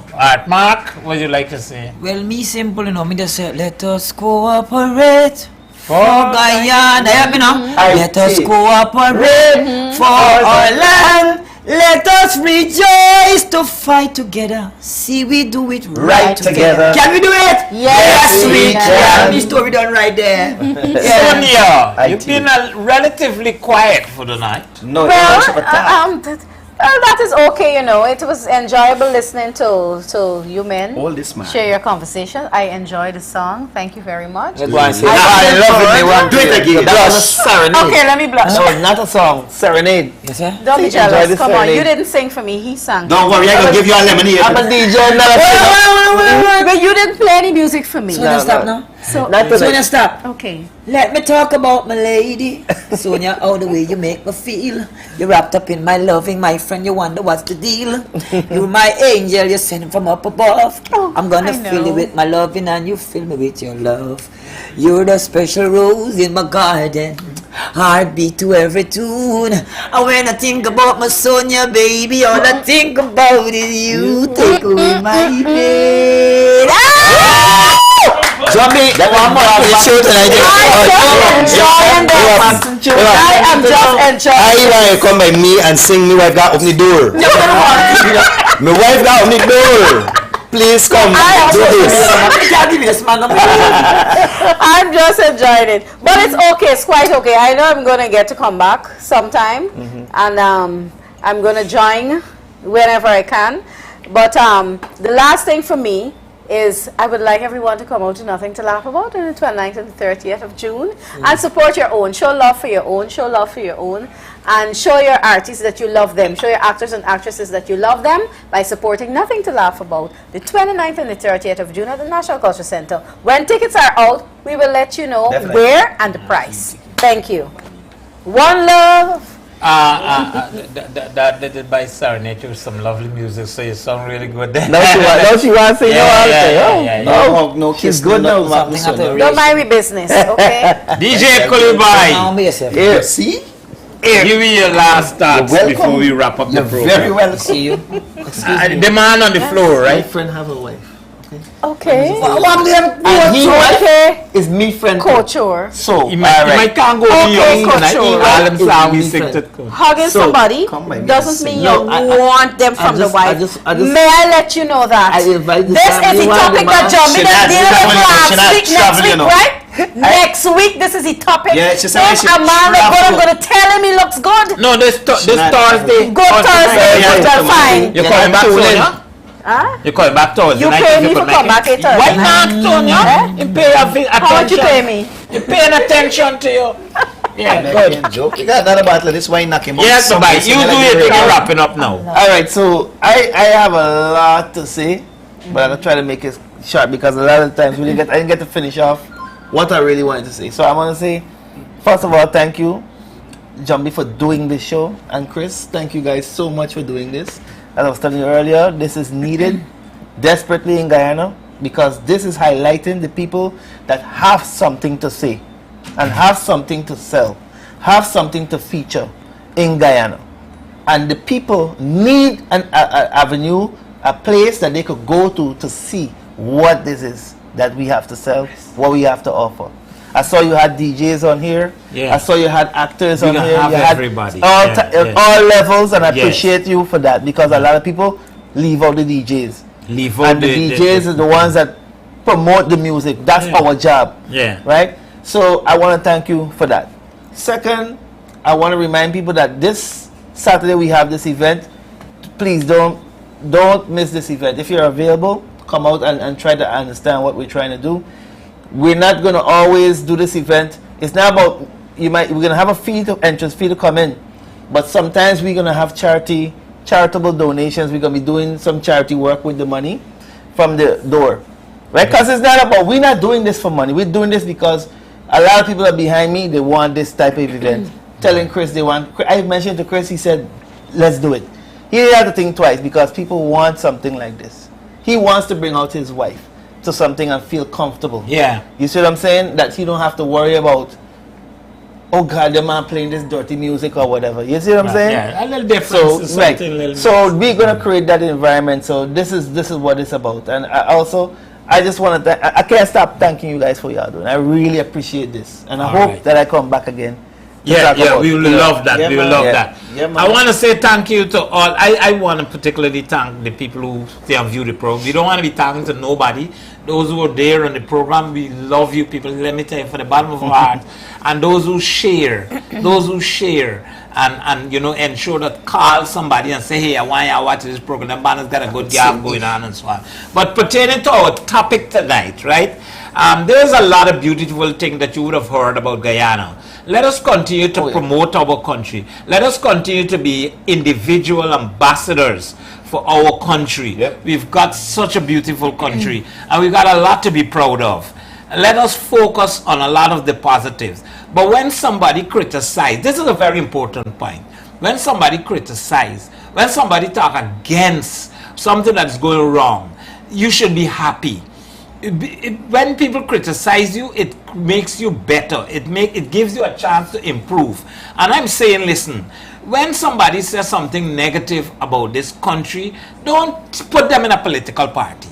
Mark, what would you like to say?
Well, me simple, you know, me just say, let us cooperate for Guyana, you know. Let us cooperate for our land. Let us rejoice to fight together. See, we do it right together. Can we do it? Yes, we can. The story done right there.
Sonia, you've been relatively quiet for the night.
No,
that is okay, you know. It was enjoyable listening to you men
all this man
share your conversation. I enjoyed the song. Thank you very much.
I love it.
Do it again.
That was a serenade.
Okay, let me blush.
No, not a song. Serenade.
Yes, sir?
Don't be jealous. Come on,
serenade.
you didn't sing for me. He sang.
Don't worry, I'm gonna give you a lemonade.
I'm a DJ.
But you didn't play any music for me.
Sonia, stop now. Sonia, stop.
Okay.
Let me talk about my lady. Sonia, all the way you make me feel. You're wrapped up in my loving, my friend. You wonder what's the deal. You're my angel, you're sent from up above. I'm gonna fill you with my loving and you fill me with your love. You're the special rose in my garden, heartbeat to every tune. And when I think about my Sonia, baby, all I think about is you. Take away my pain.
Jumbie, that one more show tonight.
I am just enjoying.
I come by me and sing. Me wife got open the door. My wife got open the door. Please come do this.
I'm just enjoying it, but it's okay. It's quite okay. I know I'm gonna get to come back sometime, and I'm gonna join whenever I can. But the last thing for me is I would like everyone to come out to Nothing to Laugh About on the 29th and the 30th of June and support your own. Show love for your own. Show love for your own. And show your artists that you love them. Show your actors and actresses that you love them by supporting Nothing to Laugh About the 29th and the 30th of June at the National Culture Center. When tickets are out, we will let you know where and the price. Thank you. One love.
That did by Serenade with some lovely music, so you sound really good there.
No, she wants to sing.
No,
she's good now.
Don't mind me business, okay?
DJ Kulibai.
Here, see?
Give me your last thoughts before we wrap up the program.
Very welcome.
See you.
The man on the floor, right?
My friend have a wife.
Okay.
And he is me friend.
Couture.
So,
he might can't go beyond
hugging somebody doesn't mean you want them from the wife. May I let you know that this is the topic that Jumbie is dealing with next week, right? Next week, this is the topic.
Yeah,
if a man is good, I'm going to tell him he looks good.
No, this Thursday.
Good Thursday, fine.
You're coming back, Sonia? You're coming back Thursday.
You pay me for come back Thursday.
Why not, Sonia? You pay attention.
How much you pay me?
You're paying attention to you. Yeah, good.
Joke. You got another bottle of this wine knock him out.
Yes, but you do it. You're wrapping up now.
All right, so I have a lot to say, but I'm gonna try to make it short because a lot of times I didn't get to finish off what I really wanted to say. So I want to say, first of all, thank you, Jumbie, for doing this show, and Chris, thank you guys so much for doing this. As I was telling you earlier, this is needed desperately in Guyana because this is highlighting the people that have something to say and have something to sell, have something to feature in Guyana. And the people need an avenue, a place that they could go to see what this is that we have to sell, what we have to offer. I saw you had DJs on here.
Yeah.
I saw you had actors on here. You had
everybody.
All levels, and I appreciate you for that because a lot of people leave out the DJs. And the DJs are the ones that promote the music. That's our job.
Yeah.
Right? So I want to thank you for that. Second, I want to remind people that this Saturday we have this event. Please don't miss this event. If you're available, come out and try to understand what we're trying to do. We're not going to always do this event. It's not about, we're going to have a entrance fee to come in, but sometimes we're going to have charitable donations. We're going to be doing some charity work with the money from the door, right? Because it's not about, we're not doing this for money. We're doing this because a lot of people are behind me. They want this type of event. Telling Chris they want, I mentioned to Chris, he said, let's do it. He didn't have to think twice because people want something like this. He wants to bring out his wife to something and feel comfortable.
Yeah.
You see what I'm saying? That he don't have to worry about, oh God, the man playing this dirty music or whatever. You see what I'm saying?
Yeah, a little difference.
So we're gonna create that environment. So this is what it's about. And I just want to I can't stop thanking you guys for y'all doing. I really appreciate this, and I hope that I come back again.
Yeah, we will love that. We will love that. Yeah, I want to say thank you to all. I want to particularly thank the people who have viewed the program. We don't want to be talking to nobody. Those who are there on the program, we love you people. Let me tell you, from the bottom of our heart. And those who share, and ensure that call somebody and say, hey, I want you to watch this program. The band's got a good gaff going on and so on. But pertaining to our topic tonight, right? There's a lot of beautiful things that you would have heard about Guyana. Let us continue to promote our country. Let us continue to be individual ambassadors for our country. Yep. We've got such a beautiful country, and we've got a lot to be proud of. Let us focus on a lot of the positives. But when somebody criticizes, this is a very important point. When somebody criticizes, when somebody talk against something that's going wrong, you should be happy. When people criticize you, it makes you better. It gives you a chance to improve. And I'm saying, listen, when somebody says something negative about this country, don't put them in a political party.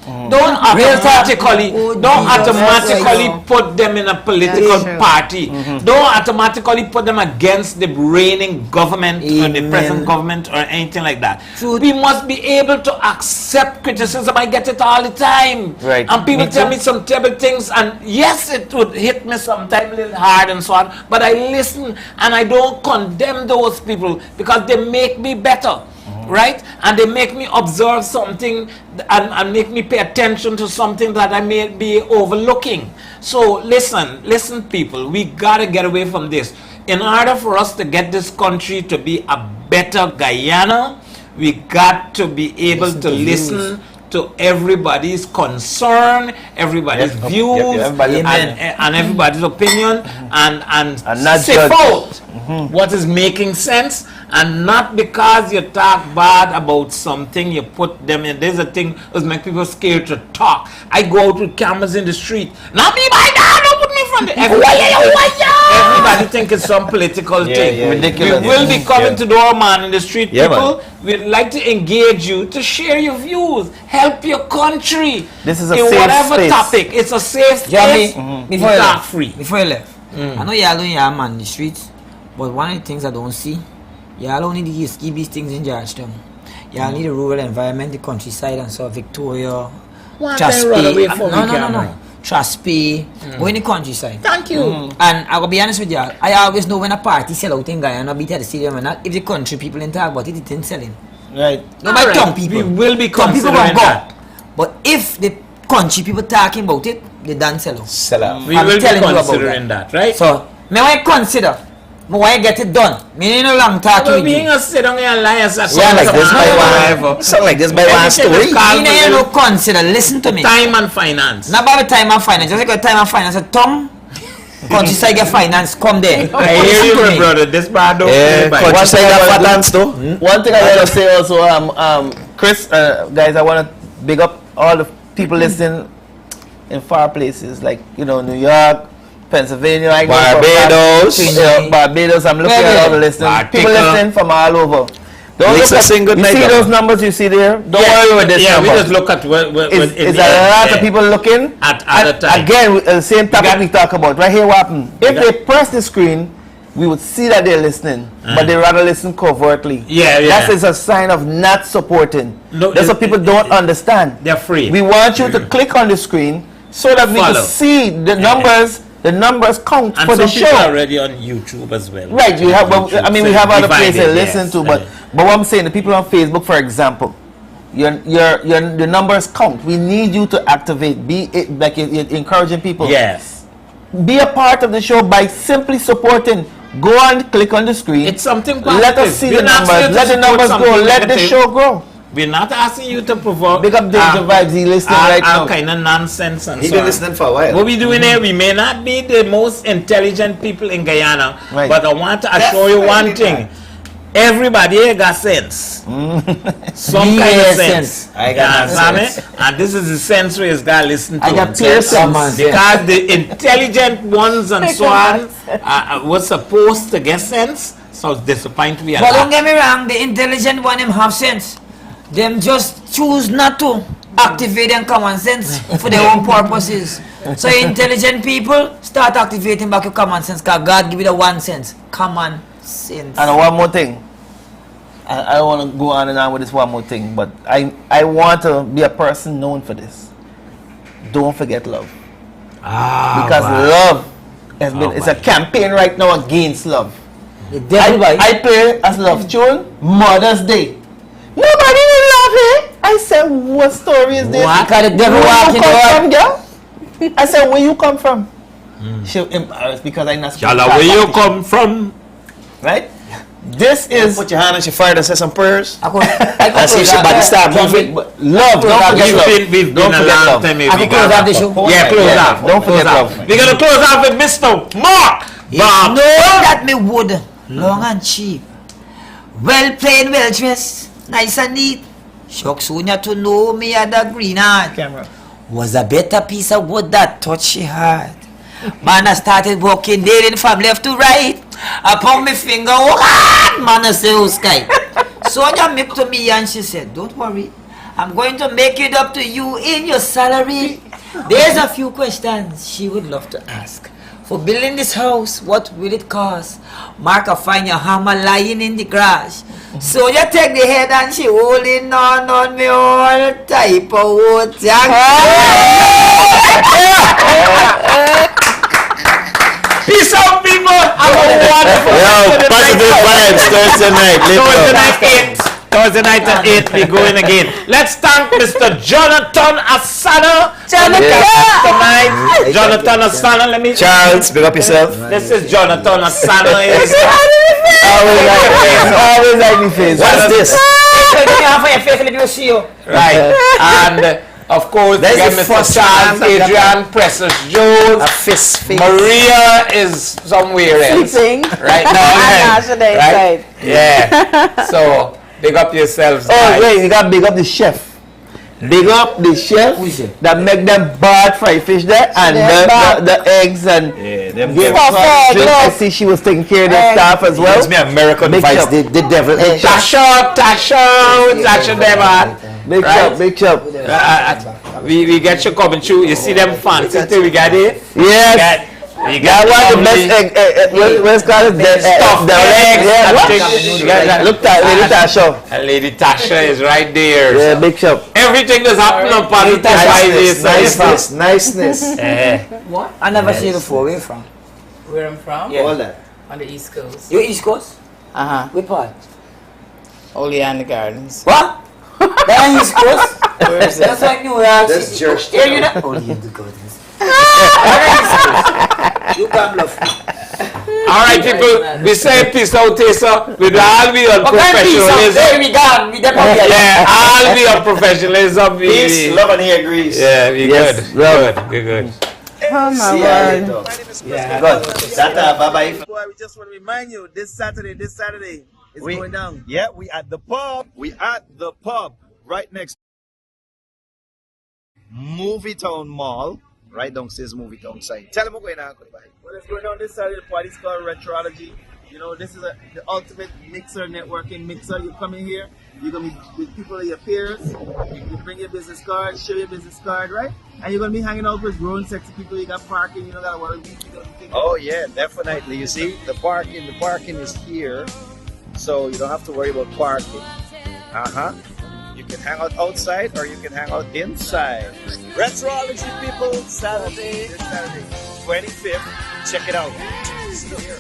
Don't automatically put them in a political party. Don't automatically put them against the reigning government or the present government or anything like that. We must be able to accept criticism. I get it all the time.
Right.
And people tell me some terrible things, and yes, it would hit me sometimes a little hard and so on, but I listen and I don't condemn those people because they make me better. Right? And they make me observe something and make me pay attention to something that I may be overlooking. So listen people, we gotta get away from this. In order for us to get this country to be a better Guyana, we got to be able to listen to everybody's concern, everybody's views, and everybody's opinion, and sift out what is making sense, and not because you talk bad about something, you put them in. There's a thing that make people scared to talk. I go out with cameras in the street. Not me, my dad, don't put me in front understand? Everybody think it's some political thing.
Ridiculous.
We will be coming to the old man in the street,
Yeah,
people. We'd like to engage you, to share your views, help your country.
This is a
in
safe
whatever
space.
topic. It's a safe space.
Before you left,
free.
Before you left, I know y'all don't hear man in the streets, but one of the things I don't see, y'all only need to keep these things in Georgetown. Y'all need a rural environment, the countryside and so Victoria, Traspe. No. Traspe. Go in the countryside.
Thank you.
And I will be honest with y'all, I always know when a party sell out in Guyana, be at the stadium and not, if the country people in talk about it, it ain't selling.
Right.
No, by some people.
We will be
some people
considering
will go.
that.
But if the country people talking about it, they don't sell out.
Sell out.
We will be considering that, right?
So, me want to consider. Me want to get it done. Me need no long talking with
being
you.
a sit down here and lie as a
like this by one. Sound like this by one story.
You know, consider. Listen to me.
Time and finance.
Not about time and finance. Just like time and finance. A tongue. Countryside get finance. Come there.
I hear you, my brother. This bad don't
Countryside get finance too. One thing I want to say also, Chris, guys, I want to big up all the people listening in far places like New York, Pennsylvania,
Barbados.
Barbados. I'm looking at all the listeners. People listening from all over. Don't look at, you see those numbers you see there? Don't worry with this number.
We just look at what
it's a lot of people looking.
At a time.
Again, the same topic we talk about. Right here, what happened? If they press the screen, we would see that they're listening, but they rather listen covertly. That is a sign of not supporting. That's what people don't understand.
They're free.
We want you to click on the screen so that we can see the numbers. The numbers count
and
for the
some
show.
people are already on YouTube as well.
Right, you have. I mean, we have other places to listen to, but
yes.
what I'm saying, the people on Facebook, for example, your numbers count. We need you to activate. Be it, like you're encouraging people.
Yes.
Be a part of the show by simply supporting. Go and click on the screen.
It's something positive.
Let us see the numbers. Let the numbers grow. Let the show grow.
We're not asking you to provoke.
Big up Danger Vibes. He listening right now.
Kind of nonsense and
He
so
been
on.
listening for a while.
What we doing here, we may not be the most intelligent people in Guyana,
Right.
but I want to assure you one thing. Everybody here got sense. Some kind of sense.
I got sense.
And this is the sense where you got to listen to.
I got pure sense.
Because the intelligent ones and so on was supposed to get sense, so it's disappointing me a
But
lot.
don't get me wrong, the intelligent one them have sense. Them just choose not to activate their common sense for their own purposes. So intelligent people start activating back your common sense because God give you the one sense. Common sense.
And one more thing. I don't want to go on and on with this one more thing, but I want to be a person known for this. Don't forget love. Because love has been, it's a campaign right now against love. I play as love tune Mother's Day. Nobody will love it. I said, what story is this?
What? Because the devil
Where
walking
you come from, girl? I said, where you come from? She embarrassed because I not
Yalla, where you come from?
Right? This is.
Put your hand on your forehead and say some prayers.
I
see if she body start moving.
Love. Don't forget love.
We've
Don't
been a
forget
long
love.
time.
I can close off the show.
Yeah, close off.
Don't forget
Close off.
love.
We're going to close off with Mr. Mark.
No, that me would. Long and cheap. Well played, well dressed. Nice and neat. Shock Sonia to know me had a green heart.
Camera.
Was a better piece of wood that touched she heart. Man, I started walking there from left to right. Upon my finger, oh God, man, I say, oh sky. Sonia make to me and she said, don't worry. I'm going to make it up to you in your salary. There's a few questions she would love to ask. For building this house, what will it cost? Mark, I find your hammer lying in the grass. So you take the head and she holding on me all type of wood.
Peace out, people. Have a wonderful
Positive vibes Thursday night.
Thursday night at 8, we go in again. Let's thank Mr. Jonathan Asano. Jonathan Asano, let me...
Charles, big up yourself.
This is Jonathan Asano.
Always like me face.
What's this?
Right. And of course, we got Mr. Charles, Adrian, Precious Jones.
A fist face.
Maria is somewhere else. Right now. Right? Yeah. So, big up yourselves.
Oh, wait, you got to big up the chef. Big up the chef that make them bad fried fish there and the eggs and I see she was taking care of the staff as well.
It's me American Vice, the devil.
Tasha them.
Big chop.
We get you coming through. You see them fancy thing we got here?
Yes.
You got
one of the best egg. What's called the eggs. Look at Lady Tasha.
And Lady Tasha is right there.
Yeah, big shop.
Everything is happening on positive
niceness.
What? I never seen it before. Where you from?
Where I'm from?
Yeah.
All that.
On the East Coast.
You East Coast?
Uh-huh.
Which part?
Oleander Gardens.
What? That East Coast?
Where is it?
That's like New York.
That's Church.
Here you know? Oleander Gardens. You can't bluff.
Alright, people, we say peace out here, sir. We all be on professionalism.
We done.
Yeah, all be on professionalism.
Peace, love, and hair grease.
Yeah, we good. We're good.
Oh my
word.
Yeah.
Good. Tata, bye-bye.
Boy, we just want to remind you, this Saturday is going down.
Yeah, we at the pub. Right next Movie Town Mall. Right downstairs Movie Town side. Tell them what's going on.
Well, it's going on this Saturday. The party's called Retrology. You know, this is the ultimate mixer, networking mixer. You come in here, you're going to be with people of your peers. You bring your business card, show your business card, right? And you're going to be hanging out with grown, sexy people. You got parking, you know, got a lot of people.
Oh yeah, definitely. You see, the parking is here, so you don't have to worry about parking. You can hang out outside or you can hang out inside. Retrology people, Saturday, 25th. Check it out. See you here.